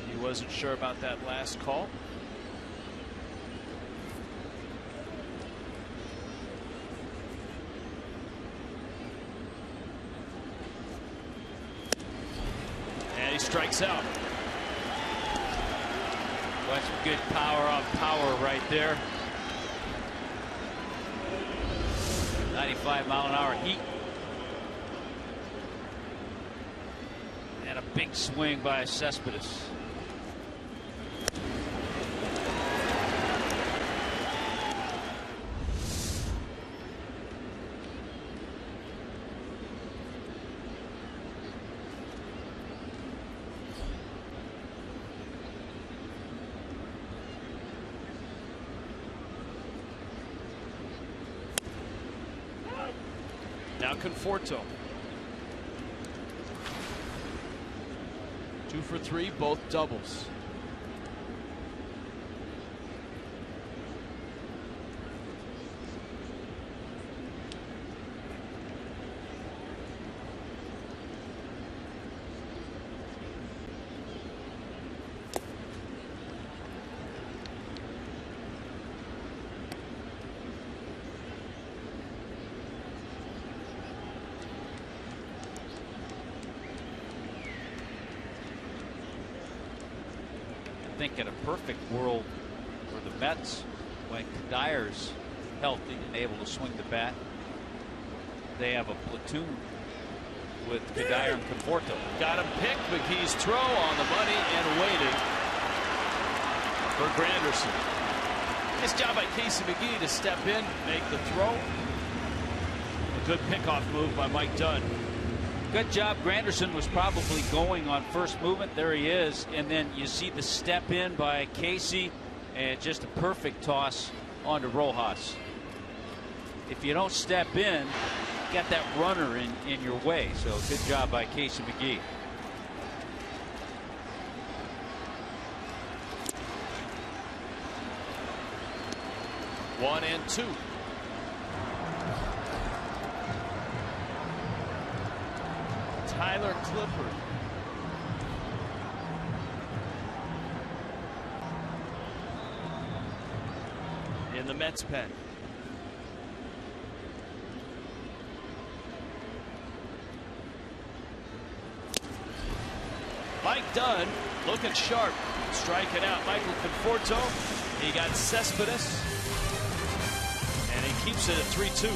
He wasn't sure about that last call. And he strikes out. Well, that's some good power on power right there. 95-mile-an-hour heat. And a big swing by Cespedes. Now Conforto. 2 for 3, both doubles. I think in a perfect world for the Mets, when Dyer's healthy and able to swing the bat, they have a platoon with Kagire and Conforto. Got him picked. McGee's throw on the money and waiting for Granderson. Nice job by Casey McGee to step in, make the throw. A good pickoff move by Mike Dunn. Good job. Granderson was probably going on first movement. There he is. And then you see the step in by Casey, and just a perfect toss onto Rojas. If you don't step in, you got that runner in your way. So good job by Casey McGee. One and two. Tyler Clippard. In the Mets pen. Mike Dunn looking sharp, striking out Michael Conforto. He got Cespedes, and he keeps it at 3-2.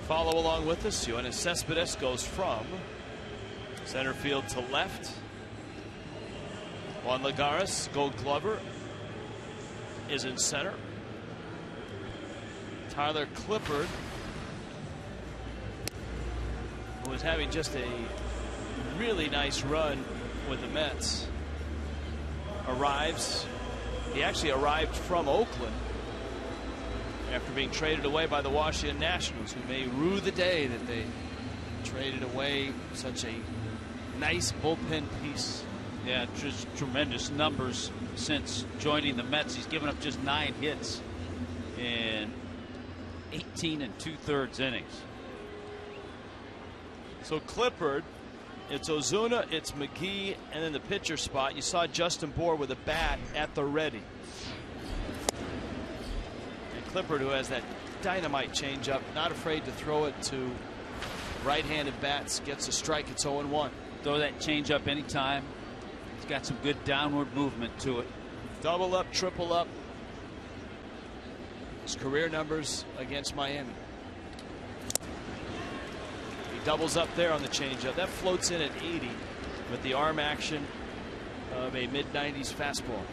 Follow along with us. Yoenis Cespedes goes from center field to left. Juan Lagares, Gold Glover, is in center. Tyler Clippard, who is having just a really nice run with the Mets, arrives. He actually arrived from Oakland after being traded away by the Washington Nationals, who may rue the day that they traded away such a nice bullpen piece. Yeah, just tremendous numbers since joining the Mets. He's given up just 9 hits in 18 2/3 innings. So Clippard, it's Ozuna, it's McGee, and then the pitcher spot. You saw Justin Bour with a bat at the ready. Clippard, who has that dynamite changeup, not afraid to throw it to right-handed bats, gets a strike. It's 0-1. Throw that changeup anytime. It's got some good downward movement to it. Double up, triple up. His career numbers against Miami. He doubles up there on the changeup. That floats in at 80 with the arm action of a mid-90s fastball.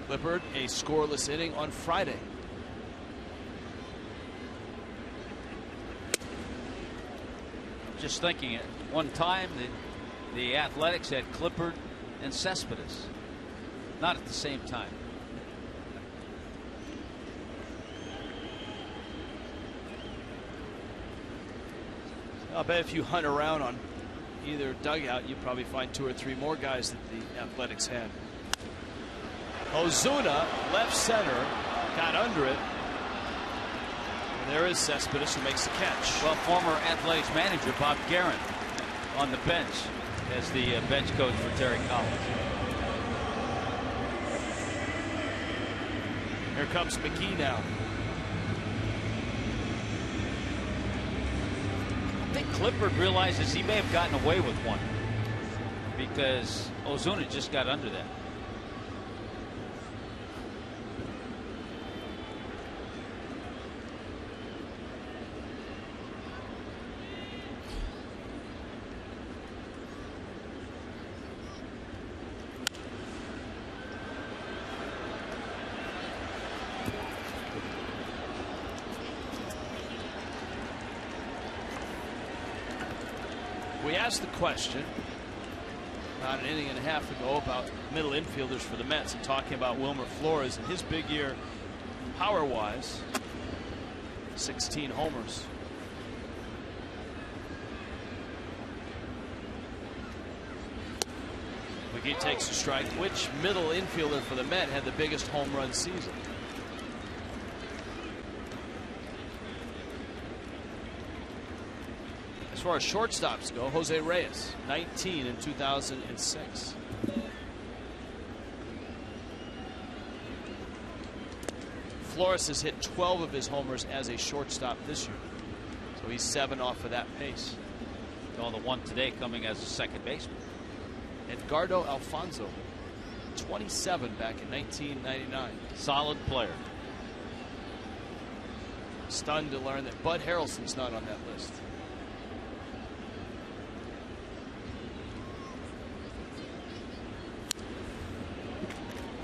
Clippard, a scoreless inning on Friday. Just thinking, at one time the Athletics had Clippard and Cespedes, not at the same time. I'll bet if you hunt around on either dugout, you probably find 2 or 3 more guys that the Athletics had. Ozuna, left center, got under it. And there is Cespedes who makes the catch. Well, former Athletics manager Bob Guerin on the bench as the bench coach for Terry Collins. Here comes McGee now. I think Clippard realizes he may have gotten away with one because Ozuna just got under that. We asked the question about an inning and a half ago about middle infielders for the Mets and talking about Wilmer Flores and his big year power-wise. 16 homers. McGee takes a strike. Which middle infielder for the Met had the biggest home run season? As far as shortstops go, Jose Reyes, 19 in 2006. Flores has hit 12 of his homers as a shortstop this year. So he's 7 off of that pace. Well, the one today coming as a second baseman. Edgardo Alfonso, 27 back in 1999. Solid player. Stunned to learn that Bud Harrelson's not on that list.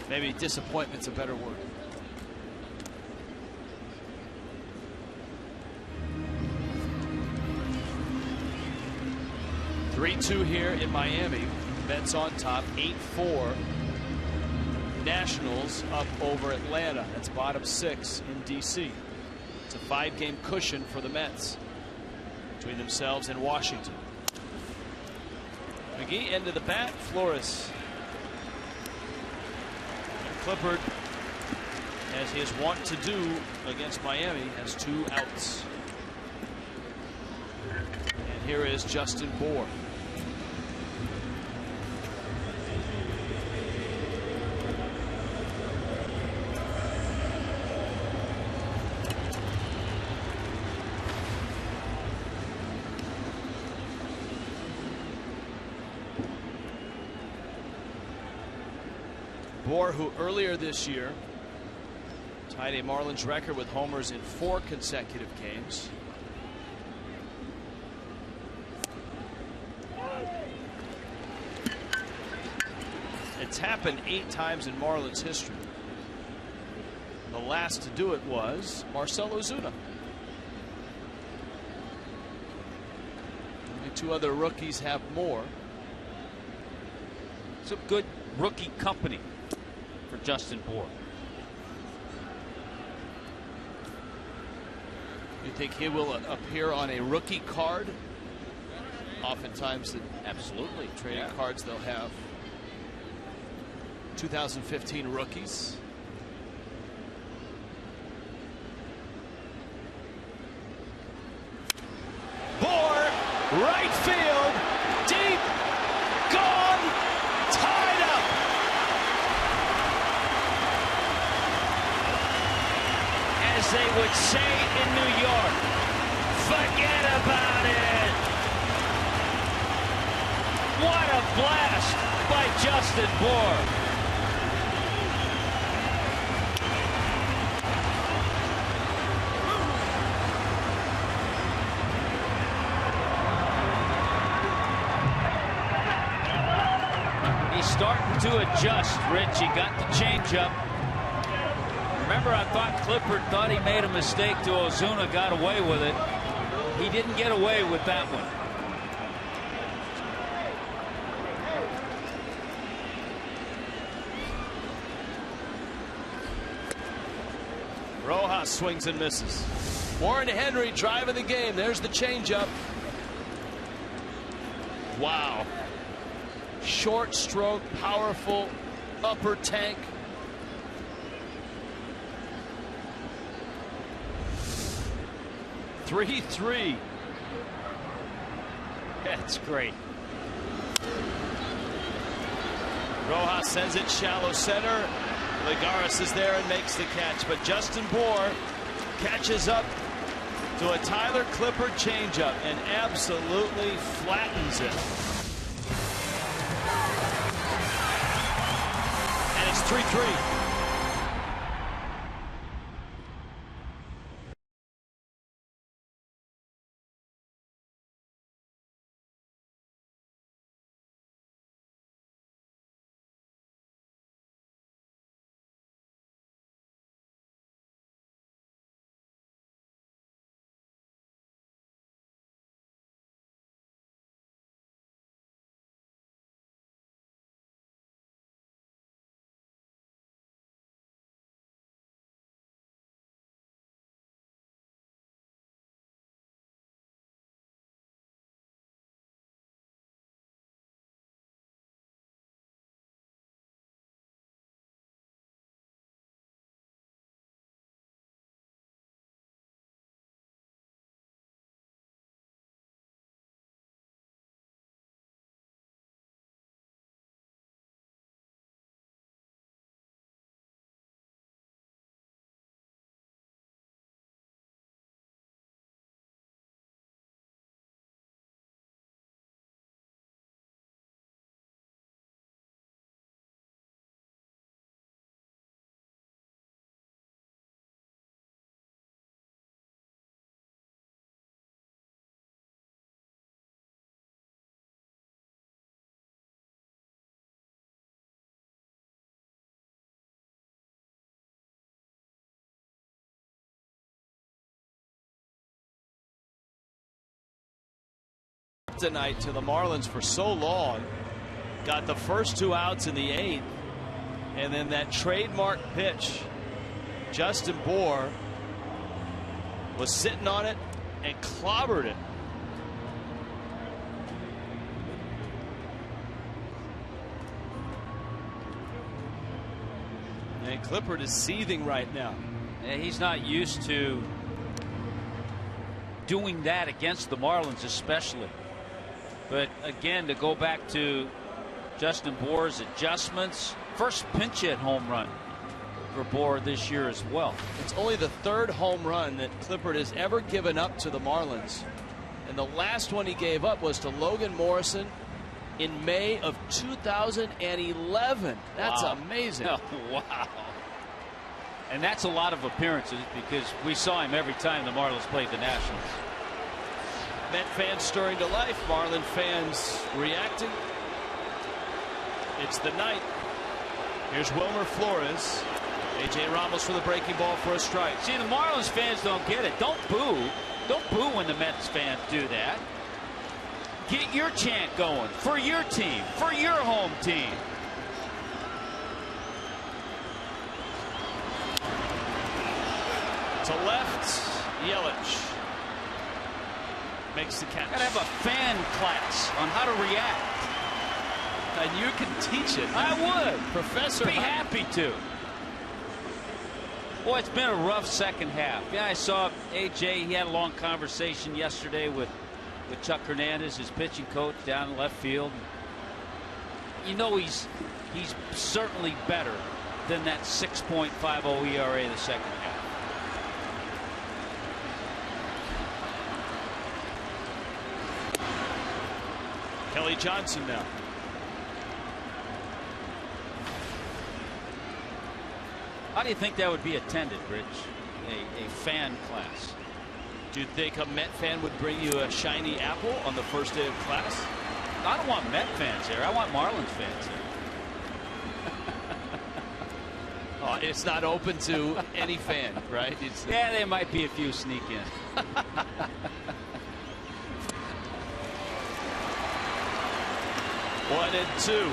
Maybe disappointment's a better word. (3-2) here in Miami. Mets on top, 8-4. Nationals up over Atlanta. That's bottom 6 in D.C. It's a 5-game cushion for the Mets between themselves and Washington. McGee into the bat. Flores. Clippard, as he is wont to do against Miami, has 2 outs. And here is Justin Bour. Bour, who earlier this year tied a Marlins record with homers in 4 consecutive games. It's happened 8 times in Marlins history. The last to do it was Marcell Ozuna. Only 2 other rookies have more. Some good rookie company for Justin Bour. You think he will appear on a rookie card? Oftentimes, absolutely trading cards they'll have 2015 rookies. Bour, right field, deep, gone, tied up. As they would say in New York, forget about it. What a blast by Justin Bour. Starting to adjust, Rich. He got the changeup. Remember, I thought Clippard thought he made a mistake to Ozuna, got away with it. He didn't get away with that one. Rojas swings and misses. Warren Henry driving the game. There's the changeup. Wow. Short stroke, powerful upper tank. Three. That's great. Rojas sends it shallow center. Ligares is there and makes the catch, but Justin Bour catches up to a Tyler Clippard changeup and absolutely flattens it. And it's 3-3. Tonight to the Marlins for so long. Got the first 2 outs in the 8th, and then that trademark pitch. Justin Bour was sitting on it and clobbered it. And Clippard is seething right now. Yeah, he's not used to doing that against the Marlins, especially. But again, to go back to Justin Bour's adjustments, first pinch hit home run for Bour this year as well. It's only the 3rd home run that Clippard has ever given up to the Marlins. And the last one he gave up was to Logan Morrison in May of 2011. That's amazing. Oh, wow. And that's a lot of appearances because we saw him every time the Marlins played the Nationals. Met fans stirring to life. Marlin fans reacting. It's the night. Here's Wilmer Flores. A.J. Ramos for the breaking ball for a strike. See, the Marlins fans don't get it. Don't boo. Don't boo when the Mets fans do that. Get your chant going for your team, for your home team. To left, Yelich makes the catch. Gotta have a fan class on how to react. And you can teach it. I would. Professor. Be happy to. Boy, it's been a rough second half. Yeah, I saw AJ. He had a long conversation yesterday with Chuck Hernandez, his pitching coach, down in left field. You know, he's certainly better than that 6.50 ERA the second half. Kelly Johnson now. How do you think that would be attended, Rich? A fan class. Do you think a Met fan would bring you a shiny apple on the first day of class? I don't want Met fans here. I want Marlins fans here. Oh, it's not open to any fan, right? Yeah, there might be a few sneak in. 1-2.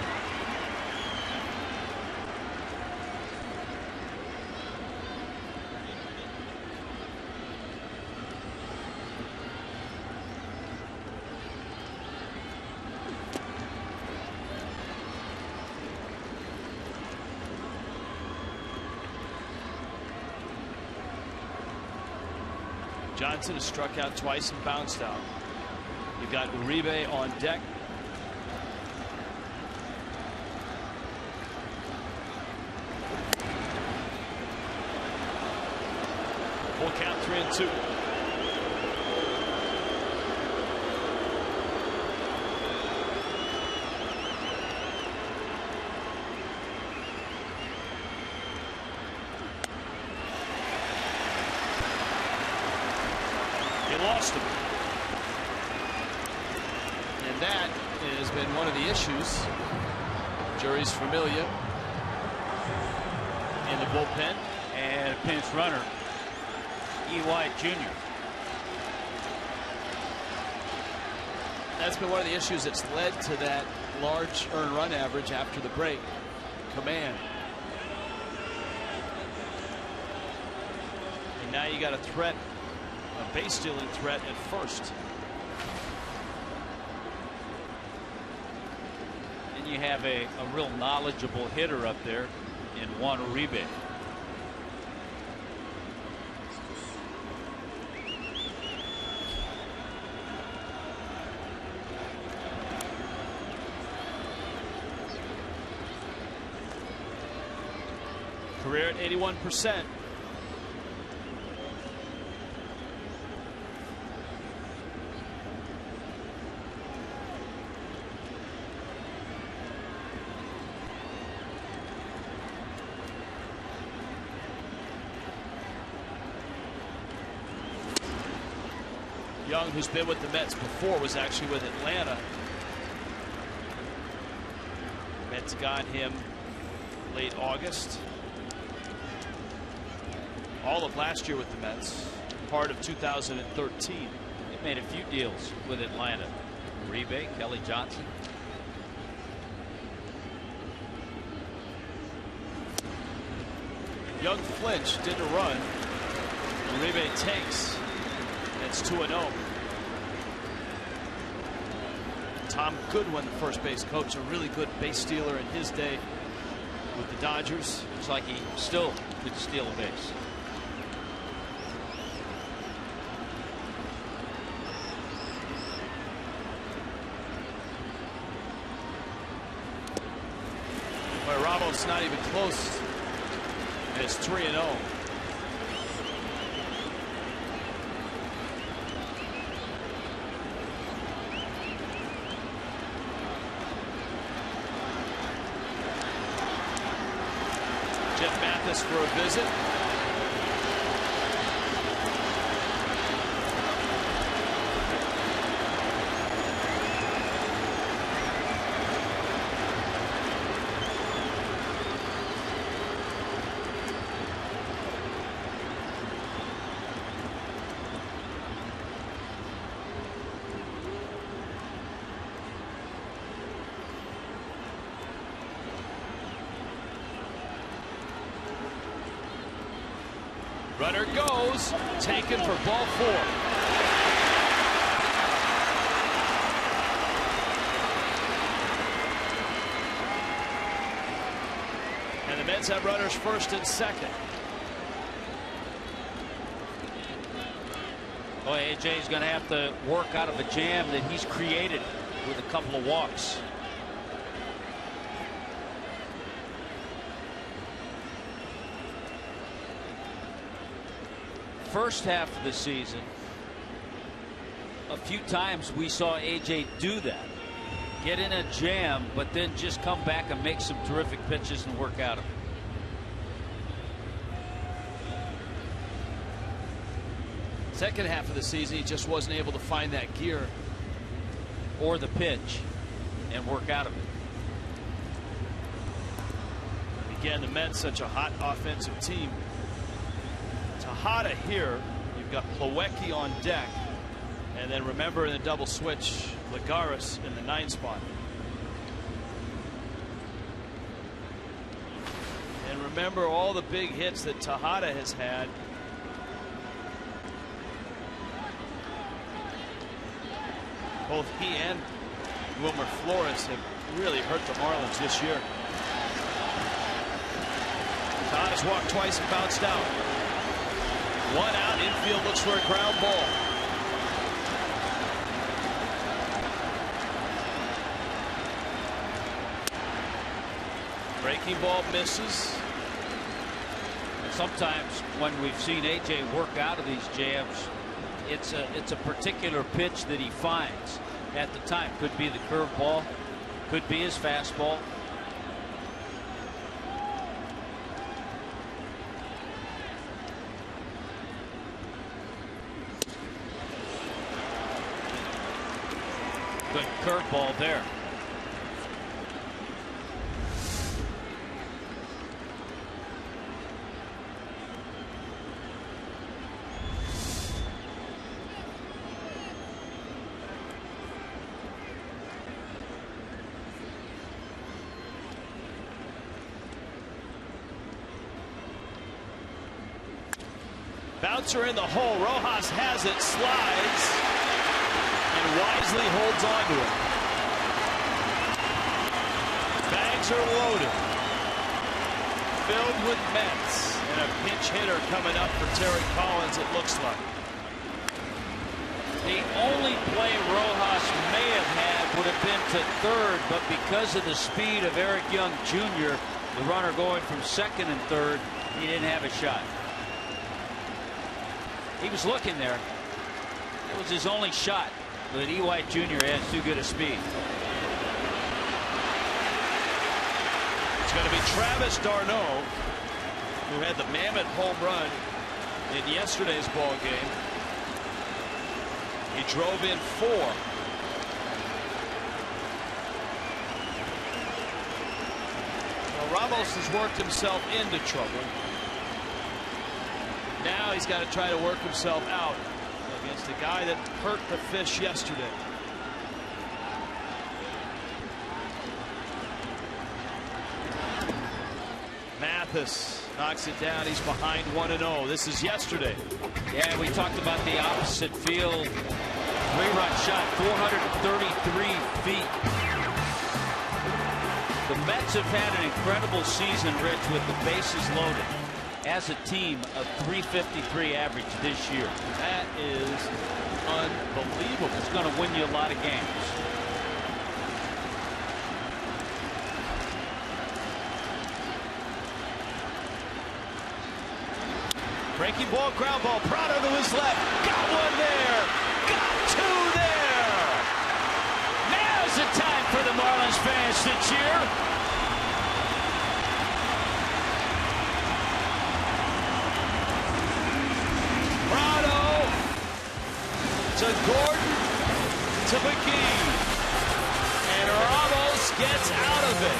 Johnson has struck out twice and bounced out. You've got Uribe on deck. Full count, 3-2. Lost him. And that has been one of the issues. Jury's Familia in the bullpen. And a pinch runner, E.Y. Jr. That's been one of the issues that's led to that large earned run average after the break. Command. And now you got a threat, a base stealing threat at first. And you have a real knowledgeable hitter up there in Juan Uribe. Career at 81%. Young, who's been with the Mets before, was actually with Atlanta. Mets got him late August. All of last year with the Mets, part of 2013. They made a few deals with Atlanta. Uribe, Kelly Johnson. Young flinched, didn't run. Uribe takes. It's 2-0. Tom Goodwin, the first base coach, a really good base stealer in his day with the Dodgers. Looks like he still could steal a base. Well, Ramos not even close. And it's 3-0. For a visit. Runner goes, taken for ball 4. And the Mets have runners first and second. Boy, AJ's going to have to work out of a jam that he's created with a couple of walks. First half of the season, a few times we saw AJ do that, get in a jam, but then just come back and make some terrific pitches and work out of it. Second half of the season, he just wasn't able to find that gear or the pitch and work out of it. Again, the Mets, such a hot offensive team. Tejada here, you've got Plawecki on deck, and then remember in the double switch, Lagares in the 9 spot. And remember all the big hits that Tejada has had. Both he and Wilmer Flores have really hurt the Marlins this year. Tejada's walked twice and bounced out. One out, infield looks for a ground ball. Breaking ball misses. Sometimes when we've seen AJ work out of these jams, it's a particular pitch that he finds at the time. Could be the curveball, could be his fastball. Good curveball there. Bouncer in the hole. Rojas has it, slides, and wisely holds on to it. Bags are loaded. Filled with Mets. And a pinch hitter coming up for Terry Collins, it looks like. The only play Rojas may have had would have been to third, but because of the speed of Eric Young Jr., the runner going from second and third, he didn't have a shot. He was looking there. It was his only shot, but E. White Jr. has too good a speed. It's going to be Travis d'Arnaud, who had the mammoth home run in yesterday's ball game. He drove in 4. Well, Ramos has worked himself into trouble. Now he's got to try to work himself out against the guy that hurt the fish yesterday. Mathis knocks it down. He's behind 1-0. This is yesterday. Yeah, we talked about the opposite field. 3-run shot, 433 feet. The Mets have had an incredible season, Rich, with the bases loaded. As a team, a 353 average this year. That is unbelievable. It's going to win you a lot of games. Breaking ball, ground ball. Prado to his left. Got one there. Got 2 there. Now's the time for the Marlins fans to cheer. To Gordon, to McGee, and Ramos gets out of it.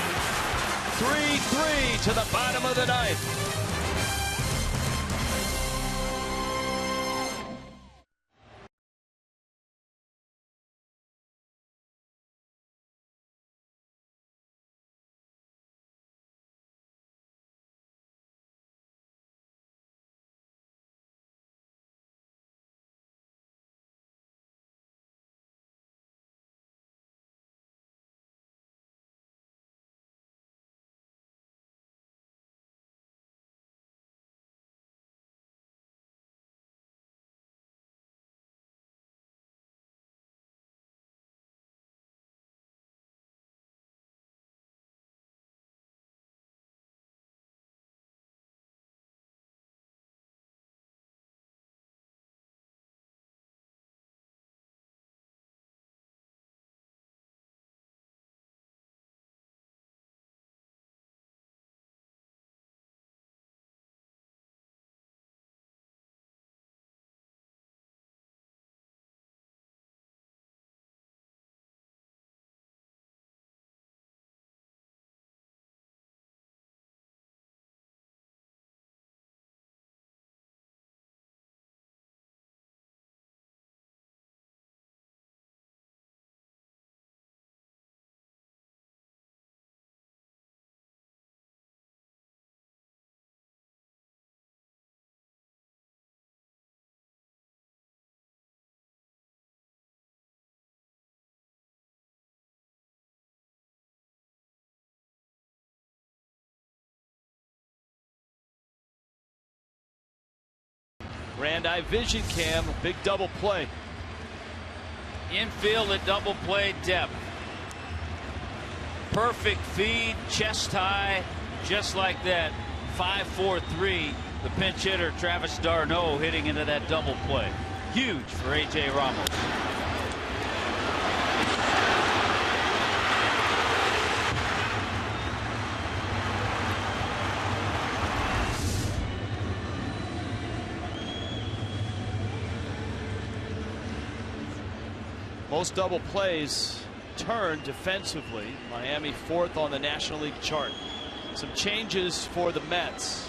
3-3 to the bottom of the 9th. Grand-eye vision cam, a big double play. Infield at double play depth. Perfect feed, chest high, just like that. 5-4-3. The pinch hitter Travis d'Arnaud hitting into that double play. Huge for A.J. Ramos. Most double plays turn defensively. Miami 4th on the National League chart. Some changes for the Mets.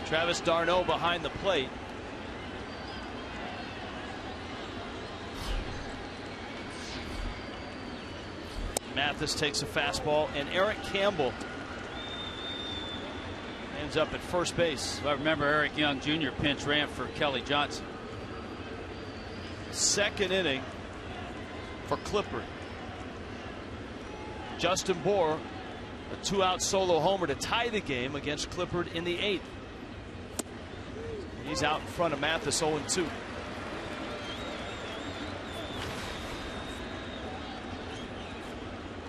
Travis d'Arnaud behind the plate. Mathis takes a fastball, and Eric Campbell ends up at first base. I remember Eric Young Jr. pinch ran for Kelly Johnson. Second inning for Clippard. Justin Bour, a 2-out solo homer to tie the game against Clippard in the 8th. He's out in front of Mathis 0-2.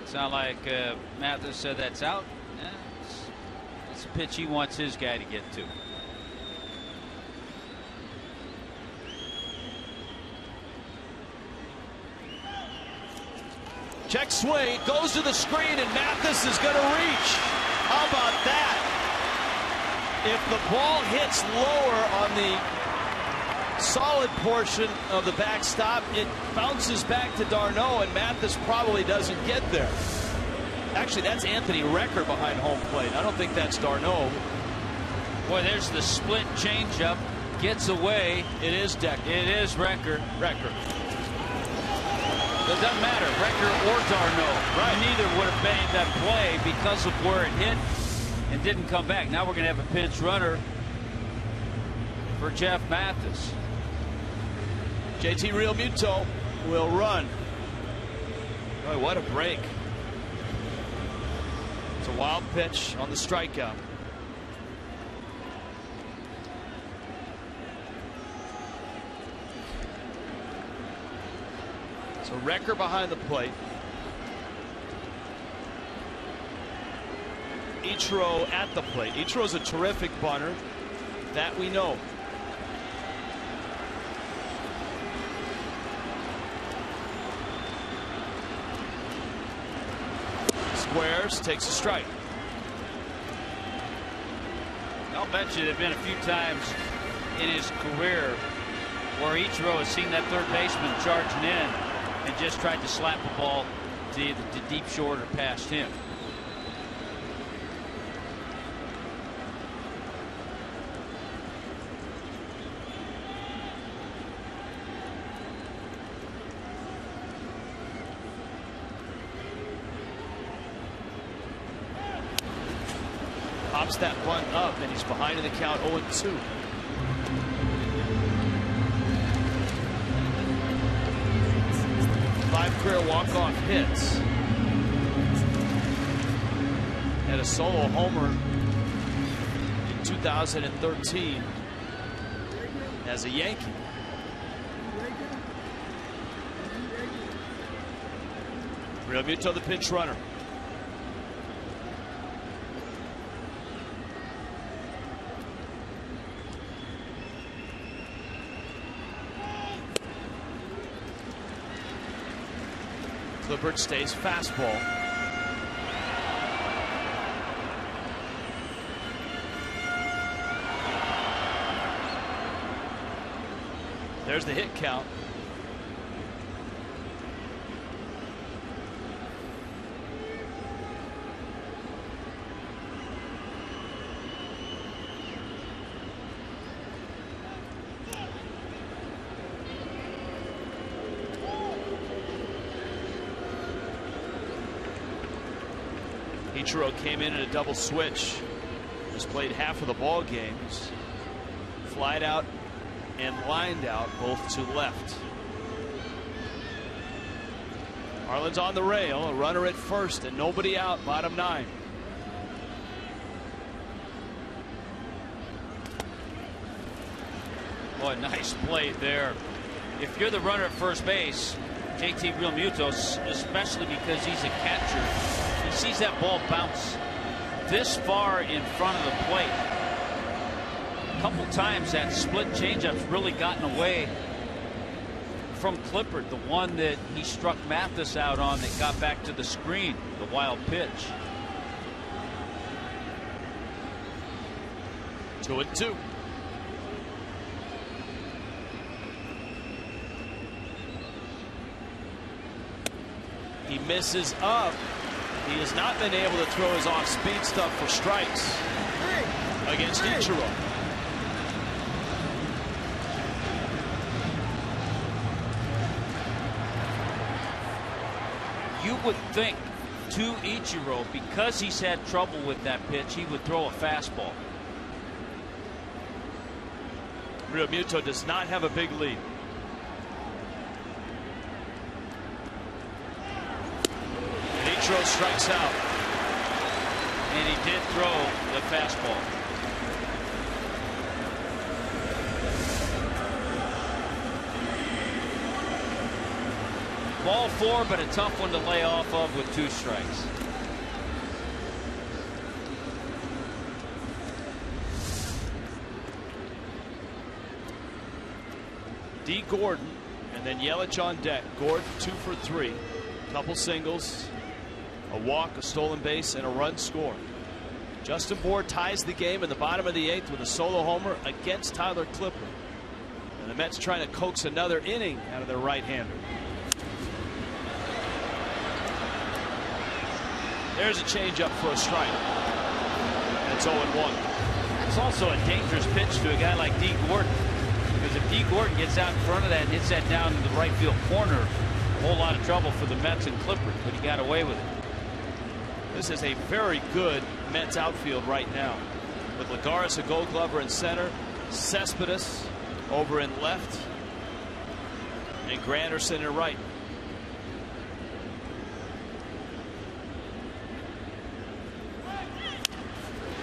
Sound like Mathis said that's out. Yeah, it's a pitch he wants his guy to get to. Check swing, goes to the screen, and Mathis is going to reach. How about that? If the ball hits lower on the solid portion of the backstop, it bounces back to d'Arnaud, and Mathis probably doesn't get there. Actually, that's Anthony Recker behind home plate. I don't think that's d'Arnaud. Boy, there's the split changeup. Gets away. It is Decker. It is Recker. Recker. It doesn't matter, Recker or d'Arnaud. Right. Neither would have made that play because of where it hit and didn't come back. Now we're going to have a pinch runner for Jeff Mathis. JT Realmuto will run. Boy, what a break. It's a wild pitch on the strikeout. So Recker behind the plate. Ichiro at the plate. Ichiro's a terrific bunter. That we know. Squares, takes a strike. I'll bet you there have been a few times in his career where Ichiro has seen that third baseman charging in and just tried to slap a ball to either to deep short or past him. Pops that bunt up, and he's behind in the count 0-2. Five career walk-off hits. Had a solo homer in 2013 as a Yankee. Realmuto the pinch runner. Clippard stays fastball. There's the hit count. Ichiro came in a double switch. Just played half of the ball games. Flied out and lined out, both to left. Marlins on the rail, a runner at first and nobody out, bottom 9. Boy, nice play there. If you're the runner at first base, JT Realmuto, especially because he's a catcher, he sees that ball bounce this far in front of the plate. A couple times that split changeup's really gotten away from Clippard, the one that he struck Mathis out on that got back to the screen, the wild pitch. 2-2. He misses up. He has not been able to throw his off-speed stuff for strikes against Ichiro. You would think to Ichiro, because he's had trouble with that pitch, he would throw a fastball. Realmuto does not have a big lead. And Ichiro strikes out. And he did throw the fastball. Ball 4, but a tough one to lay off of with 2 strikes. D. Gordon and then Yelich on deck. Gordon 2 for 3. Couple singles, a walk, a stolen base, and a run scored. Justin Bour ties the game in the bottom of the 8th with a solo homer against Tyler Clippard. And the Mets trying to coax another inning out of their right-hander. There's a changeup for a strike. And it's 0-1. It's also a dangerous pitch to a guy like D. Gordon. Because if D. Gordon gets out in front of that and hits that down in the right field corner, a whole lot of trouble for the Mets and Clippard, but he got away with it. This is a very good Mets outfield right now, with Lagares, a Gold Glover, in center, Cespedes over in left, and Granderson in right.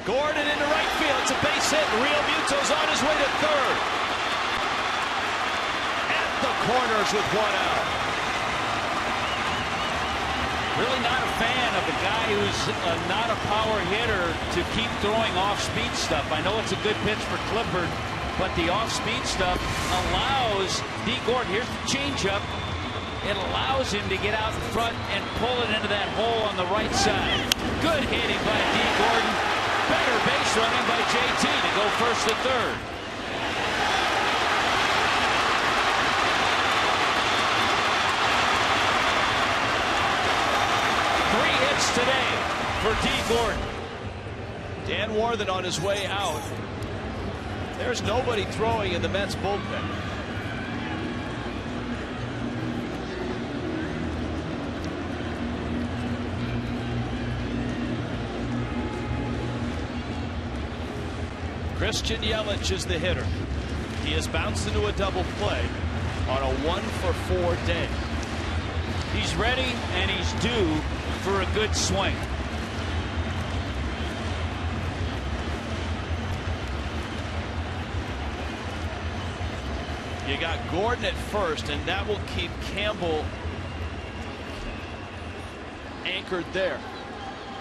Gordon into right field. It's a base hit. Realmuto's on his way to third. At the corners with 1 out. Really not a fan of a guy who's not a power hitter to keep throwing off-speed stuff. I know it's a good pitch for Clippard, but the off-speed stuff allows D. Gordon, here's the changeup, it allows him to get out in front and pull it into that hole on the right side. Good hitting by D. Gordon. Better base running by JT to go first to third. Today for D. Gordon. Dan Warthen on his way out. There's nobody throwing in the Mets bullpen. Christian Yelich is the hitter. He has bounced into a double play on a 1-for-4 day. He's ready and he's due for a good swing. You got Gordon at first, and that will keep Campbell anchored there.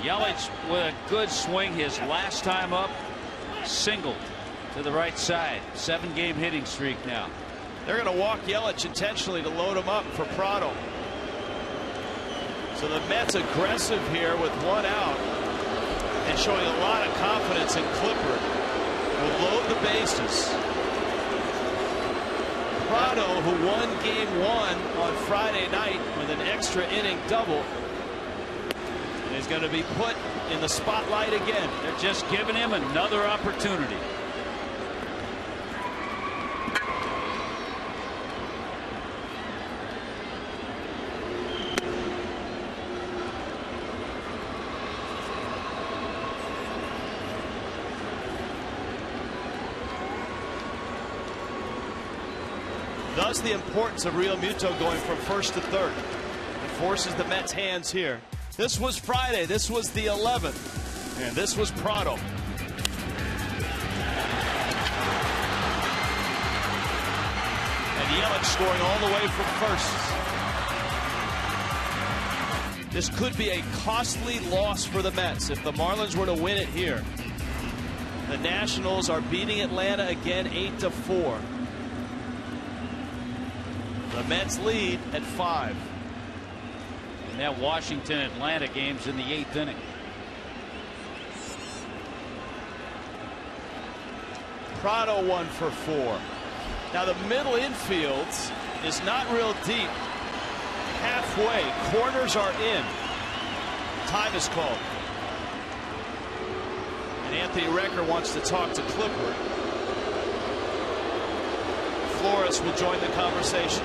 Yelich with a good swing his last time up, singled to the right side. 7-game hitting streak now. They're going to walk Yelich intentionally to load him up for Prado. So the Mets aggressive here with 1 out and showing a lot of confidence in Clippard. Will load the bases. Prado, who won game 1 on Friday night with an extra inning double, is going to be put in the spotlight again. They're just giving him another opportunity. Thus the importance of Realmuto going from first to third. It forces the Mets' hands here. This was Friday. This was the 11th. And this was Prado. Yelich scoring all the way from first. This could be a costly loss for the Mets if the Marlins were to win it here. The Nationals are beating Atlanta again 8-4. The Mets lead at 5. And that Washington-Atlanta game's in the 8th inning. Prado 1 for 4. Now the middle infield is not real deep. Halfway, corners are in. Time is called. And Anthony Recker wants to talk to Clippard. Flores will join the conversation.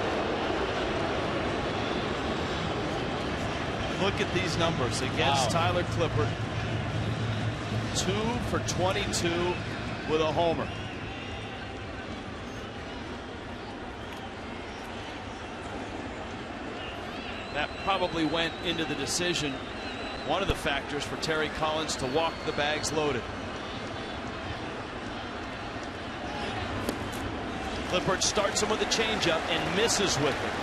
Look at these numbers against Tyler Clippard. 2 for 22 with a homer. That probably went into the decision, one of the factors for Terry Collins to walk the bags loaded. Clippard starts him with a changeup and misses with it.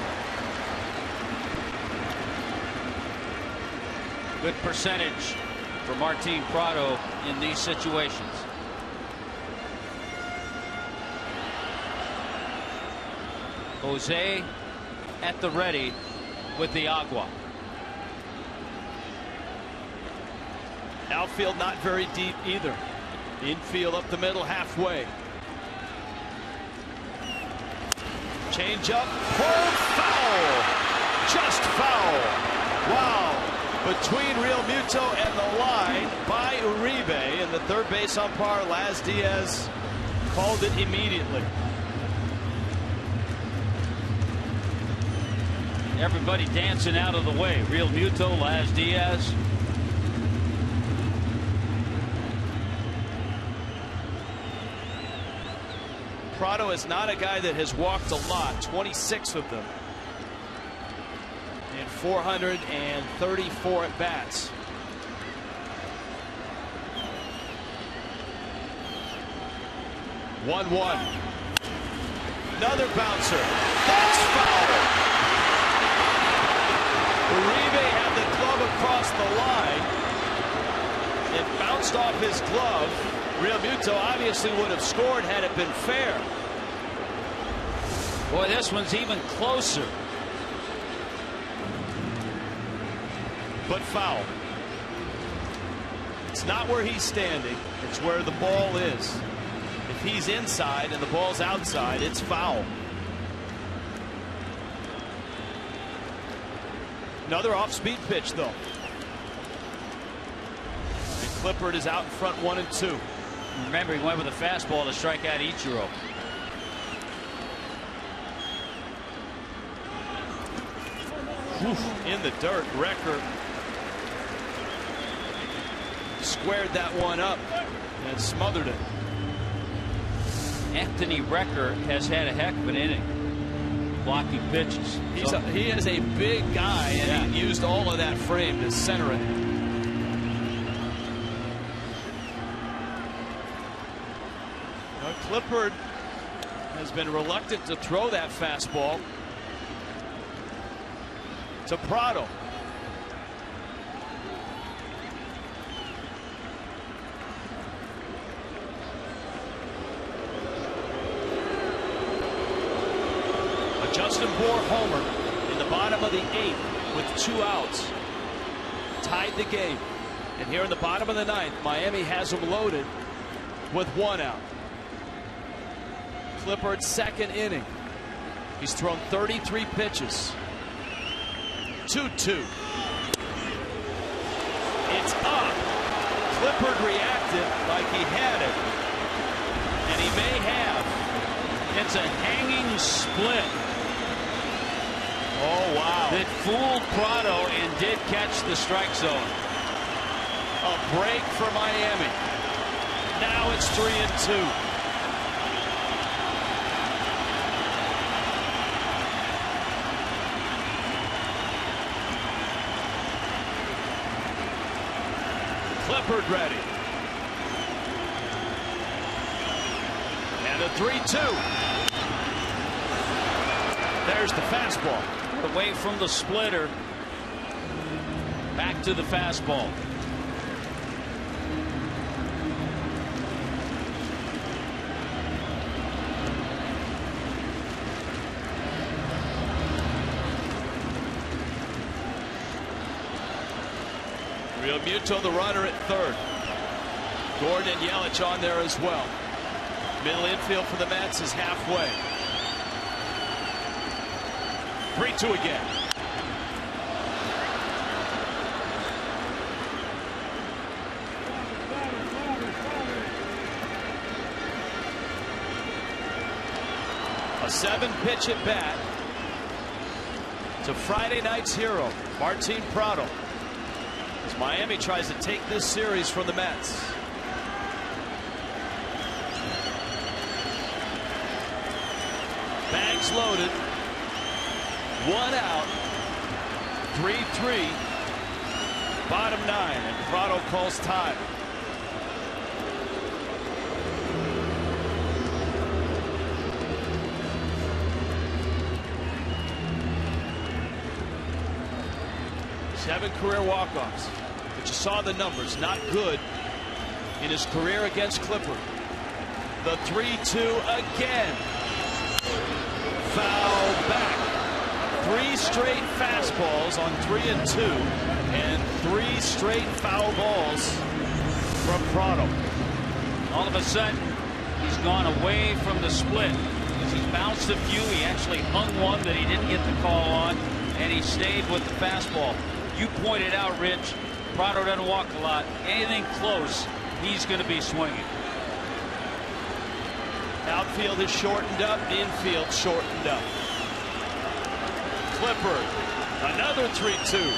Good percentage for Martin Prado in these situations. Jose at the ready with the agua. Outfield not very deep either. Infield up the middle halfway. Change up, pulled foul. Just foul. Wow. Between Real Muto and the line by Uribe, and the third base umpire Laz Diaz called it immediately. Everybody dancing out of the way. Real Muto, Laz Diaz. Prado is not a guy that has walked a lot, 26 of them. And 434 at bats. One. Another bouncer. That's foul. Uribe had the glove across the line. It bounced off his glove. Real Muto obviously would have scored had it been fair. Boy, this one's even closer. But foul. It's not where he's standing. It's where the ball is. If he's inside and the ball's outside, it's foul. Another off-speed pitch, though. And Clippard is out in front 1-2. Remember, he went with a fastball to strike out Ichiro. In the dirt, Recker squared that one up and smothered it. Anthony Recker has had a heck of an inning blocking pitches. He is a big guy, and he used all of that frame to center it. Clippard has been reluctant to throw that fastball to Prado. A Justin Bour homer in the bottom of the 8th with 2 outs tied the game, and here in the bottom of the 9th, Miami has them loaded with 1 out. Clippard's second inning. He's thrown 33 pitches. 2-2. It's up. Clippard reacted like he had it, and he may have. It's a hanging split. Oh, wow. That fooled Prado and did catch the strike zone. A break for Miami. Now it's 3-2. Clippard ready. And a 3-2. There's the fastball. Away from the splitter. Back to the fastball. Real Muto, the runner at third. Gordon and Yelich on there as well. Middle infield for the Mets is halfway. 3-2 again. A 7-pitch at bat to Friday night's hero, Martin Prado, as Miami tries to take this series from the Mets. Bags loaded. 1 out. 3-3. Bottom 9, and Prado calls time. Seven career walk-offs. But you saw the numbers. Not good in his career against Clippard. The 3-2 again. Foul back. 3 straight fastballs on 3 and 2, and 3 straight foul balls from Prado. All of a sudden, he's gone away from the split. As he's bounced a few, he actually hung one that he didn't get the call on, and he stayed with the fastball. You pointed out, Rich, Prado doesn't walk a lot. Anything close, he's going to be swinging. Outfield is shortened up, infield shortened up. Clippard, another 3-2.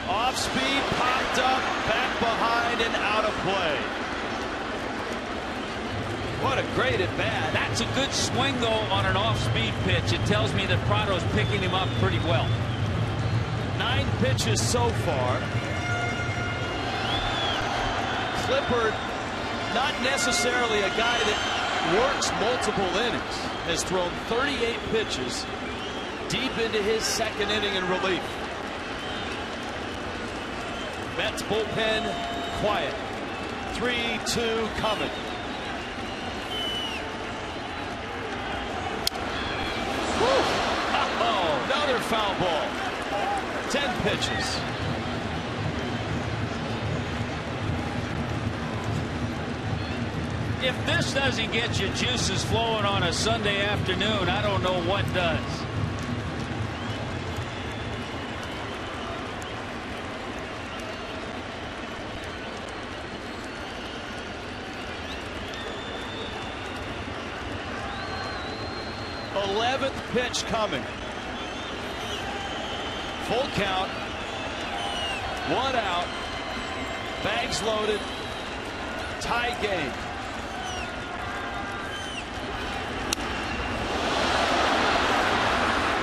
Off speed, popped up, back behind, and out of play. What a great at bat. That's a good swing, though, on an off-speed pitch. It tells me that Prado's picking him up pretty well. 9 pitches so far. Clippard, not necessarily a guy that works multiple innings, has thrown 38 pitches deep into his second inning in relief. Mets bullpen quiet. 3-2 coming. Woo! Oh, another foul ball. 10 pitches. If this doesn't get your juices flowing on a Sunday afternoon, I don't know what does. Eleventh pitch coming. Full count. 1 out. Bags loaded. Tie game.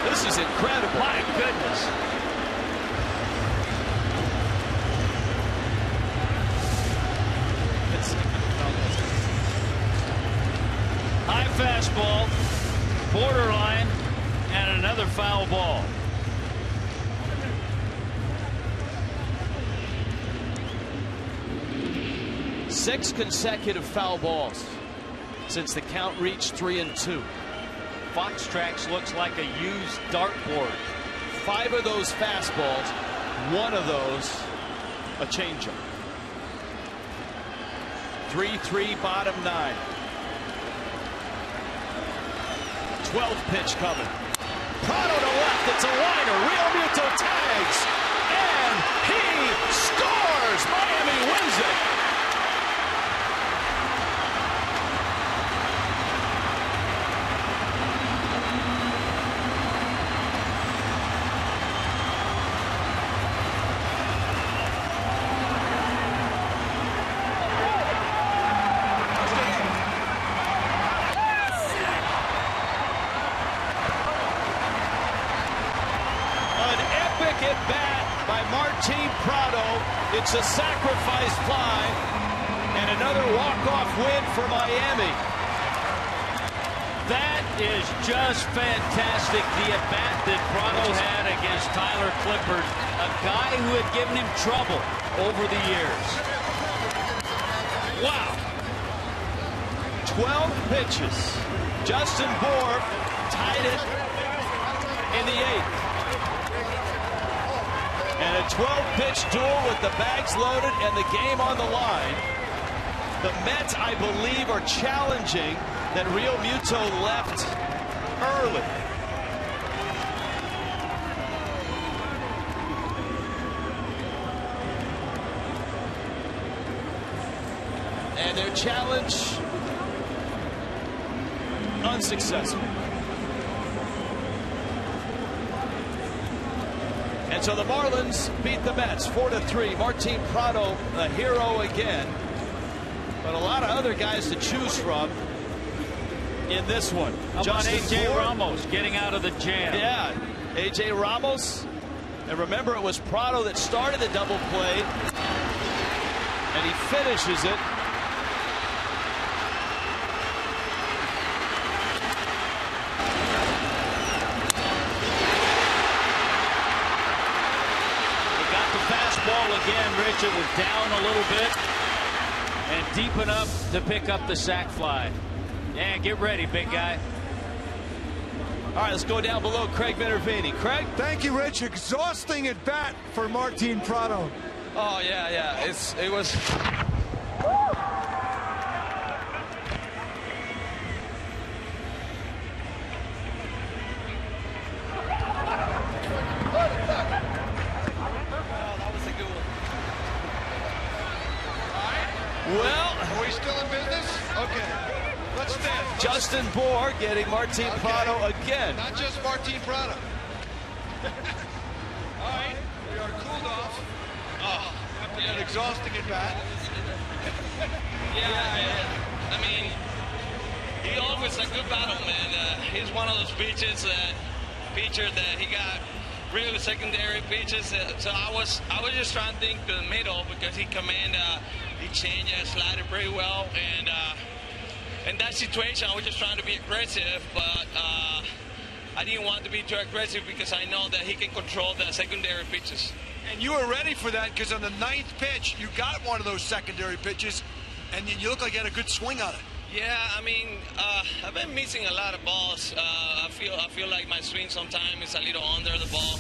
This is incredible. My goodness. High fastball, borderline, and another foul ball. Six consecutive foul balls since the count reached 3-2. Fox Tracks looks like a used dartboard. 5 of those fastballs, 1 of those a changeup. 3-3 bottom 9. 12th pitch coming. Prado to left. It's a liner. Real Muto tags. And he scores. Miami wins it. It's a sacrifice fly and another walk-off win for Miami. That is just fantastic. The at-bat that Prado had against Tyler Clippard, a guy who had given him trouble over the years. Wow. 12 pitches. Justin Bour tied it in the 8th. And a 12-pitch duel with the bags loaded and the game on the line. The Mets, I believe, are challenging that Real Muto left early. And their challenge unsuccessful. And so the Marlins beat the Mets 4-3. Martin Prado, a hero again. But a lot of other guys to choose from in this one. How about A.J. Ramos getting out of the jam? Yeah, A.J. Ramos. And remember, it was Prado that started the double play. And he finishes it. Again, Rich, it was down a little bit and deep enough to pick up the sac fly. Yeah, get ready, big guy. All right, let's go down below. Craig Minervini. Craig? Thank you, Rich. Exhausting at bat for Martin Prado. Oh, yeah. It was... Well, are we still in business? Okay. Let's stand. Justin Bour getting Martin Prado again. Not just Martin Prado. All right. We are cooled off. Oh, after that exhausting at bat. Yeah. I mean, he always a good battle, man. He's one of those pitchers that he got really secondary pitches. So I was just trying to think to the middle because he changed and slided pretty well, and in that situation I was just trying to be aggressive, but I didn't want to be too aggressive because I know that he can control the secondary pitches. And you were ready for that because on the 9th pitch you got one of those secondary pitches and you look like you had a good swing on it. Yeah, I mean, I've been missing a lot of balls. I feel like my swing sometimes is a little under the ball,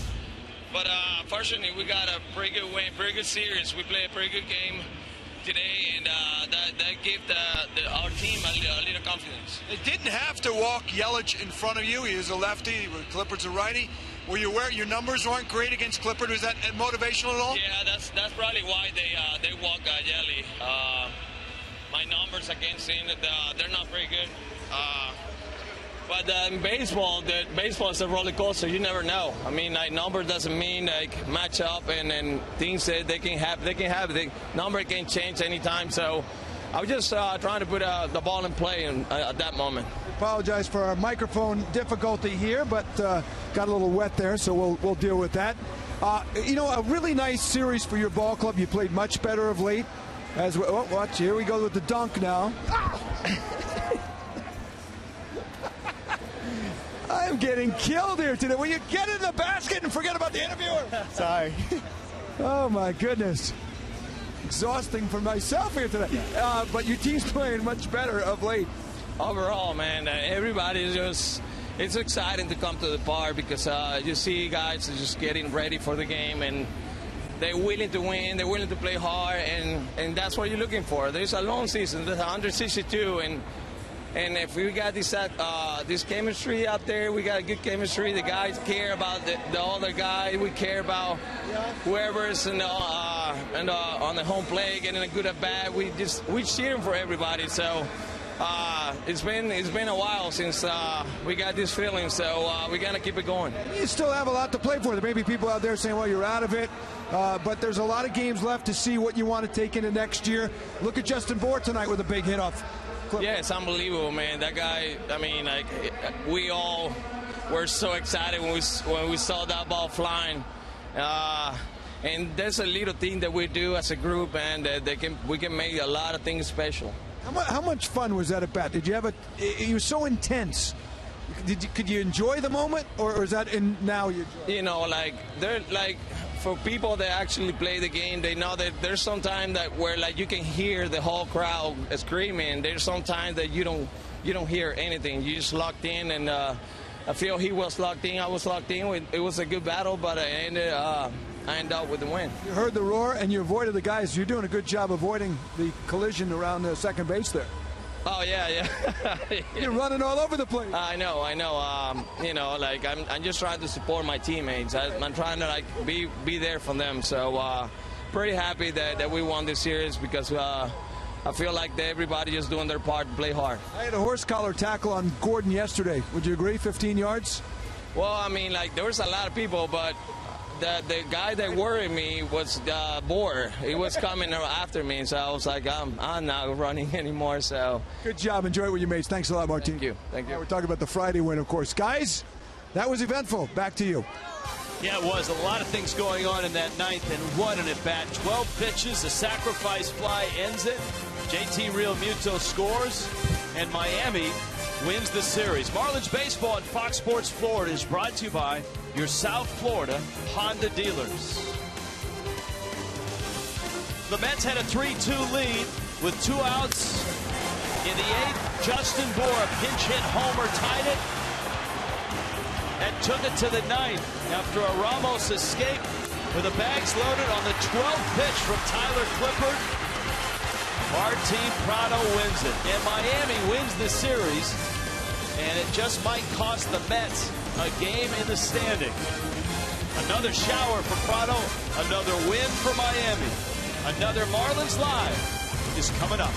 but fortunately we got a pretty good win, pretty good series. We played a pretty good game today, and that gave our team a little confidence. They didn't have to walk Yelich in front of you. He is a lefty. Clippard's a righty. Were you aware your numbers weren't great against Clippard? Was that motivational at all? Yeah, that's probably why they walked Yeli. My numbers against him, they're not very good. But in baseball is a roller coaster. You never know. I mean, like, number doesn't mean like match up and things that they can have. The number can change anytime. So I was just trying to put the ball in play at that moment. Apologize for our microphone difficulty here, but got a little wet there, so we'll deal with that. You know, a really nice series for your ball club. You played much better of late. Watch, here we go with the dunk now. I'm getting killed here today. Will you get in the basket and forget about the interviewer? Sorry. Oh, my goodness. Exhausting for myself here today. But your team's playing much better of late. Overall, man, everybody's it's exciting to come to the park because you see guys just getting ready for the game, and they're willing to win, they're willing to play hard, and that's what you're looking for. There's a long season, there's 162, and if we got this chemistry out there, we got a good chemistry. The guys care about the other guy. We care about whoever's on the home plate getting a good at bat. We cheer for everybody. So it's been a while since we got this feeling. So we gotta keep it going. You still have a lot to play for. There may be people out there saying, "Well, you're out of it." But there's a lot of games left to see what you want to take into next year. Look at Justin Bour tonight with a big hit off. Yeah, it's unbelievable, man. That guy, I mean, like, we all were so excited when we saw that ball flying. And there's a little thing that we do as a group, and we can make a lot of things special. How much fun was that at bat? Did you have he was so intense. Could you enjoy the moment, or is that in now you enjoy? You know, like they're like, for people that actually play the game, they know that there's some time that where like you can hear the whole crowd screaming. There's some time that you don't hear anything. You just locked in, and I feel he was locked in. I was locked in. It was a good battle, but I ended up with the win. You heard the roar and you avoided the guys. You're doing a good job avoiding the collision around the second base there. Oh yeah. You're running all over the place. I know. You know, like I'm just trying to support my teammates. I'm trying to like be there for them. So pretty happy that we won this series, because I feel like everybody just doing their part to play hard. I had a horse collar tackle on Gordon yesterday. Would you agree? 15 yards? Well, I mean, like there was a lot of people, but the guy that worried me was Boer. He was coming after me, so I was like, I'm not running anymore. So good job. Enjoy it with your mates. Thanks a lot, Martin. Thank you. We're talking about the Friday win, of course. Guys, that was eventful. Back to you. Yeah, it was. A lot of things going on in that ninth, and what an at-bat. 12 pitches, a sacrifice fly ends it. JT Real Muto scores, and Miami wins the series. Marlins baseball on Fox Sports Florida is brought to you by your South Florida Honda dealers. The Mets had a 3-2 lead with 2 outs in the 8th. Justin Bour, a pinch hit homer, tied it and took it to the 9th after a Ramos escape with the bags loaded on the 12th pitch from Tyler Clippard. Martin Prado wins it, and Miami wins the series, and it just might cost the Mets a game in the standing. Another shower for Prado, another win for Miami. Another Marlins Live is coming up.